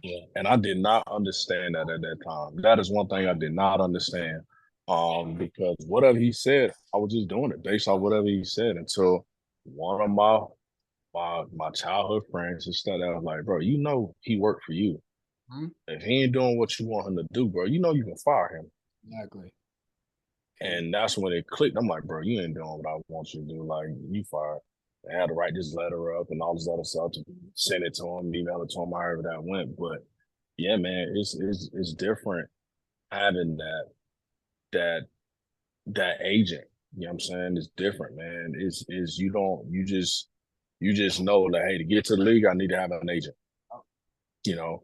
Yeah. And I did not understand that at that time. That is one thing I did not understand. Because whatever he said, I was just doing it based on whatever he said until one of my childhood friends just started out like, bro, you know he worked for you. Mhm. If he ain't doing what you want him to do, bro, you know you can fire him. Exactly. And that's when it clicked. I'm like, bro, you ain't doing what I want you to do. Like, you fired. I had to write this letter up and all this other stuff to send it to him, email it to him, however that went. But yeah, man, it's different having that that agent. You know what I'm saying? It's different, man. It's you don't you just know that hey, to get to the league, I need to have an agent. You know,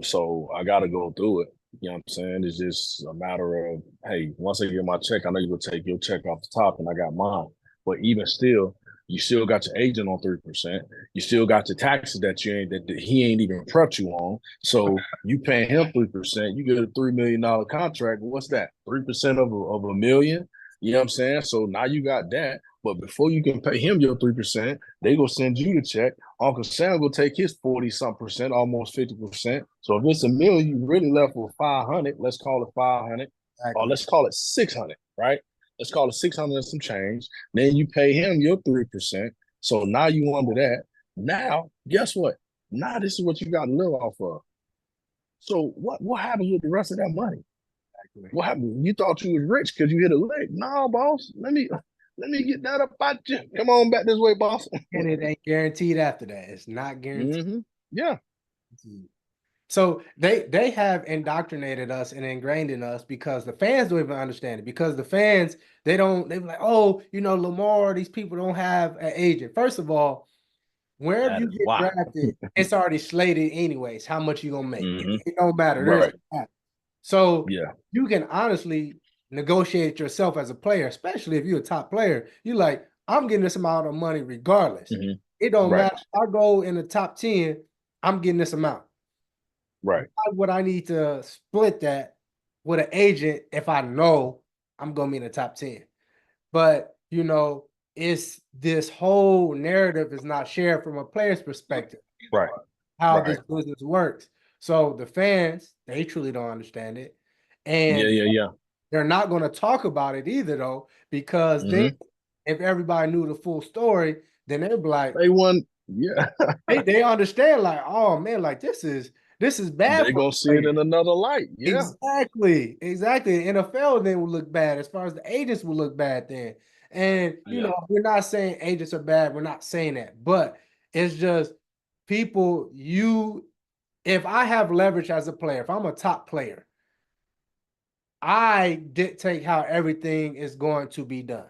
so I got to go through it. You know what I'm saying? It's just a matter of hey, once I get my check, I know you will take your check off the top, and I got mine. But even still, you still got your agent on 3%. You still got your taxes that you ain't that he ain't even prepped you on. So you paying him 3%. You get a $3 million contract. What's that? 3% of a million. You know what I'm saying? So now you got that. But before you can pay him your 3%, they go send you the check. Uncle Sam will take his 40 some percent, almost 50%. So if it's a million, you really left with 500. Let's call it 500, or Exactly. let's call it 600, right? Let's call it 600 and some change. Then you pay him your 3%. So now you under that. Now, guess what? Now this is what you got to live off of. So what happens with the rest of that money? Exactly. What happened? You thought you was rich because you hit a lick. No, boss. Let me get that up out you. Come on back this way, boss. And it ain't guaranteed after that. It's not guaranteed. Mm-hmm. Yeah. So they have indoctrinated us and ingrained in us because the fans don't even understand it. Because the fans, they be like, oh, Lamar, these people don't have an agent. First of all, wherever That you is get why. drafted, it's already slated anyways, how much you gonna make. It, Mm-hmm. it don't matter. There's Right. so Yeah. you can honestly negotiate yourself as a player, especially if you're a top player. You like, I'm getting this amount of money regardless. Mm-hmm. It don't Right. matter. If I go in the top 10, I'm getting this amount. Right. Why would I need to split that with an agent if I know I'm gonna be in the top 10? But it's this whole narrative is not shared from a player's perspective, Right. how Right. this business works. So the fans, they truly don't understand it. Yeah. And Yeah. Yeah. they're not going to talk about it either, though, because then Mm-hmm. if everybody knew the full story, then they'd be like, They won. Yeah. they understand, like, oh man, like this is bad They for gonna the see it player. in another light. Yeah. Exactly, exactly. NFL then will look bad as far as the agents will look bad then. And Yeah. we're not saying agents are bad. We're not saying that, but it's just people. If I have leverage as a player, if I'm a top player, I dictate how everything is going to be done.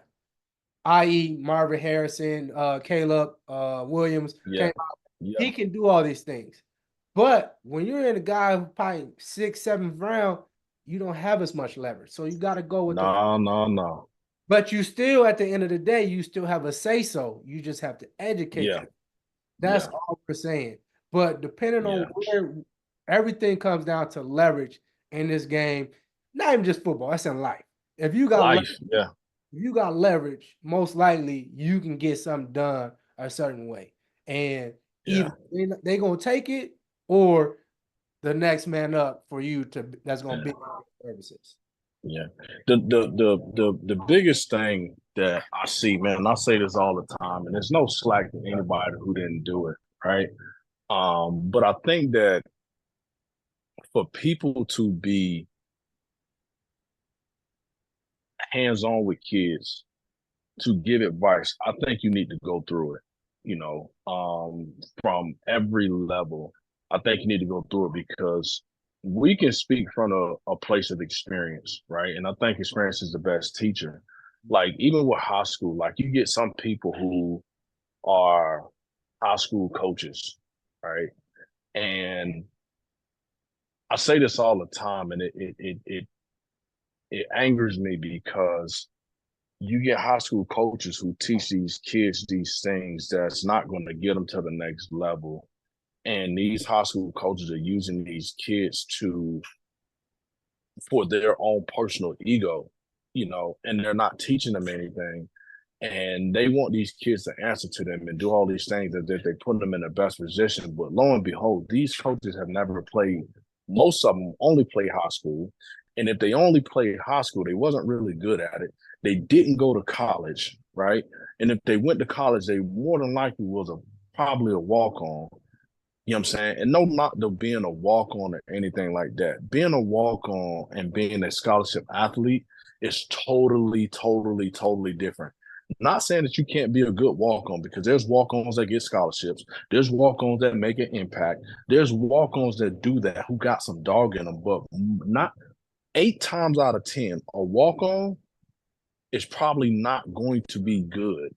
I.e., Marvin Harrison, Caleb Williams, Yeah. Yeah. he can do all these things. But when you're in a guy who probably sixth, seventh round, you don't have as much leverage. So you got to go with the. No. No. No. But you still, at the end of the day, you still have a say so. You just have to educate Yeah. them. That's Yeah. all we're saying. But depending on Yeah. where everything comes down to leverage in this game, not even just football, that's in life. If you got Life. Yeah. if you got leverage, most likely you can get something done a certain way. And either Yeah. they gonna take it or the next man up for you to that's gonna Yeah. be services. Yeah. The biggest thing that I see, man, and I say this all the time, and there's no slack to anybody who didn't do it, right? But I think that for people to be hands-on with kids, to give advice, I think you need to go through it, from every level. I think you need to go through it because we can speak from a place of experience, right? And I think experience is the best teacher. Like, even with high school, like, you get some people who are high school coaches, right? And I say this all the time, and it angers me because you get high school coaches who teach these kids these things that's not going to get them to the next level. And these high school coaches are using these kids for their own personal ego, and they're not teaching them anything. And they want these kids to answer to them and do all these things as if they put them in the best position. But lo and behold, these coaches have never played, most of them only play high school. And if they only played high school, they wasn't really good at it. They didn't go to college, right? And if they went to college, they more than likely was probably a walk-on. You know what I'm saying? And no, not the being a walk-on or anything like that. Being a walk-on and being a scholarship athlete is totally, totally, totally different. Not saying that you can't be a good walk-on, because there's walk-ons that get scholarships. There's walk-ons that make an impact. There's walk-ons that do that who got some dog in them. But not 8 times out of 10, a walk-on is probably not going to be good.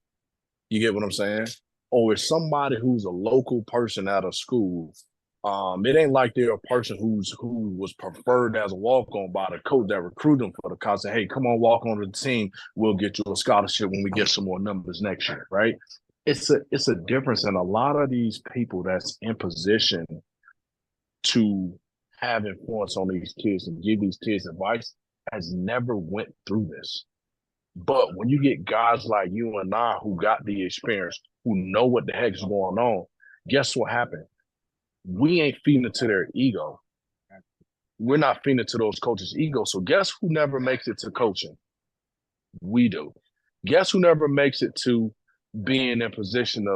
You get what I'm saying? Or it's somebody who's a local person at a school. It ain't like they're a person who was preferred as a walk-on by the coach that recruited them for the college. Say, hey, come on, walk on to the team. We'll get you a scholarship when we get some more numbers next year, right? It's a difference, and a lot of these people that's in position to have influence on these kids and give these kids advice has never went through this. But when you get guys like you and I who got the experience, who know what the heck's going on, guess what happened? We ain't feeding into their ego. We're not feeding into those coaches' ego. So guess who never makes it to coaching? We do. Guess who never makes it to being in position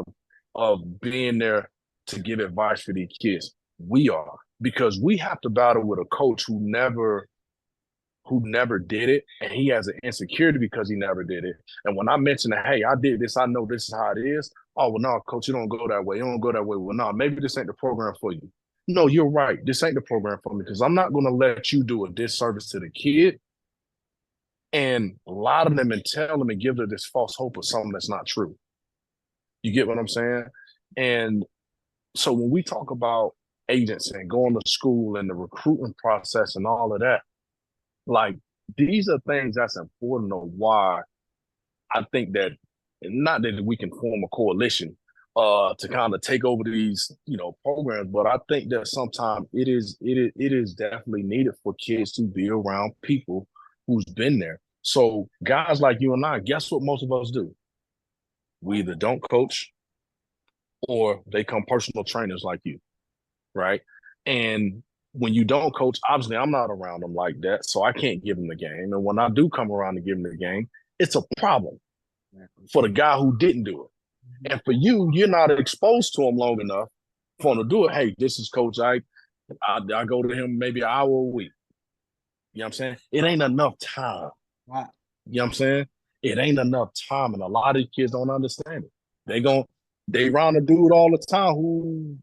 of being there to give advice for these kids? We are. Because we have to battle with a coach who never did it, and he has an insecurity because he never did it. And when I mention that, hey, I did this, I know this is how it is. Oh, well, no, coach, you don't go that way. You don't go that way. Well, no, maybe this ain't the program for you. No, you're right. This ain't the program for me, because I'm not going to let you do a disservice to the kid and lie to them and tell them and give them this false hope of something that's not true. You get what I'm saying? And so when we talk about agents and going to school and the recruitment process and all of that, like, these are things that's important of why I think that, not that we can form a coalition to kind of take over these, programs, but I think that sometimes it is definitely needed for kids to be around people who's been there. So guys like you and I, guess what most of us do? We either don't coach or they come personal trainers like you, right? And when you don't coach, obviously I'm not around them like that, so I can't give them the game. And when I do come around to give them the game, it's a problem for the guy who didn't do it. And for you, you're not exposed to him long enough for him to do it. Hey, this is Coach Ike. I go to him maybe an hour a week. You know what I'm saying? It ain't enough time. Wow. You know what I'm saying? It ain't enough time, and a lot of kids don't understand it. They round a dude all the time who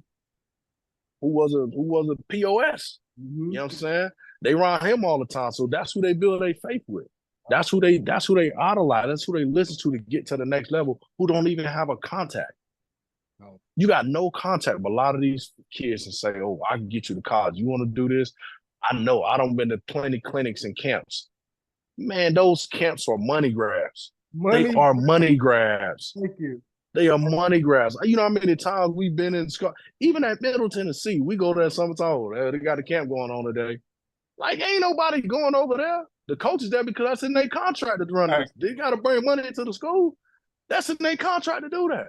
was a POS. Mm-hmm. You know what I'm saying? They around him all the time. So that's who they build their faith with. That's who they idolize. That's who they listen to get to the next level, who don't even have a contact. Oh. You got no contact. But a lot of these kids and say, oh, I can get you to college. You want to do this? I know. I don't been to plenty clinics and camps. Man, those camps are money grabs. They are money grabs. Thank you. They are money grabs. You know how many times we've been in school, even at Middle Tennessee, we go there summertime. Oh, they got a camp going on today. Like, ain't nobody going over there. The coach is there because that's in their contract to run it. They got to bring money into the school. That's in their contract to do that.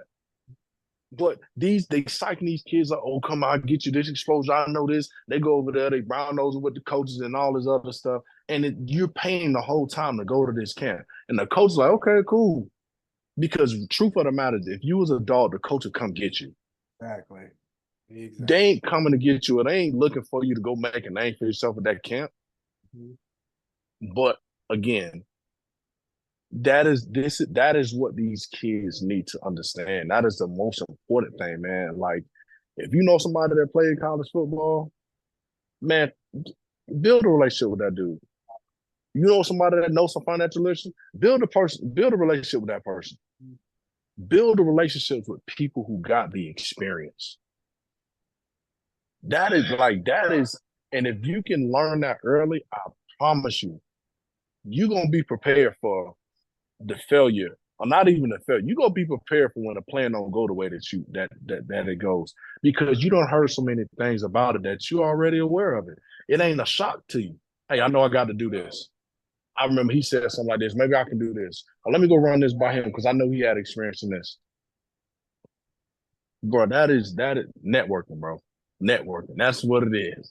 But they psyching these kids like, oh, come on, get you this exposure. I know this. They go over there, they brown nose with the coaches and all this other stuff. And you're paying the whole time to go to this camp. And the coach is like, okay, cool. Because truth of the matter is, if you was a dog, the coach would come get you. Exactly. They Exactly. ain't coming to get you, or they ain't looking for you to go make a name for yourself at that camp. Mhm. But again, that is what these kids need to understand. That is the most important thing, man. Like, if you know somebody that played college football, man, build a relationship with that dude. You know somebody that knows some financial literacy, build a relationship with that person. Build a relationship with people who got the experience. That is, and if you can learn that early, I promise you, you're gonna be prepared for the failure, or not even the failure. You're gonna be prepared for when a plan don't go the way that it goes. Because you don't heard so many things about it that you're already aware of it. It ain't a shock to you. Hey, I know I got to do this. I remember he said something like this. Maybe I can do this. Or let me go run this by him because I know he had experience in this. Bro, that is networking, bro. Networking. That's what it is.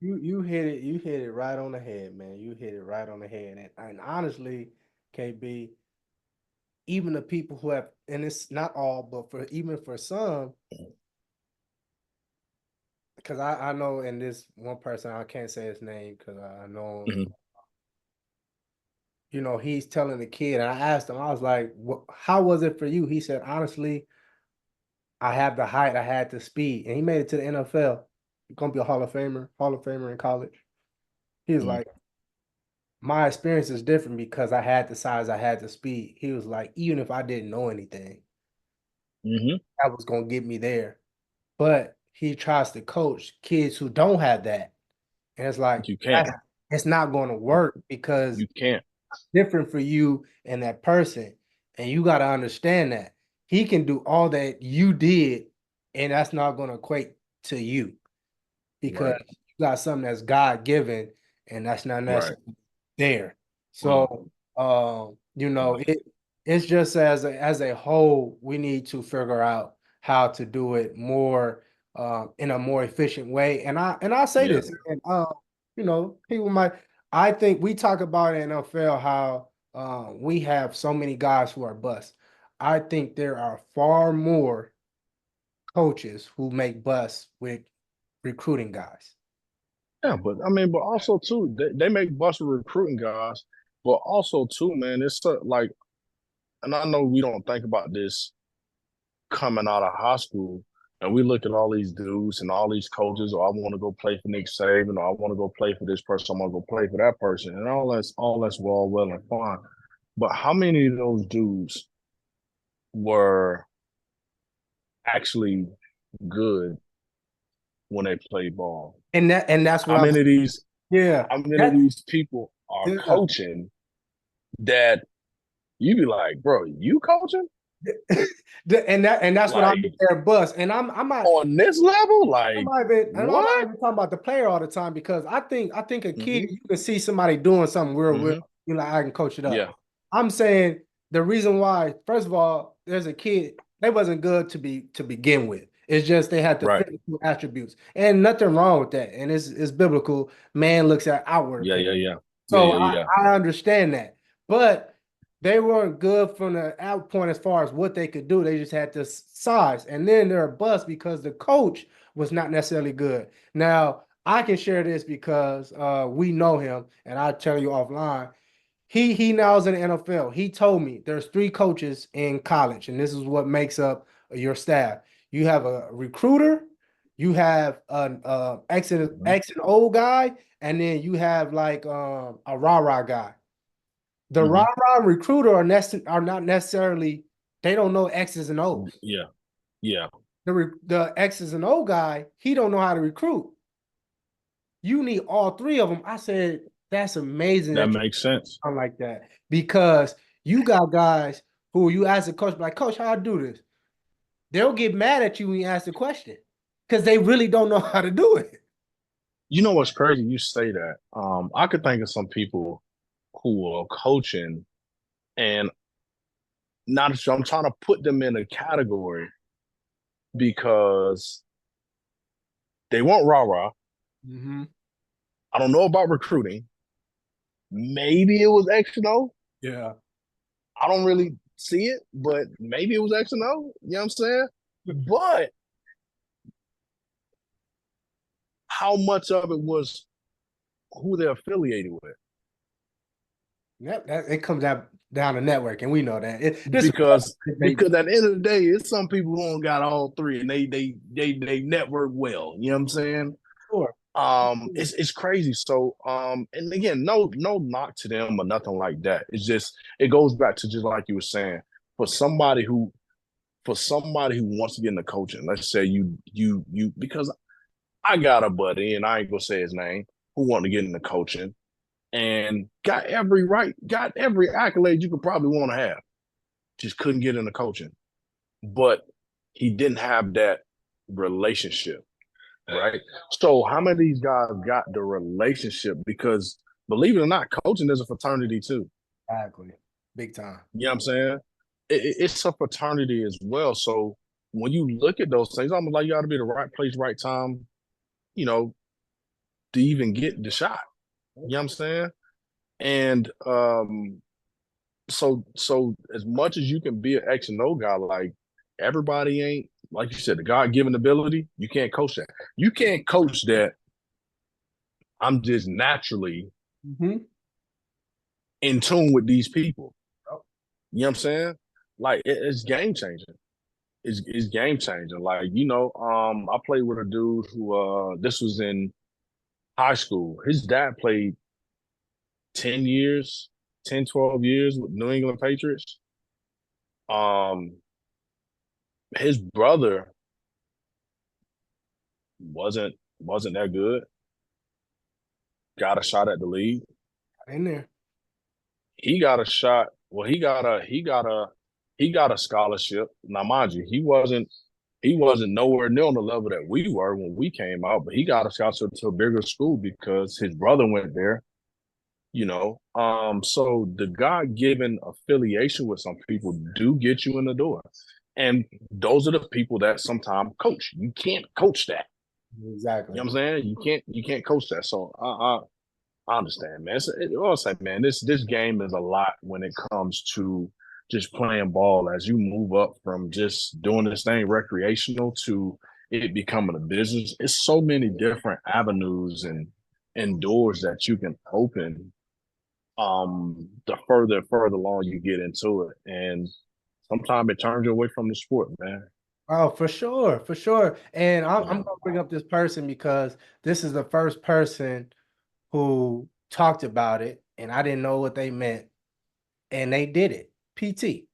You hit it right on the head, man. You hit it right on the head. And honestly, KB, even the people who have, and it's not all, but for even for some, because I know in this one person, I can't say his name because I know him. Mhm. You know, he's telling the kid, and I asked him, I was like, how was it for you? He said, honestly, I have the height, I had the speed, and he made it to the NFL. He's gonna be a Hall of Famer in college. He was Mhm. like, my experience is different because I had the size, I had the speed. He was like, even if I didn't know anything, Mhm. that was gonna get me there. But he tries to coach kids who don't have that. And it's like, You can't. it's not going to work because You can't. it's different for you and that person. And you got to understand that he can do all that you did, and that's not going to equate to you because Right. you got something that's God given, and that's not Right. necessarily there. Mm. So, it's just as a whole, we need to figure out how to do it more in a more efficient way. And I say Yeah. this, and people might. I think we talk about in NFL how we have so many guys who are bust. I think there are far more coaches who make busts with recruiting guys. Yeah, but I mean, but also too, they make bust recruiting guys, but also too, man, it's like, and I know we don't think about this coming out of high school, and we look at all these dudes and all these coaches, or I want to go play for Nick Saban, or I want to go play for this person, I want to go play for that person, and all that's well and fine. But how many of those dudes were actually good when they played ball? And that's what How I'm many of these yeah. how many of That these people are yeah. coaching that you be like, bro, you coaching? And that's what I'm Like there bus. And I'm not on this level? I'm Like not even and I'm not what? even talking about the player all the time because I think a kid, Mm-hmm. you can see somebody doing something real, Mm-hmm. you like I can coach it up. Yeah. I'm saying the reason why, first of all, there's a kid, they wasn't good to begin with. It's just they had the Right. physical attributes. And nothing wrong with that. And it's biblical. Man looks at outward Yeah, appearance. yeah, yeah. Yeah, So yeah, I, yeah. I understand that. But they weren't good from the out point as far as what they could do. They just had this size. And then they're a bust because the coach was not necessarily good. Now, I can share this because we know him, and I'll tell you offline. He now is in the NFL. He told me there's three coaches in college, and this is what makes up your staff. You have a recruiter, you have an Mm-hmm. X and O guy, and then you have like a rah-rah guy. The Mm-hmm. rah-rah recruiter are not necessarily, they don't know X's and O's. Yeah. Yeah. The X's and O guy, he don't know how to recruit. You need all three of them. I said, that's amazing That that you makes sense. sound like that because you got guys who you ask the coach, like, Coach, how I do this? They'll get mad at you when you ask the question because they really don't know how to do it. You know what's crazy? You say that. I could think of some people who are coaching and not I'm trying to put them in a category because they weren't rah-rah. Mm-hmm. I don't know about recruiting. Maybe it was X and O. Yeah. I don't really see it, but maybe it was X and O. You know what I'm saying? But how much of it was who they're affiliated with? Yep, it comes down to network, and we know that. This is Because at the end of the day, it's some people who don't got all three and they network well. You know what I'm saying? sure. It's crazy. So and again, no knock to them or nothing like that. It's just it goes back to just like you were saying, for somebody who wants to get into coaching, let's say you because I got a buddy and I ain't gonna say his name who wanted to get into coaching and got every accolade you could probably want to have, just couldn't get into coaching, but he didn't have that relationship, right? So how many of these guys got the relationship? Because believe it or not, coaching is a fraternity too. Exactly. Big time. You know what I'm saying? It's a fraternity as well. So when you look at those things, almost like you got to be the right place, right time, you know, to even get the shot. You know what I'm saying? And so as much as you can be an X and O guy, like everybody ain't like you said, the God given ability, you can't coach that. You can't coach that. I'm just naturally Mm-hmm. in tune with these people. You know what I'm saying? Like it's game changing. It's game changing. Like, I played with a dude who this was in high school. His dad played 10 years, 10, 12 years with New England Patriots. Um, his brother wasn't that good. Got a shot at the league. In there. He got a shot. Well, he got a scholarship. Now, mind you, he wasn't nowhere near on the level that we were when we came out, but he got a scholarship to a bigger school because his brother went there. So the God given affiliation with some people do get you in the door. And those are the people that sometimes coach. You can't coach that. You Exactly. know what I'm saying? You can't coach that. So I understand, man. I'll say, man, this game is a lot when it comes to just playing ball as you move up from just doing this thing recreational to it becoming a business. It's so many different avenues and doors that you can open the further along you get into it. And sometimes it turns you away from the sport, man. Oh, for sure, for sure. And I'm Yeah. gonna bring up this person because this is the first person who talked about it, and I didn't know what they meant, and they did it. PT,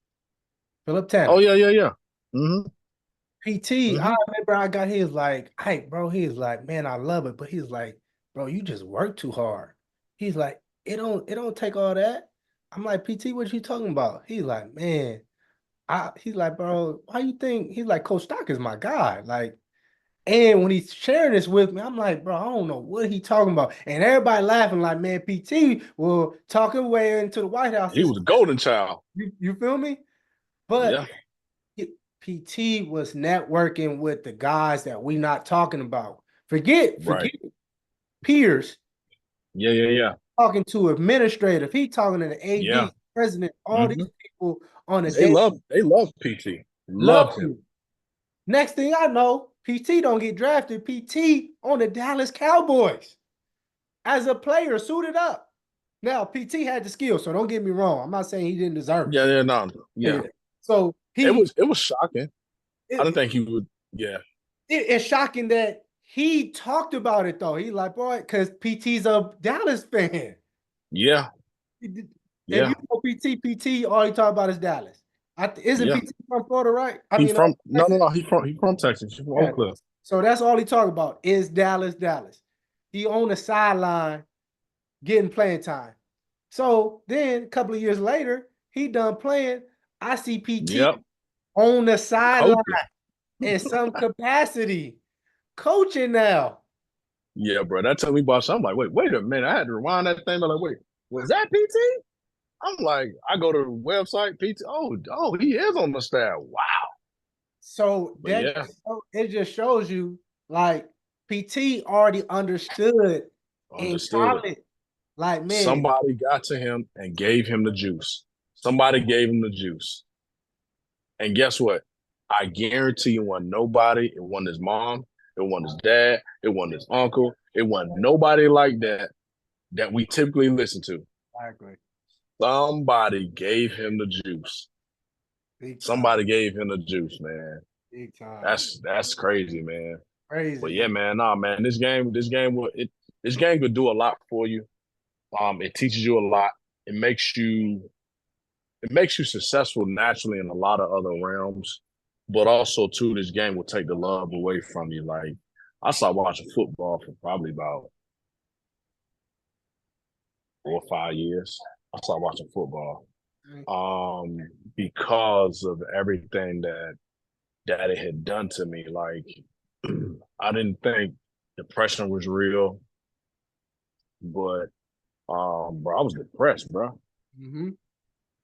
Philip Oh Tanner. yeah, yeah, yeah. Mm-hmm. PT, I Mm-hmm. remember I got his like, hey, bro, he's like, man, I love it, but he's like, bro, you just work too hard. He's like, it don't take all that. I'm like, PT, what you talking about? He's like, man, he's like, bro, why you think he's like Coach Stock is my guy? Like, and when he's sharing this with me, I'm like, bro, I don't know what he talking about. And everybody laughing like, man, PT will talk his way into the White House. He was a golden child. You feel me? But Yeah. PT was networking with the guys that we not talking about. Forget Right. peers, Yeah, yeah, yeah. talking to administrative. He talking to the Yeah. AD, president, all Mm-hmm. these people on a They day. love PT. Love Loved him. him. Next thing I know, PT don't get drafted. PT on the Dallas Cowboys as a player, suited up. Now, PT had the skill, so don't get me wrong. I'm not saying he didn't deserve Yeah, yeah, no. it. Yeah. So It was shocking. I didn't it, think he would. Yeah. it's shocking that he talked about it though. He like, boy, because PT's a Dallas fan. Yeah. If you Yeah. know PT, all he talk about is Dallas. Isn't Yeah. PT from Florida, right? I He's mean, from no, no, Texas. no. He's from Texas. He's from Yeah. Oak Cliff. So that's all he talk about is Dallas, Dallas. He on the sideline getting playing time. So then a couple of years later, he done playing. I see PT Yep. on the sideline Coaching. in some capacity, coaching now. Yeah, bro. That told me about something. I'm like, wait a minute. I had to rewind that thing. I'm like, wait, was that PT? I'm like, I go to the website, PT. Oh, he is on the staff. Wow. So But that yeah, it just shows you like PT already understood in understood it. college. Like, man, Somebody got to him and gave him the juice. Somebody gave him the juice. And guess what? I guarantee you, wasn't nobody. It wasn't his mom. It wasn't his dad. It wasn't his uncle. It wasn't nobody like that that we typically listen to. exactly. Somebody gave him the juice. Big time, Somebody gave him the juice, man. big time. That's crazy, man. But Crazy. yeah, man, nah, man. This game could do a lot for you. It teaches you a lot. It makes you it makes you successful naturally in a lot of other realms. But also too, this game will take the love away from you. Like I started watching football for probably about 4 or 5 years. I started watching football. Right. Because of everything that it had done to me. Like I didn't think depression was real, but bro, I was depressed, bro. Mm-hmm.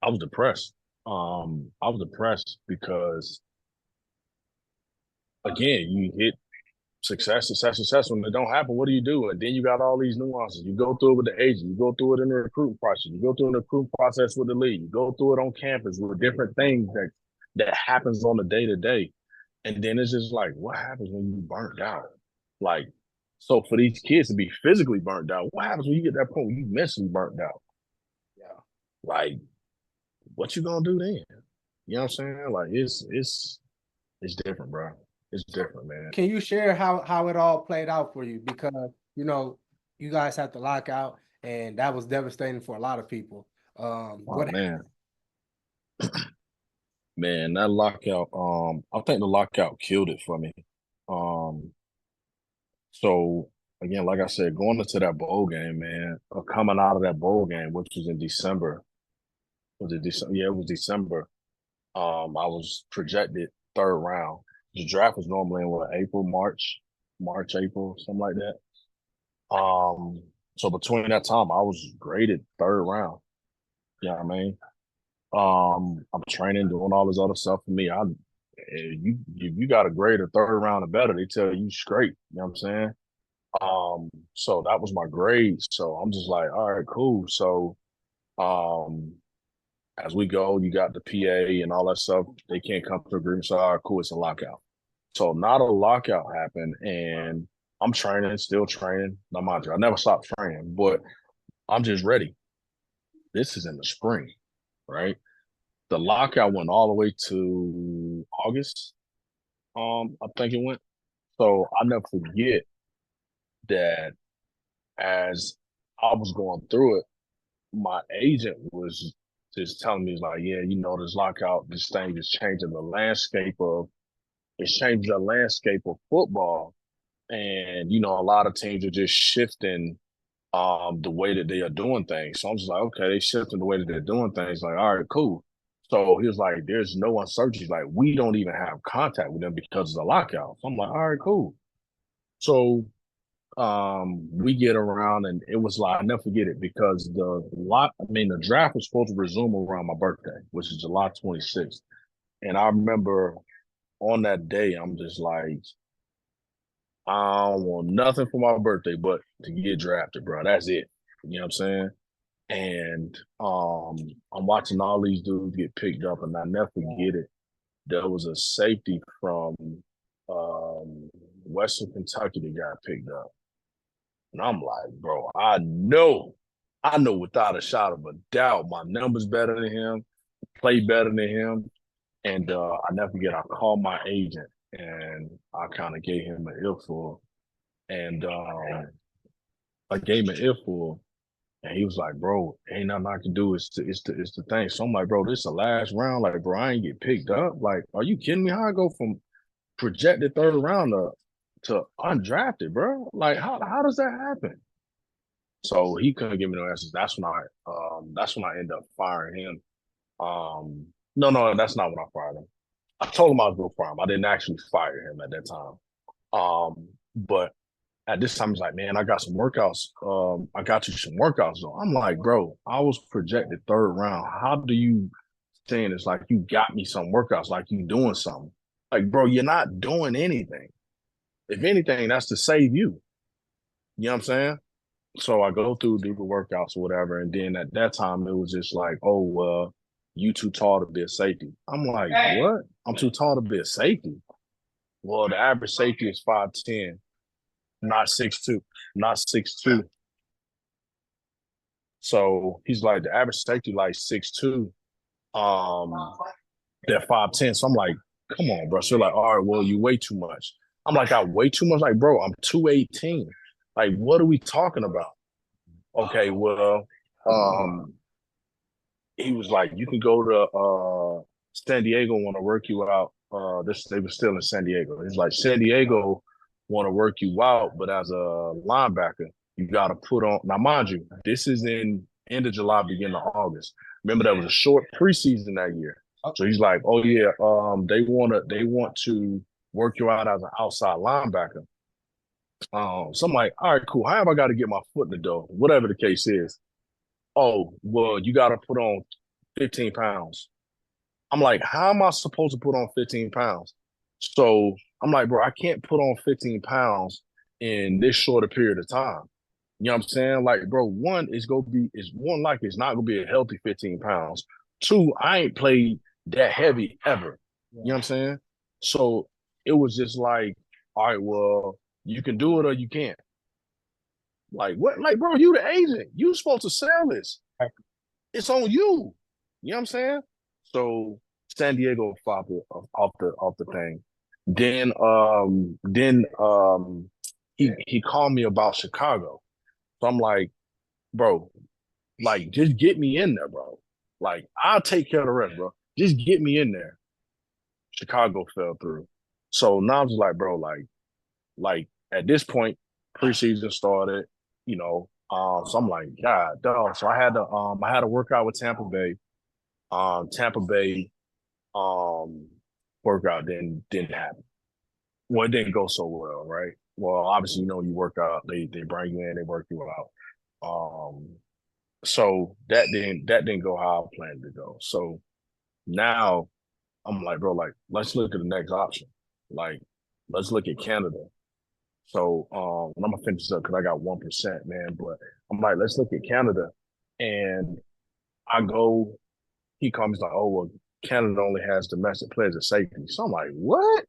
I was depressed. I was depressed because again, you hit success. When it don't happen, what do you do? And then you got all these nuances. You go through it with the agent. You go through it in the recruiting process. You go through the recruiting process with the league. You go through it on campus with different things that happens on the day to day. And then it's just like, what happens when you burnt out? Like, so for these kids to be physically burnt out, what happens when you get that point where you mentally burnt out? Yeah. Like, what you gonna do then? You know what I'm saying? Like, it's different, bro. It's So different, man. can you share how it all played out for you? Because you guys had the lockout, and that was devastating for a lot of people. Oh What man, man, that lockout. I think the lockout killed it for me. Um, so again, like I said, going into that bowl game, man, coming out of that bowl game, which was in December. Was it December? Yeah, it was December. I was projected third round. The draft was normally in what April, March, April, something like that. So between that time, I was graded third round. You know what I mean? I'm training, doing all this other stuff for me. You got a grade a third round or better, they tell you straight. You know what I'm saying? So that was my grade. So I'm just like, all right, cool. So um, as we go, you got the PA and all that stuff. They can't come to agreement. So all right, cool, it's a lockout. So not a lockout happened, and I'm training, still training. Now mind you, I never stopped training, but I'm just ready. This is in the spring, right? The lockout went all the way to August. I think it went. So I never forget that as I was going through it, my agent was just telling me like, yeah, this lockout, this thing is changing the landscape of it's changing the landscape of football. And a lot of teams are just shifting the way that they are doing things. So I'm just like, okay, they shifting the way that they're doing things. Like, all right, cool. So he was like, there's no uncertainty. Like, we don't even have contact with them because of the lockout. So I'm like, all right, cool. So we get around and it was like, I never forget it because the draft was supposed to resume around my birthday, which is July 26th. And I remember on that day, I'm just like, I don't want nothing for my birthday but to get drafted, bro. That's it. You know what I'm saying? And I'm watching all these dudes get picked up, and I never forget it. There was a safety from Western Kentucky that got picked up. And I'm like, bro, I know without a shot of a doubt, my number's better than him, play better than him. And I never forget, I called my agent and I kind of gave him an earful. And I gave him an earful. And he was like, bro, ain't nothing I can do. It's the thing. So I'm like, bro, this is the last round. Like, bro, I ain't get picked up. Like, are you kidding me? How I go from projected third round to undrafted, bro? Like, how does that happen? So he couldn't give me no answers. That's when I ended up firing him. No, that's not when I fired him. I told him I was gonna fire him. I didn't actually fire him at that time. But at this time, he's like, man, I got some workouts. I got you some workouts though. I'm like, bro, I was projected third round. How do you saying it's like you got me some workouts, like you doing something? Like, bro, you're not doing anything. If anything, that's to save you. You know what I'm saying? So I go through, do the workouts or whatever, and then at that time it was just like, oh well, you too tall to be a safety. I'm like, what? I'm too tall to be a safety. Well, the average safety is 5'10", not 6'2", not 6'2". So he's like, the average safety like 6'2". Um, they're 5'10". So I'm like, come on, bro. So like, all right, well, you weigh too much. I'm like, I weigh too much. Like, bro, I'm 218. Like, what are we talking about? Okay, well, um, he was like, you can go to San Diego, want to work you out. This they were still in San Diego. He's like, San Diego want to work you out, but as a linebacker, you got to put on. Now, mind you, this is in end of July, beginning of August. Remember that was a short preseason that year. So he's like, oh yeah, they want to work you out as an outside linebacker. So I'm like, all right, cool. How have I got to get my foot in the door? Whatever the case is. Oh, well, you got to put on 15 pounds. I'm like, how am I supposed to put on 15 pounds? So I'm like, bro, I can't put on 15 pounds in this shorter period of time. You know what I'm saying? Like, bro, one is gonna be is one like it's not gonna be a healthy 15 pounds. Two, I ain't played that heavy ever. You know what I'm saying? So it was just like, all right, well, you can do it or you can't. Like what? Like, bro, you the agent. You supposed to sell this. It's on you. You know what I'm saying? So San Diego off the thing. Then he called me about Chicago. So I'm like, bro, like just get me in there, bro. Like I'll take care of the rest, bro. Just get me in there. Chicago fell through. So now I'm just like, bro, like at this point, preseason started, you know. So I'm like, God, dog. So I had to work out with Tampa Bay. Tampa Bay workout didn't happen. Well, it didn't go so well, right? Well, obviously, you know, you work out, they bring you in, they work you out. So that didn't go how I planned to go. So now I'm like, bro, like let's look at the next option. Like, let's look at Canada. So and I'm gonna finish this up because I got 1%, man. But I'm like, let's look at Canada. And I go, he comes like, oh well, Canada only has domestic players of safety. So I'm like, what?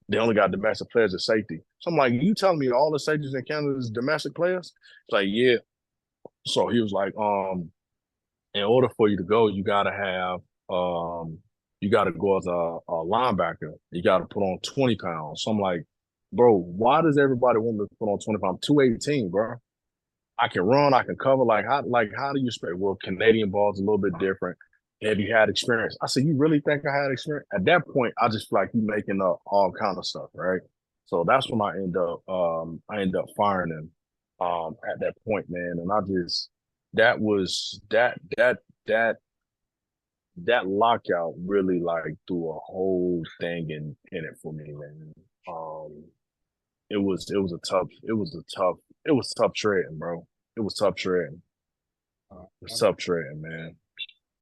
They only got domestic players of safety. So I'm like, you telling me all the safeties in Canada is domestic players? It's like, yeah. So he was like, in order for you to go, you gotta go as a linebacker. You gotta put on 20 pounds. So I'm like, bro, why does everybody want me to put on 20 pounds? I'm 218, bro. I can run, I can cover. Like how do you expect? Well, Canadian ball's a little bit different. Have you had experience? I said, you really think I had experience? At that point, I just feel like you making up all kind of stuff, right? So that's when I end up firing him at that point, man. And I just that was that lockout really like threw a whole thing in it for me, man. Um, it was tough trading, bro. It was tough trading. It was tough trading, man.